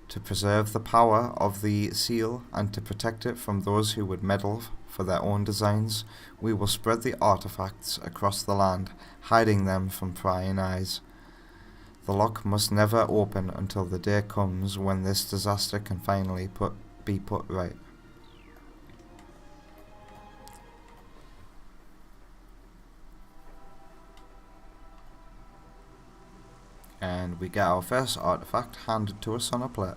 to preserve the power of the seal and to protect it from those who would meddle for their own designs. We will spread the artifacts across the land, hiding them from prying eyes. The lock must never open until the day comes when this disaster can finally be put right. And we get our first artifact handed to us on a plate.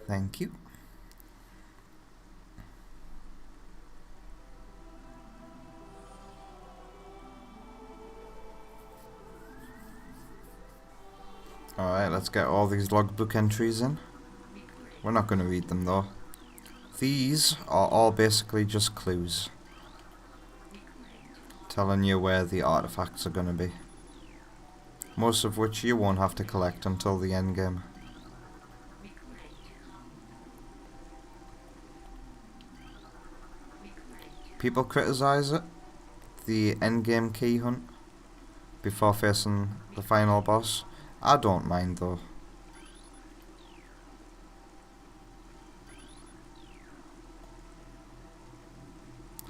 Thank you. Alright, let's get all these logbook entries in. We're not going to read them though. These are all basically just clues, telling you where the artifacts are going to be. Most of which you won't have to collect until the end game. People criticize it, the endgame key hunt, before facing the final boss. I don't mind though.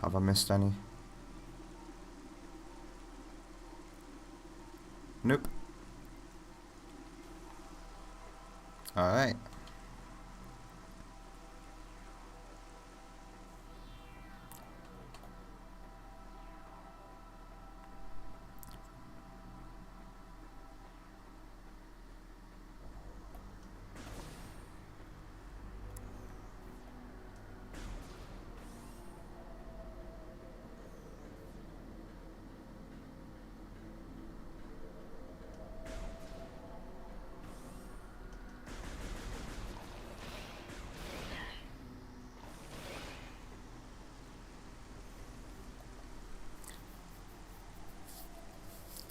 Have I missed any? Nope. Alright.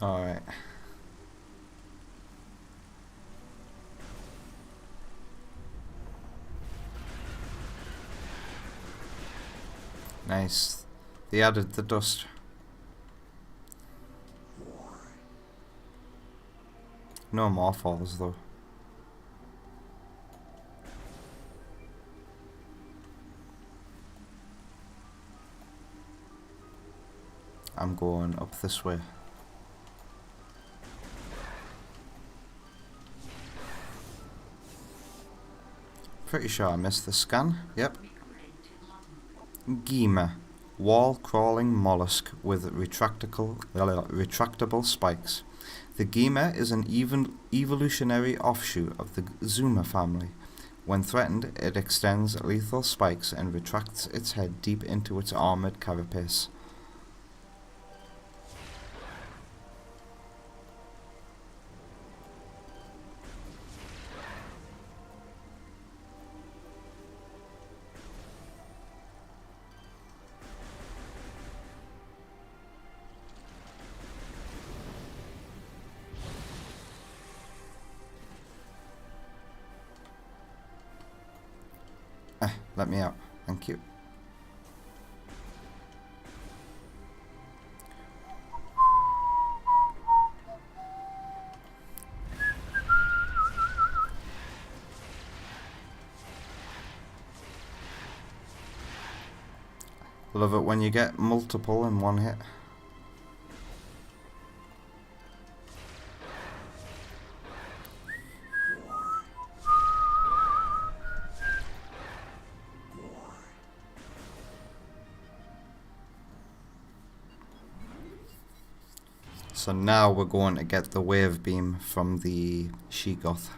Alright. Nice. They added the dust. No more falls though. I'm going up this way. Pretty sure I missed the scan. Yep. Gema, wall-crawling mollusk with retractable spikes. The Gema is an evolutionary offshoot of the Zuma family. When threatened, it extends lethal spikes and retracts its head deep into its armored carapace. Let me out. Thank you. Love it when you get multiple in one hit. So now we're going to get the wave beam from the she-goth.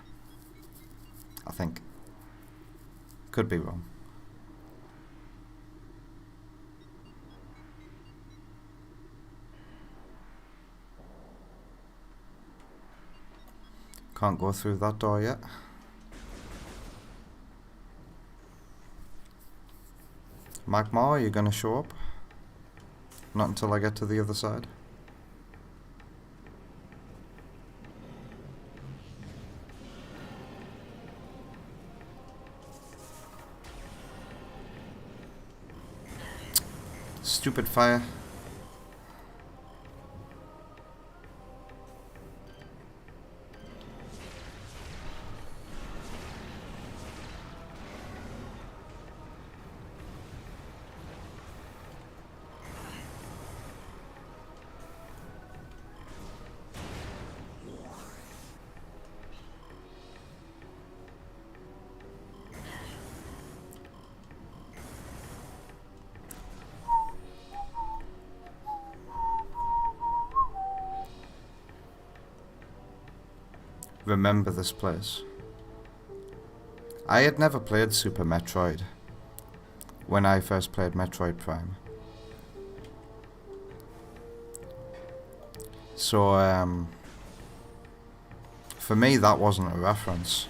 I think. Could be wrong. Can't go through that door yet. Magma, are you gonna show up? Not until I get to the other side. Stupid fire. Remember this place. I had never played Super Metroid when I first played Metroid Prime. So, for me that wasn't a reference,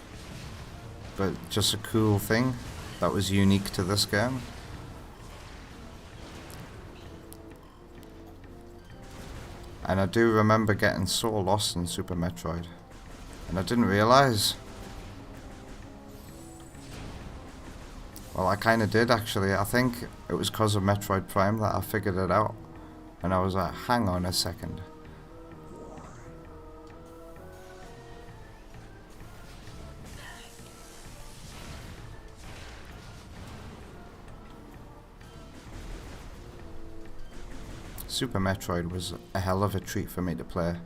but just a cool thing that was unique to this game. And I do remember getting so lost in Super Metroid. And I didn't realise. Well, I kind of did actually. I think it was because of Metroid Prime that I figured it out. And I was like, hang on a second. Super Metroid was a hell of a treat for me to play.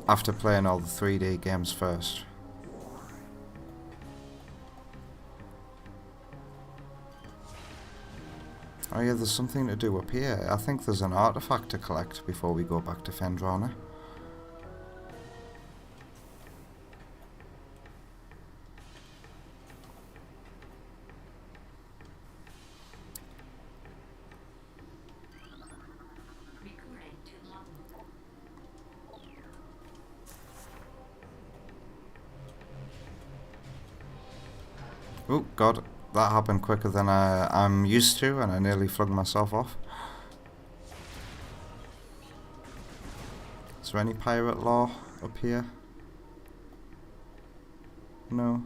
After playing all the 3D games first. Oh yeah, there's something to do up here. I think there's an artifact to collect before we go back to Fendrana. Oh god, that happened quicker than I'm used to, and I nearly flung myself off. Is there any pirate lore up here? No.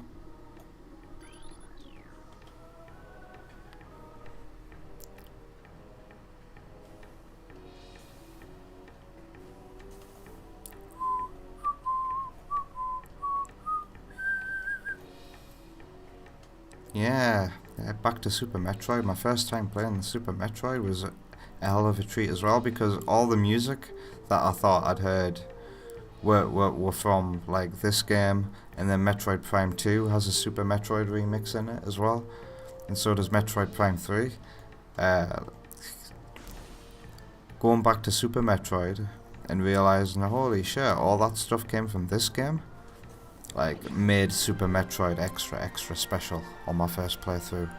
Yeah, back to Super Metroid. My first time playing the Super Metroid was a hell of a treat as well, because all the music that I thought I'd heard were from like this game, and then Metroid Prime 2 has a Super Metroid remix in it as well, and so does Metroid Prime 3. Going back to Super Metroid and realising, holy shit, all that stuff came from this game. Like, made Super Metroid extra special on my first playthrough.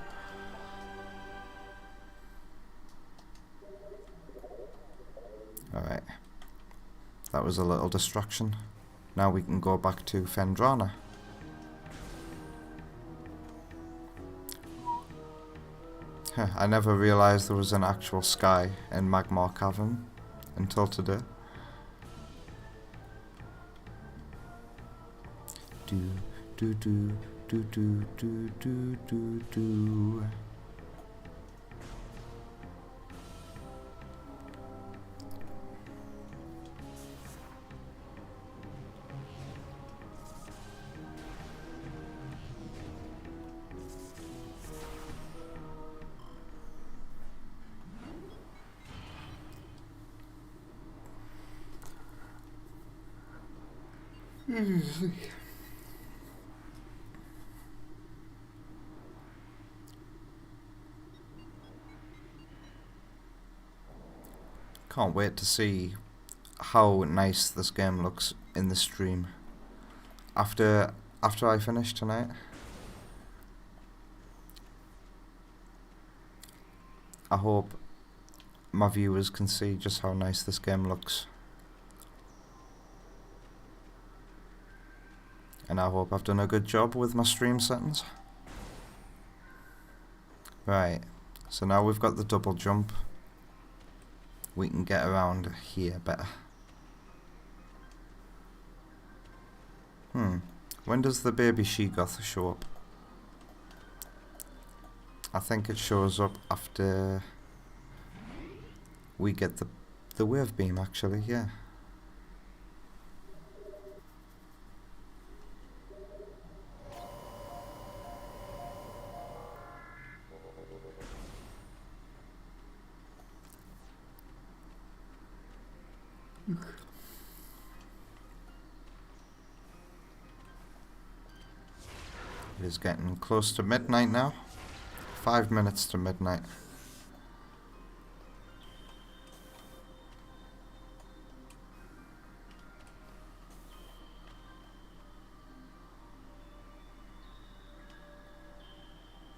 Alright. That was a little distraction. Now we can go back to Fendrana. I never realised there was an actual sky in Magma Cavern until today. Do do do Do do do do do do. Can't wait to see how nice this game looks in the stream after I finish tonight. I hope my viewers can see just how nice this game looks. And I hope I've done a good job with my stream settings. Right, so now we've got the double jump. We can get around here better. When does the baby she-goth show up? I think it shows up after we get the wave beam, actually, yeah. It is getting close to midnight now. 5 minutes to midnight.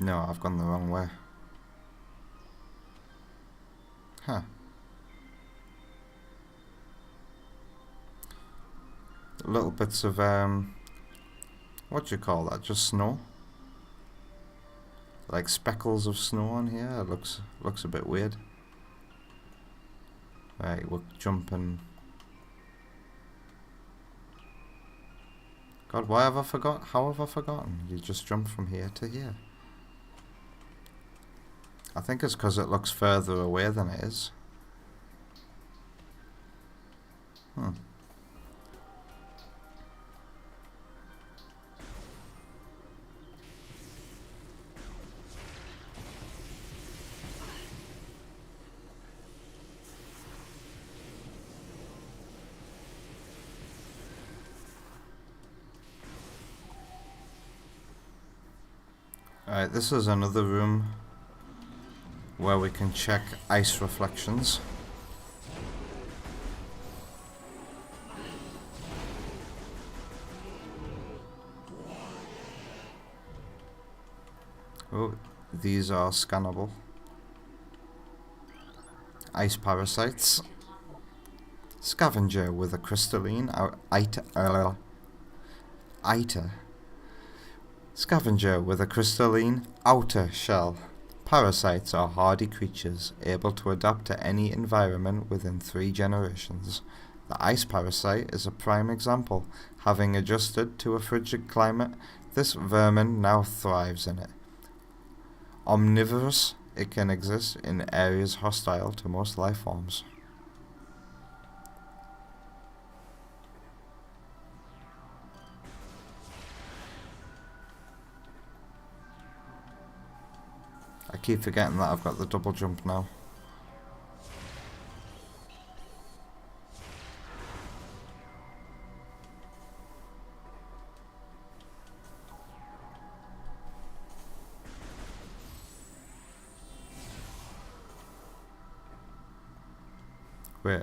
No, I've gone the wrong way. Huh. Little bits of what do you call that? Just snow? Like speckles of snow on here. It looks a bit weird. Right, we're jumping. God, why have I forgot? How have I forgotten? You just jump from here to here. I think it's because it looks further away than it is. Alright, this is another room where we can check ice reflections. Oh, these are scannable. Ice parasites. Scavenger with a crystalline Scavenger with a crystalline outer shell. Parasites are hardy creatures, able to adapt to any environment within 3 generations. The ice parasite is a prime example. Having adjusted to a frigid climate, this vermin now thrives in it. Omnivorous, it can exist in areas hostile to most life forms. I keep forgetting that I've got the double jump now. Wait.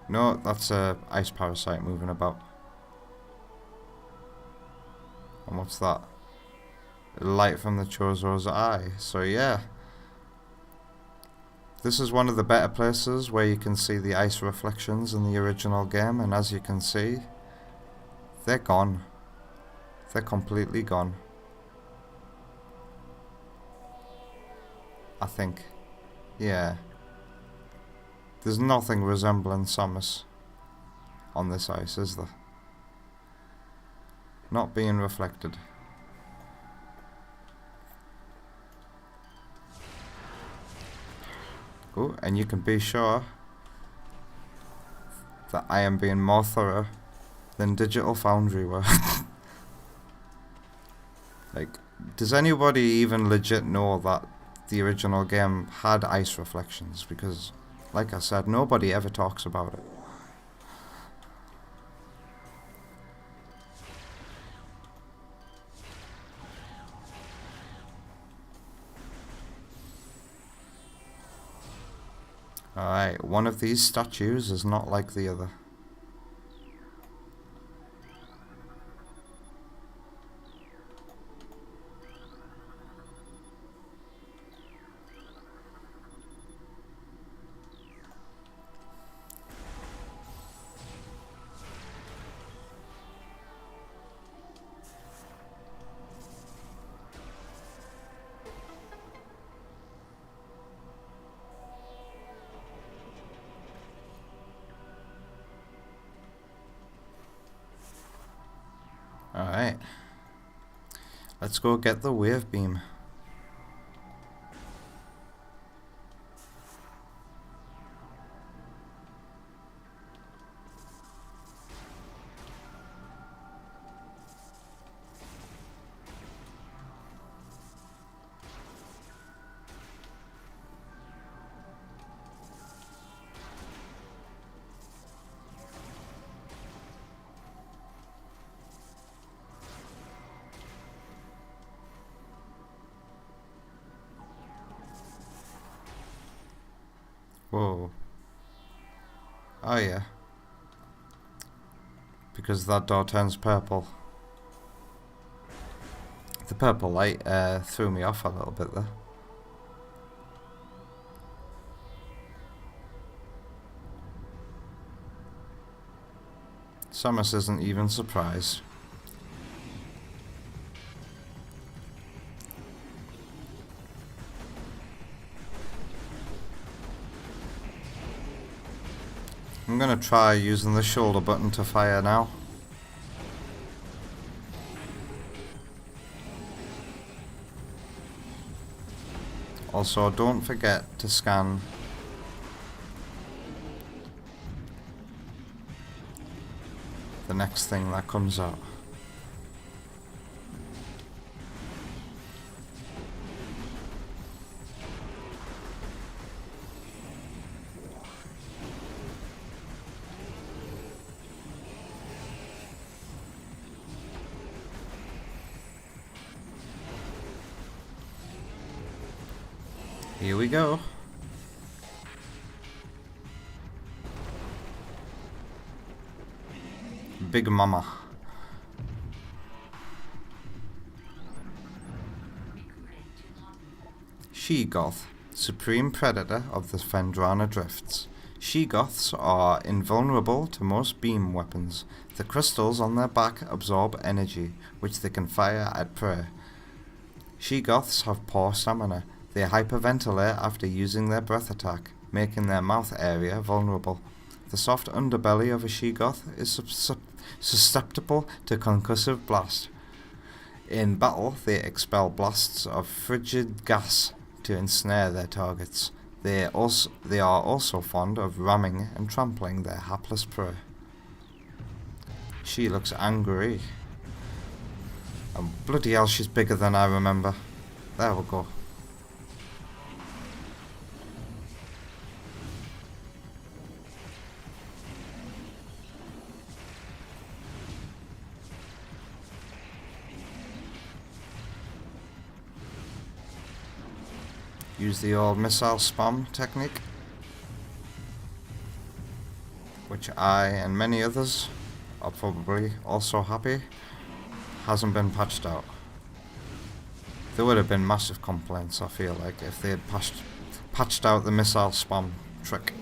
No, that's a ice parasite moving about. And what's that? Light from the Chozo's eye. So yeah. This is one of the better places where you can see the ice reflections in the original game, and as you can see, they're gone. They're completely gone. I think. Yeah. There's nothing resembling Samus on this ice, is there? not being reflected. Oh, and you can be sure that I am being more thorough than Digital Foundry were. Like, does anybody even legit know that the original game had ice reflections? Because, like I said, nobody ever talks about it. Alright, one of these statues is not like the other. Alright. Let's go get the wave beam. Whoa. Oh yeah. Because that door turns purple. The purple light threw me off a little bit there. Samus isn't even surprised. I'm gonna try using the shoulder button to fire now. Also, don't forget to scan the next thing that comes out. Here we go. Big Mama. She-Goth, supreme predator of the Phendrana Drifts. She-Goths are invulnerable to most beam weapons. The crystals on their back absorb energy, which they can fire at prey. She-Goths have poor stamina. They hyperventilate after using their breath attack, making their mouth area vulnerable. The soft underbelly of a she-goth is susceptible to concussive blast. In battle, they expel blasts of frigid gas to ensnare their targets. They are also fond of ramming and trampling their hapless prey. She looks angry. And bloody hell, she's bigger than I remember. There we go. Use the old missile spam technique, which I and many others are probably also happy hasn't been patched out. There would have been massive complaints, I feel like, if they had patched out the missile spam trick.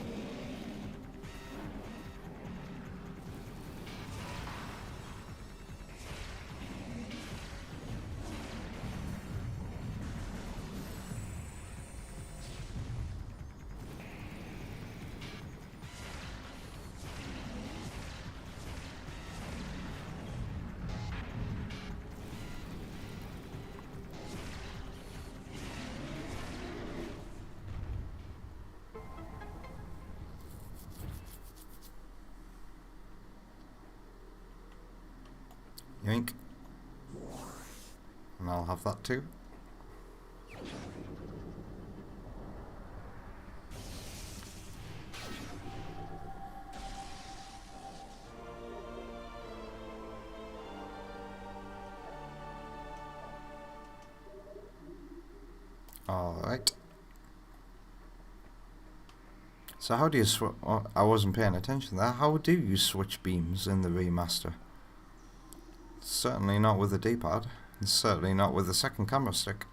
Yoink. And I'll have that too. Alright. So how do you switch... Oh, I wasn't paying attention there. How do you switch beams in the remaster? Certainly not with the D-pad. And certainly not with the second camera stick.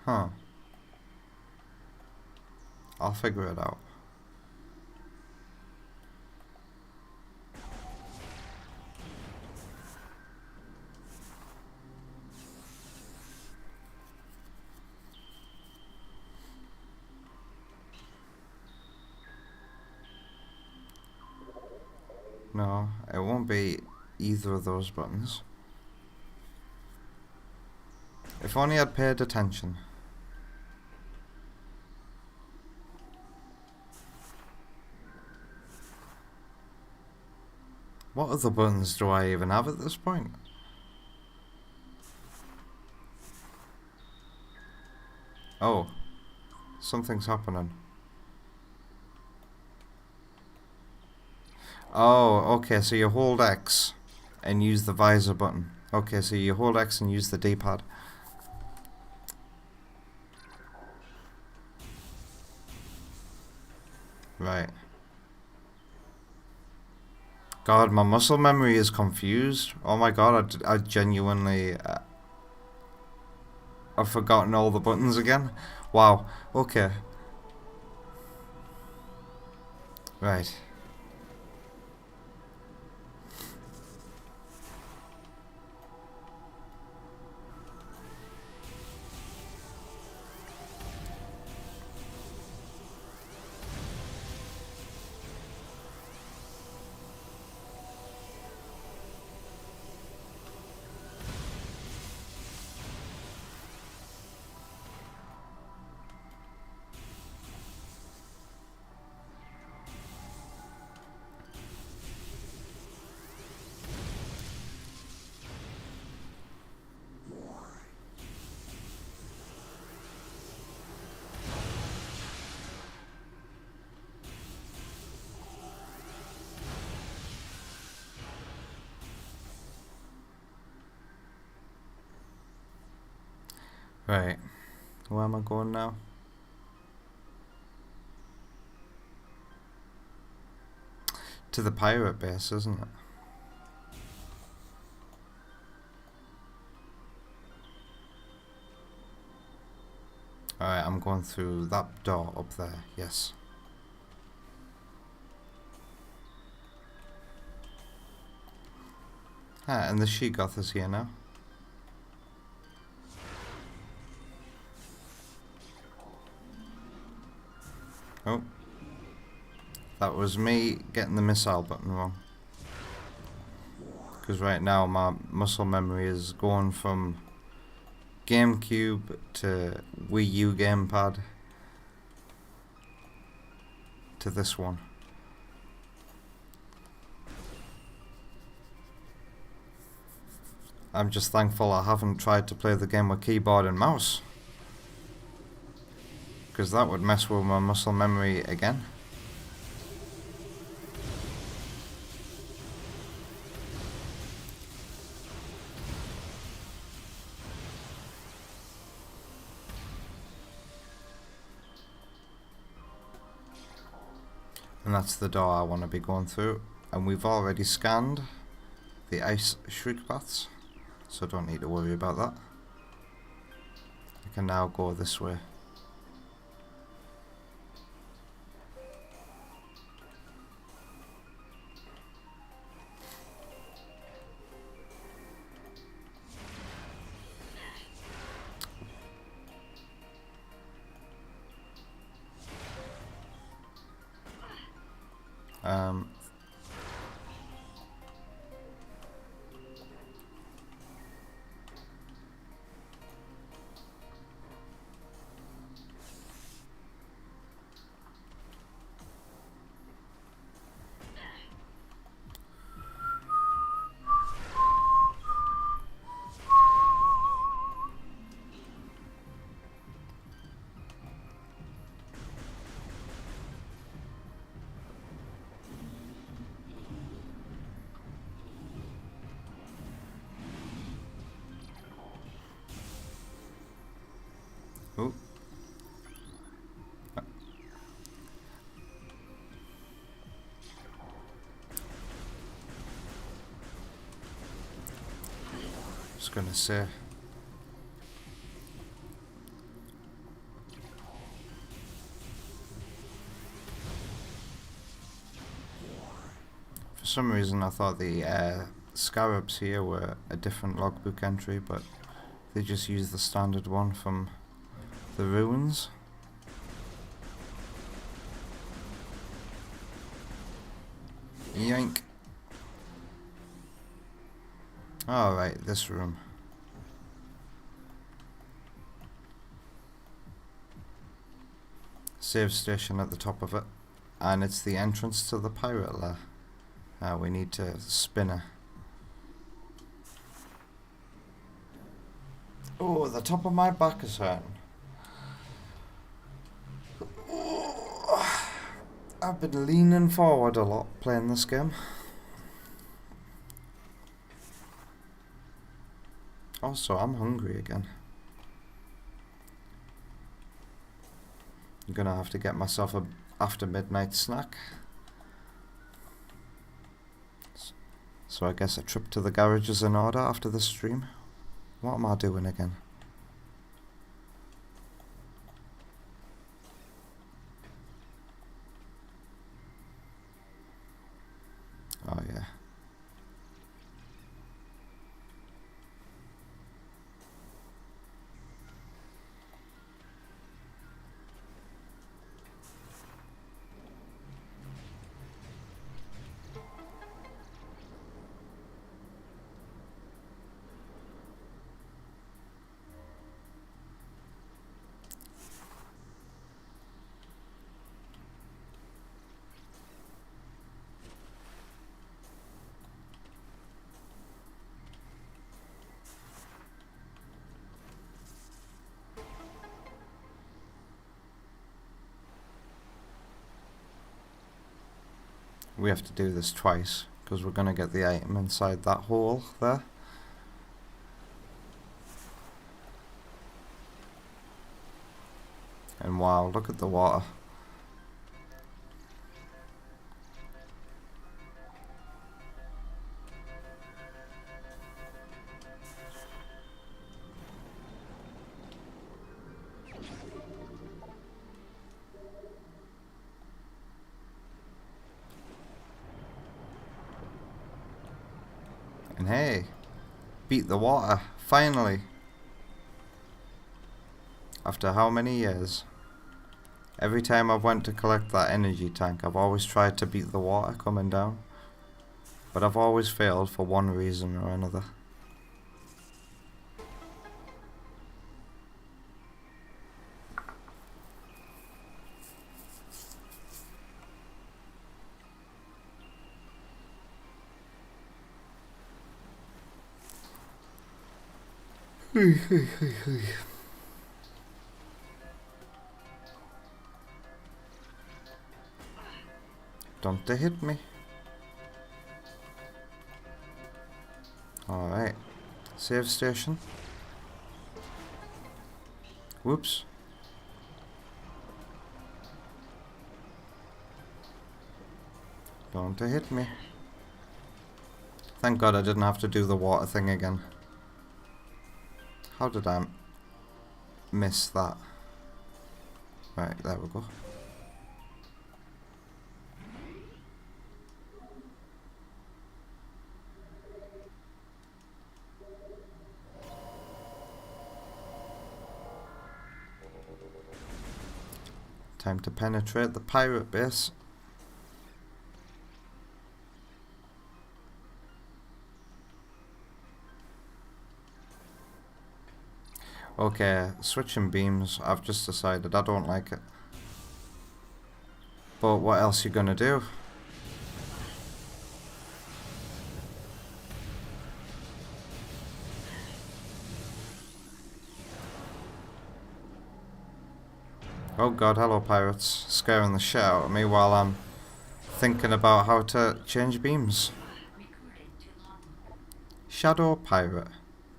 Huh. I'll figure it out. No, it won't be either of those buttons. If only I'd paid attention. What other buttons do I even have at this point? Oh, something's happening. Oh, okay, so you hold X and use the visor button. Okay, so you hold X and use the D-pad. Right. God, my muscle memory is confused. Oh my god, I genuinely... I've forgotten all the buttons again. Wow, okay. Right. Right. Where am I going now? To the pirate base, isn't it? Alright, I'm going through that door up there, yes. Ah, and the she-goth is here now. Oh. That was me getting the missile button wrong. Because right now my muscle memory is going from GameCube to Wii U gamepad to this one. I'm just thankful I haven't tried to play the game with keyboard and mouse, because that would mess with my muscle memory again. And that's the door I want to be going through. And we've already scanned the ice shriek paths, so don't need to worry about that. I can now go this way. was gonna say. For some reason I thought the scarabs here were a different logbook entry, but they just used the standard one from the ruins. Yoink. Alright, this room. Save station at the top of it. And it's the entrance to the pirate lair. We need to spin her. Oh, the top of my back is hurting. Oh, I've been leaning forward a lot playing this game. Also, I'm hungry again. I'm gonna have to get myself a after midnight snack. So I guess a trip to the garage is in order after the stream. What am I doing again? Oh yeah. We have to do this twice because we're gonna get the item inside that hole there. And wow, look at the water. And hey, beat the water, finally. After how many years? Every time I've went to collect that energy tank, I've always tried to beat the water coming down. But I've always failed for one reason or another. Don't they hit me? Alright. Save station. Whoops. Don't they hit me? Thank God I didn't have to do the water thing again. How did I miss that? Right, there we go. Time to penetrate the pirate base. Okay, switching beams, I've just decided I don't like it. But what else you gonna do? Oh god, hello pirates, scaring the shit out of me while I'm thinking about how to change beams. Shadow Pirate.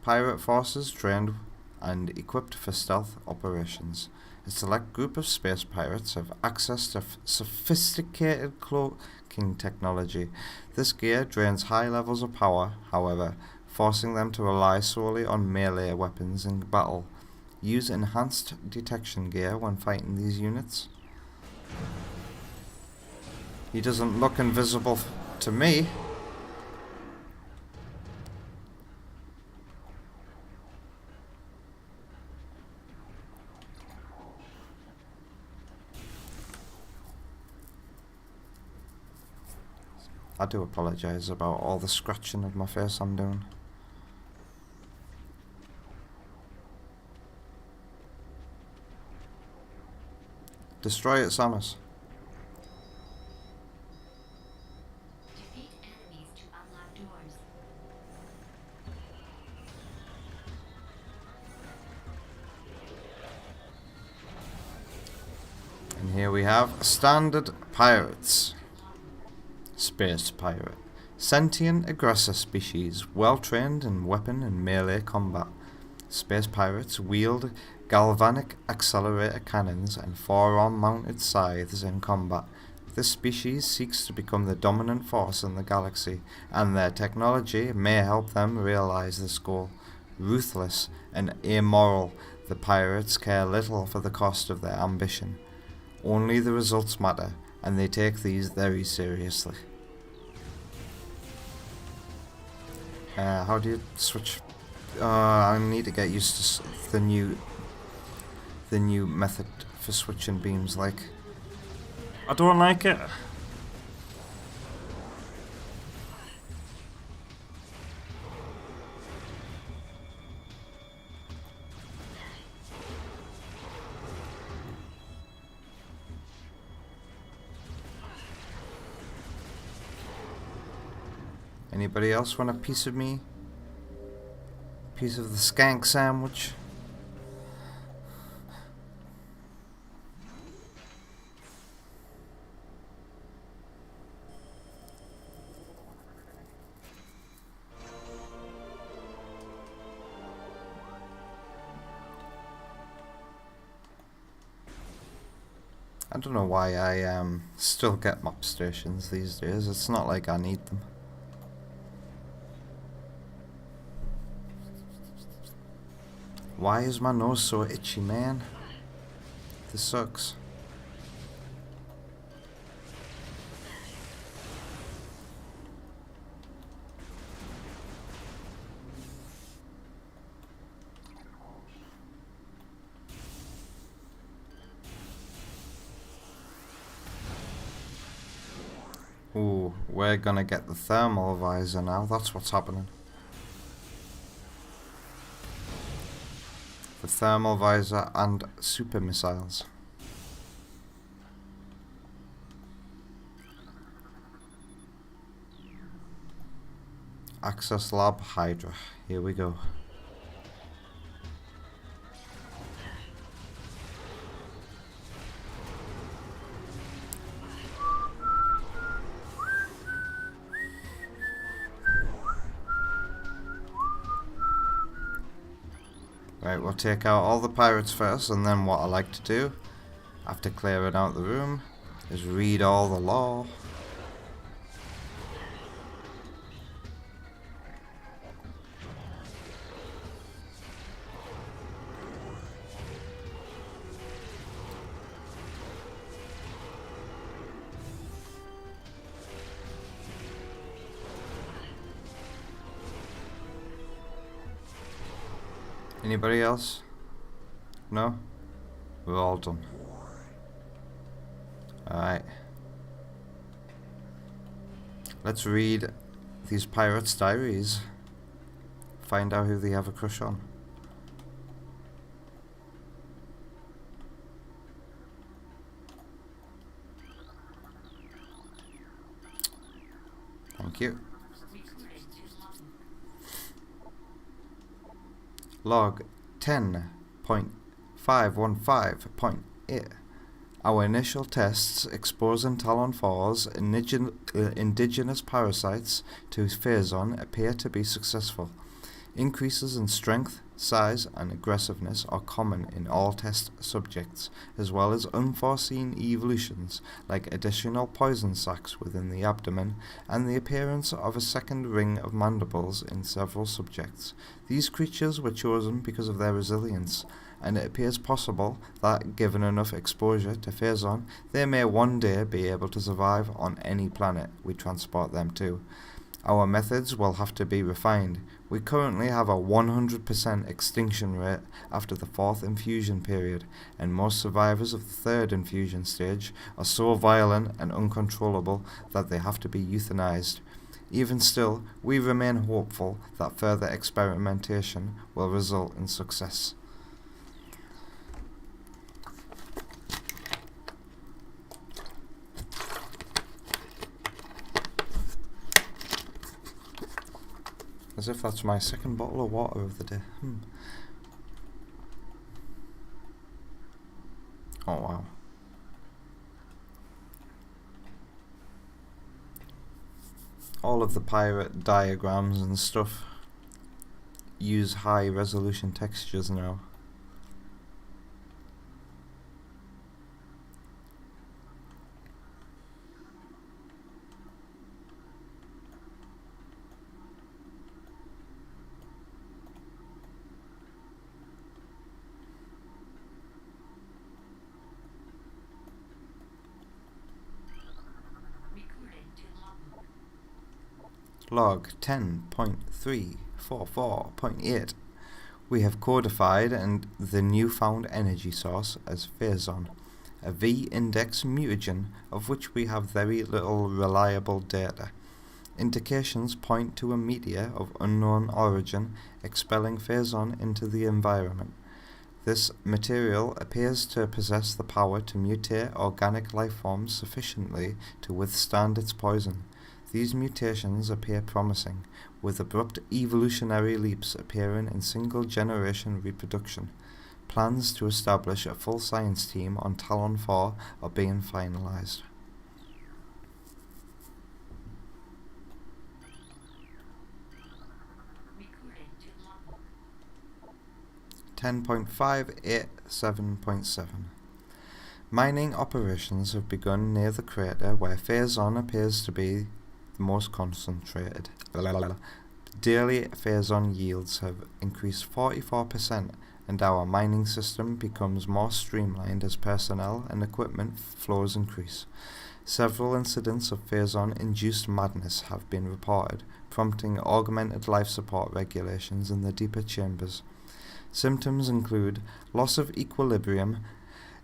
Pirate forces trained and equipped for stealth operations. A select group of space pirates have access to sophisticated cloaking technology. This gear drains high levels of power, however, forcing them to rely solely on melee weapons in battle. Use enhanced detection gear when fighting these units. He doesn't look invisible to me. I do apologise about all the scratching of my face I'm doing. Destroy it, Samus. Defeat enemies to unlock doors. And here we have standard pirates. Space pirate. Sentient aggressor species, well trained in weapon and melee combat. Space pirates wield galvanic accelerator cannons and forearm mounted scythes in combat. This species seeks to become the dominant force in the galaxy, and their technology may help them realize this goal. Ruthless and immoral, the pirates care little for the cost of their ambition. Only the results matter, and they take these very seriously. How do you switch? I need to get used to the new method for switching beams. Like, I don't like it. anybody else want a piece of me? Piece of the skank sandwich? I don't know why I still get map stations these days. It's not like I need them. Why is my nose so itchy, man? This sucks. Ooh, we're gonna get the thermal visor now. That's what's happening. The thermal visor and super missiles. Access lab Hydra. Here we go. Right, we'll take out all the pirates first, and then what I like to do, after clearing out the room, is read all the lore. Anybody else? No? We're all done. Alright. Let's read these pirates' diaries. Find out who they have a crush on. Thank you. Log 10.515.8. Our initial tests exposing Talon 4's indigenous parasites to Phazon appear to be successful. Increases in strength, size, and aggressiveness are common in all test subjects, as well as unforeseen evolutions like additional poison sacs within the abdomen and the appearance of a second ring of mandibles in several subjects. These creatures were chosen because of their resilience, and it appears possible that, given enough exposure to Phazon, they may one day be able to survive on any planet we transport them to. Our methods will have to be refined. We currently have a 100% extinction rate after the 4th infusion period, and most survivors of the 3rd infusion stage are so violent and uncontrollable that they have to be euthanized. Even still, we remain hopeful that further experimentation will result in success. As if that's my second bottle of water of the day. Oh wow. All of the pirate diagrams and stuff use high resolution textures now. Log 10.344.8. We have codified the newfound energy source as Phazon, a V-index mutagen of which we have very little reliable data. Indications point to a meteor of unknown origin expelling Phazon into the environment. This material appears to possess the power to mutate organic life forms sufficiently to withstand its poison. These mutations appear promising, with abrupt evolutionary leaps appearing in single-generation reproduction. Plans to establish a full science team on Talon 4 are being finalized. Recording to logbook. 10.587.7. Mining operations have begun near the crater where Phazon appears to be the most concentrated. Daily Phazon yields have increased 44%, and our mining system becomes more streamlined as personnel and equipment flows increase. Several incidents of Phazon-induced madness have been reported, prompting augmented life support regulations in the deeper chambers. Symptoms include loss of equilibrium,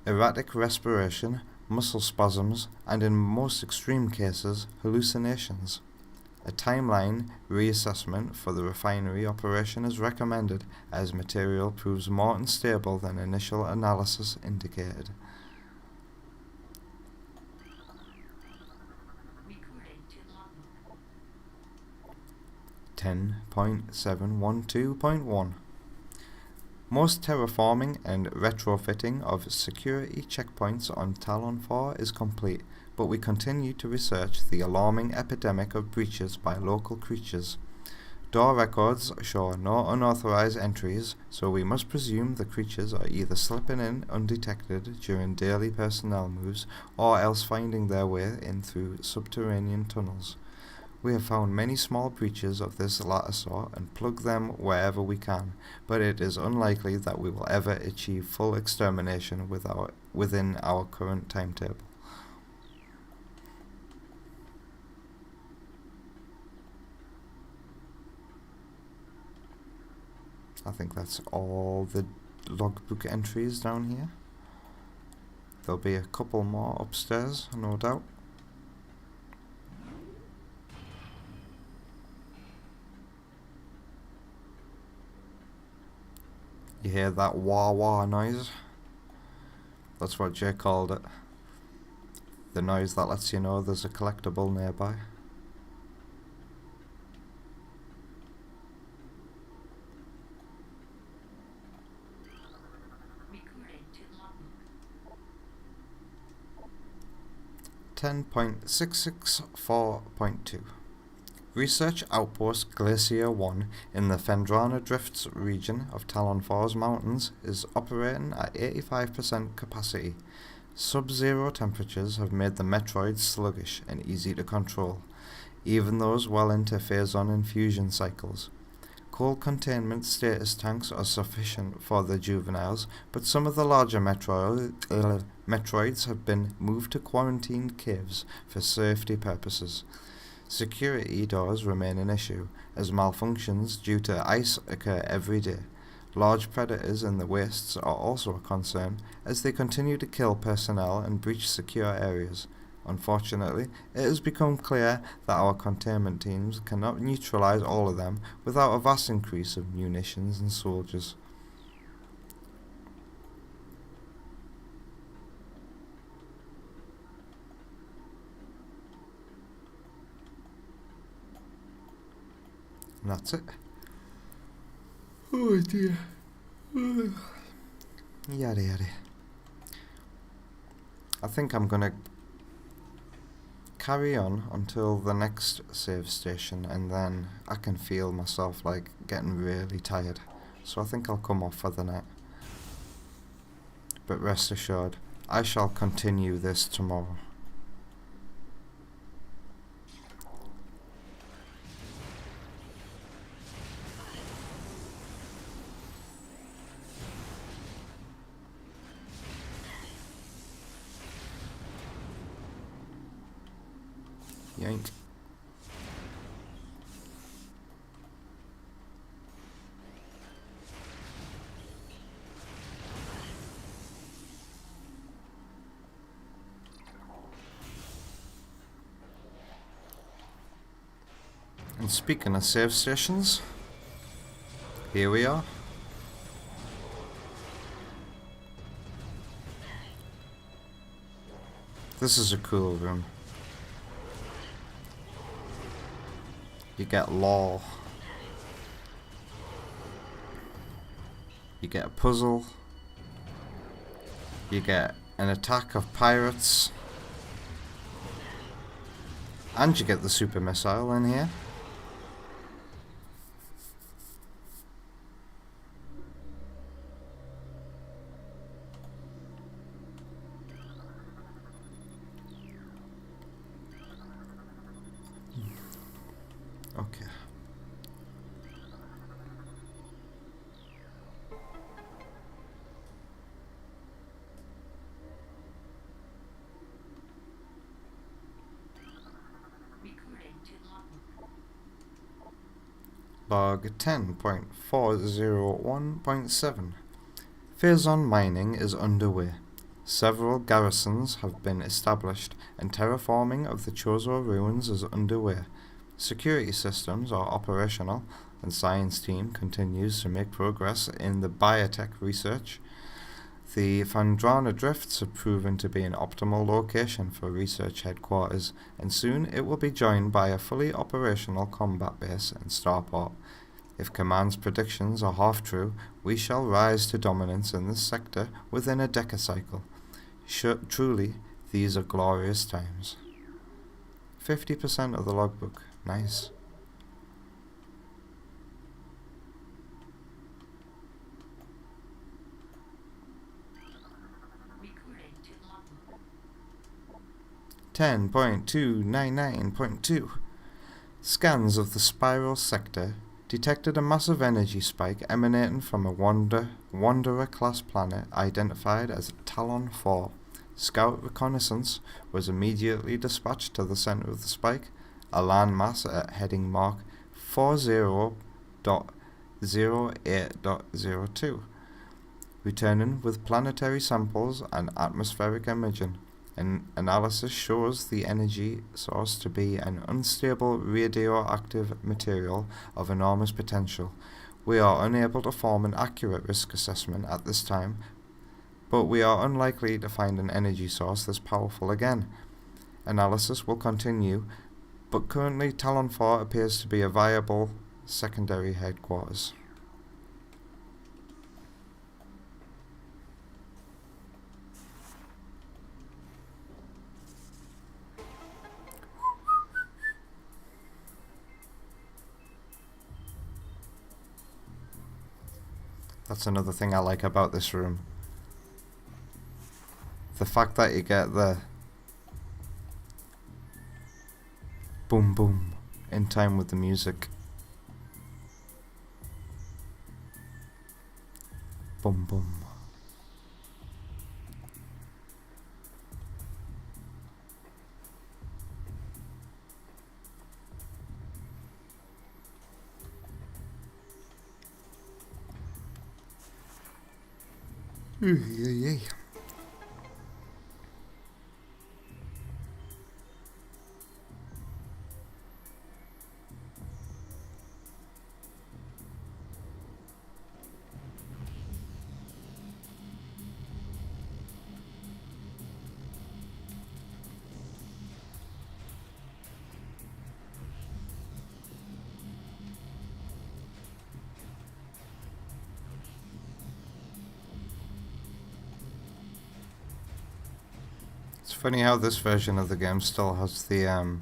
erratic respiration, muscle spasms, and in most extreme cases, hallucinations. A timeline reassessment for the refinery operation is recommended as material proves more unstable than initial analysis indicated. Recording to logbook. 10.712.1. Most terraforming and retrofitting of security checkpoints on Talon 4 is complete, but we continue to research the alarming epidemic of breaches by local creatures. Door records show no unauthorized entries, so we must presume the creatures are either slipping in undetected during daily personnel moves or else finding their way in through subterranean tunnels. We have found many small breaches of this latter sort and plug them wherever we can, but it is unlikely that we will ever achieve full extermination within our current timetable. I think that's all the logbook entries down here. There'll be a couple more upstairs, no doubt. You hear that wah wah noise? That's what Jay called it. The noise that lets you know there's a collectible nearby. Recording to logbook. 10.664.2. Research Outpost Glacier 1 in the Phendrana Drifts region of Talon 4's mountains is operating at 85% capacity. Sub-zero temperatures have made the Metroids sluggish and easy to control, even those well into phase-on infusion cycles. Cold containment status tanks are sufficient for the juveniles, but some of the larger Metroids have been moved to quarantined caves for safety purposes. Security doors remain an issue, as malfunctions due to ice occur every day. Large predators in the wastes are also a concern, as they continue to kill personnel and breach secure areas. Unfortunately, it has become clear that our containment teams cannot neutralize all of them without a vast increase of munitions and soldiers. And that's it. Oh dear. Yada yada. I think I'm gonna carry on until the next save station, and then I can feel myself like getting really tired, so I think I'll come off for the night. But rest assured, I shall continue this tomorrow. Yank. And speaking of save stations, here we are. This is a cool room. You get law. You get a puzzle. You get an attack of pirates. And you get the super missile in here. Okay. Recording to logbook. Log 10.401.7. Phase-on mining is underway. Several garrisons have been established, and terraforming of the Chozo ruins is underway. Security systems are operational, and science team continues to make progress in the biotech research. The Phendrana Drifts have proven to be an optimal location for research headquarters, and soon it will be joined by a fully operational combat base and starport. If Command's predictions are half true, we shall rise to dominance in this sector within a decacycle. Truly, these are glorious times. 50% of the logbook. Nice. Recording to logbook. 10.299.2. Scans of the spiral sector detected a massive energy spike emanating from a Wanderer-class planet identified as Talon 4. Scout reconnaissance was immediately dispatched to the center of the spike, a landmass at heading mark 40.08.02, returning with planetary samples and atmospheric imaging. An analysis shows the energy source to be an unstable radioactive material of enormous potential. We are unable to form an accurate risk assessment at this time, but we are unlikely to find an energy source this powerful again. Analysis will continue, but currently Talon 4 appears to be a viable secondary headquarters. That's another thing I like about this room. The fact that you get the boom boom in time with the music. Boom boom. Yeah. It's funny how this version of the game still has the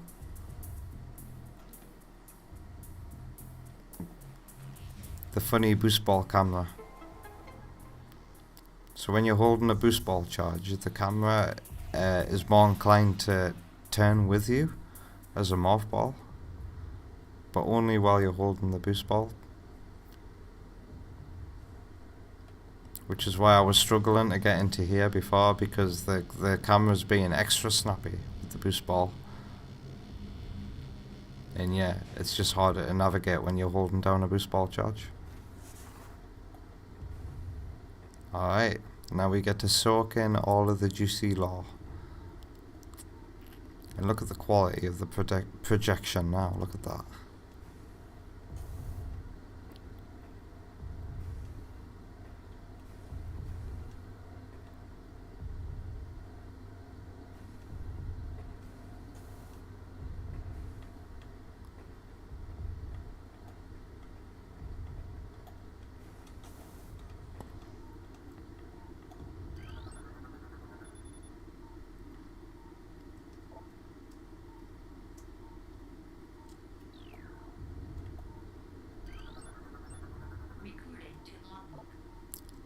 funny boost ball camera. So when you're holding a boost ball charge, the camera is more inclined to turn with you as a morph ball, but only while you're holding the boost ball. Which is why I was struggling to get into here before, because the camera's being extra snappy with the boost ball. And yeah, it's just harder to navigate when you're holding down a boost ball charge. Alright, now we get to soak in all of the juicy lore. And look at the quality of the projection now, look at that.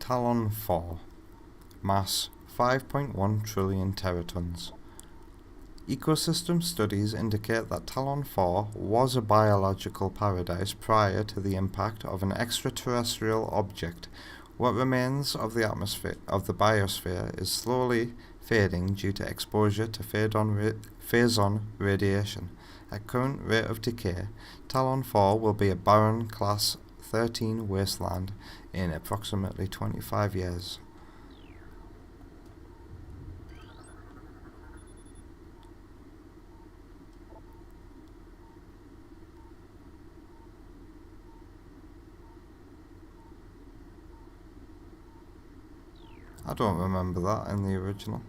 Talon 4. Mass 5.1 trillion teratons. Ecosystem studies indicate that Talon 4 was a biological paradise prior to the impact of an extraterrestrial object. What remains of the atmosphere of the biosphere is slowly fading due to exposure to phase-on radiation. At current rate of decay, Talon 4 will be a barren Class 13 wasteland in approximately 25 years. I don't remember that in the original.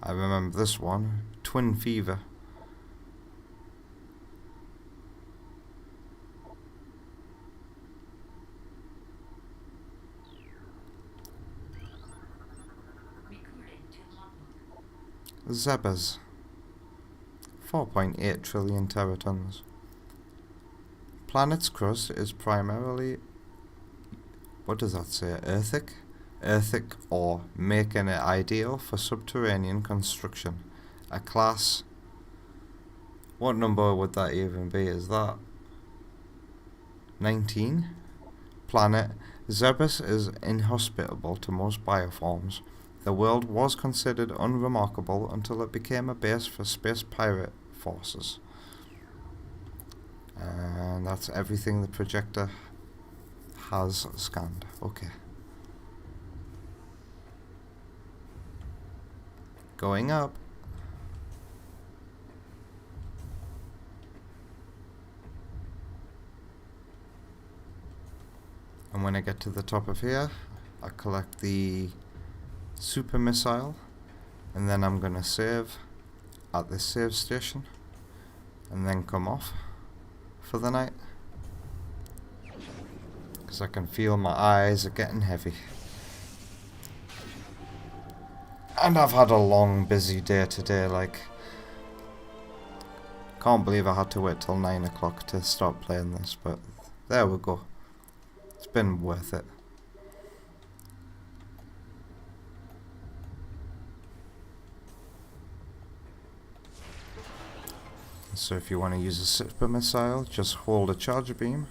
I remember this one, Twin Fever. Zebras. 4.8 trillion teratons. Planet's crust is primarily, what does that say, earthic ore, making it ideal for subterranean construction. A class, what number would that even be? Is that 19? Planet. Zebras is inhospitable to most bioforms. The world was considered unremarkable until it became a base for space pirate forces. And that's everything the projector has scanned. Okay. Going up. And when I get to the top of here, I collect the super missile, and then I'm gonna save at this save station and then come off for the night, because I can feel my eyes are getting heavy, and I've had a long busy day today. Like, can't believe I had to wait till 9 o'clock to start playing this, but there we go. It's been worth it. So if you want to use a super missile, just hold a charge beam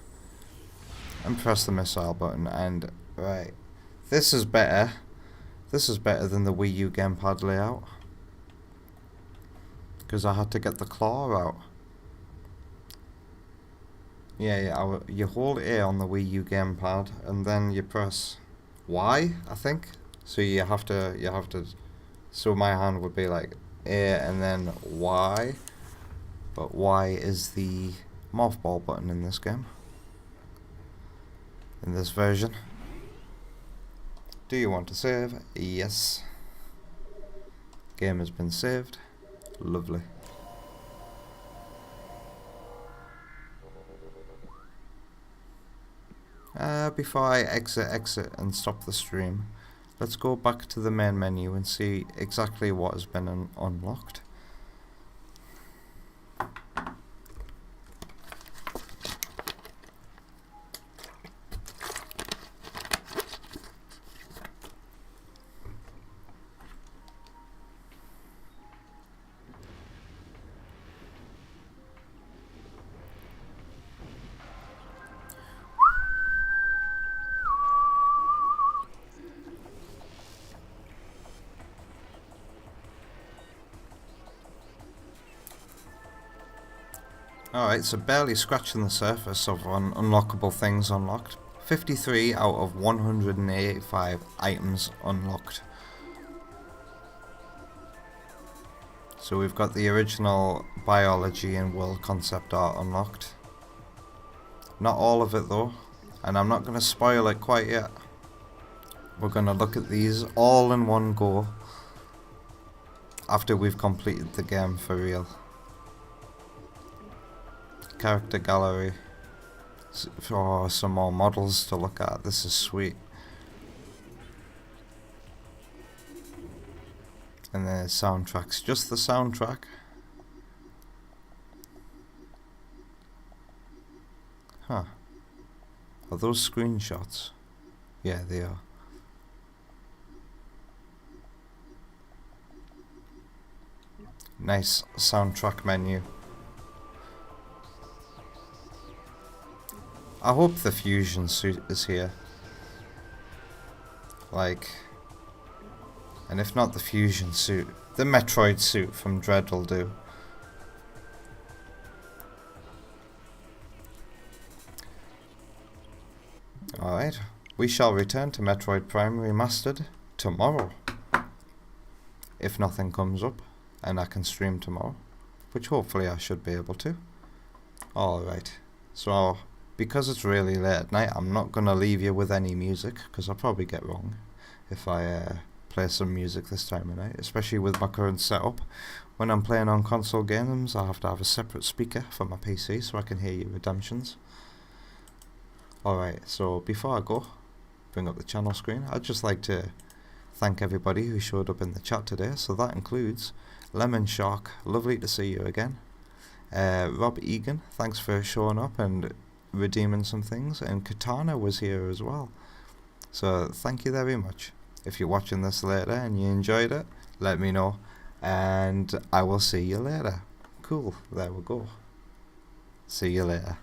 and press the missile button, and right, this is better. This is better than the Wii U gamepad layout, because I had to get the claw out. Yeah, you hold A on the Wii U gamepad and then you press Y, I think. So you have to. So my hand would be like A and then Y, but Y is the morph ball button in this game. In this version. Do you want to save? Yes. Game has been saved. Lovely. Before I exit and stop the stream, let's go back to the main menu and see exactly what has been unlocked. Alright, so barely scratching the surface of unlockable things unlocked. 53 out of 185 items unlocked. So we've got the original biology and world concept art unlocked. Not all of it though, and I'm not going to spoil it quite yet. We're going to look at these all in one go after we've completed the game for real. Character gallery for some more models to look at. This is sweet. And the soundtracks, just the soundtrack. Huh. Are those screenshots? Yeah, they are. Nice soundtrack menu. I hope the fusion suit is here. Like, and if not the fusion suit, the Metroid suit from Dread will do. Alright, we shall return to Metroid Prime Remastered tomorrow. If nothing comes up and I can stream tomorrow, which hopefully I should be able to. Alright, so because it's really late at night, I'm not going to leave you with any music, because I'll probably get wrong if I play some music this time of night, especially with my current setup. When I'm playing on console games, I have to have a separate speaker for my PC so I can hear your redemptions. Alright, so before I go, bring up the channel screen, I'd just like to thank everybody who showed up in the chat today. So that includes Lemon Shark, lovely to see you again. Rob Egan, thanks for showing up and redeeming some things, and Katana was here as well, so thank you very much. If you're watching this later and you enjoyed it, let me know and I will see you later. Cool, there we go. See you later.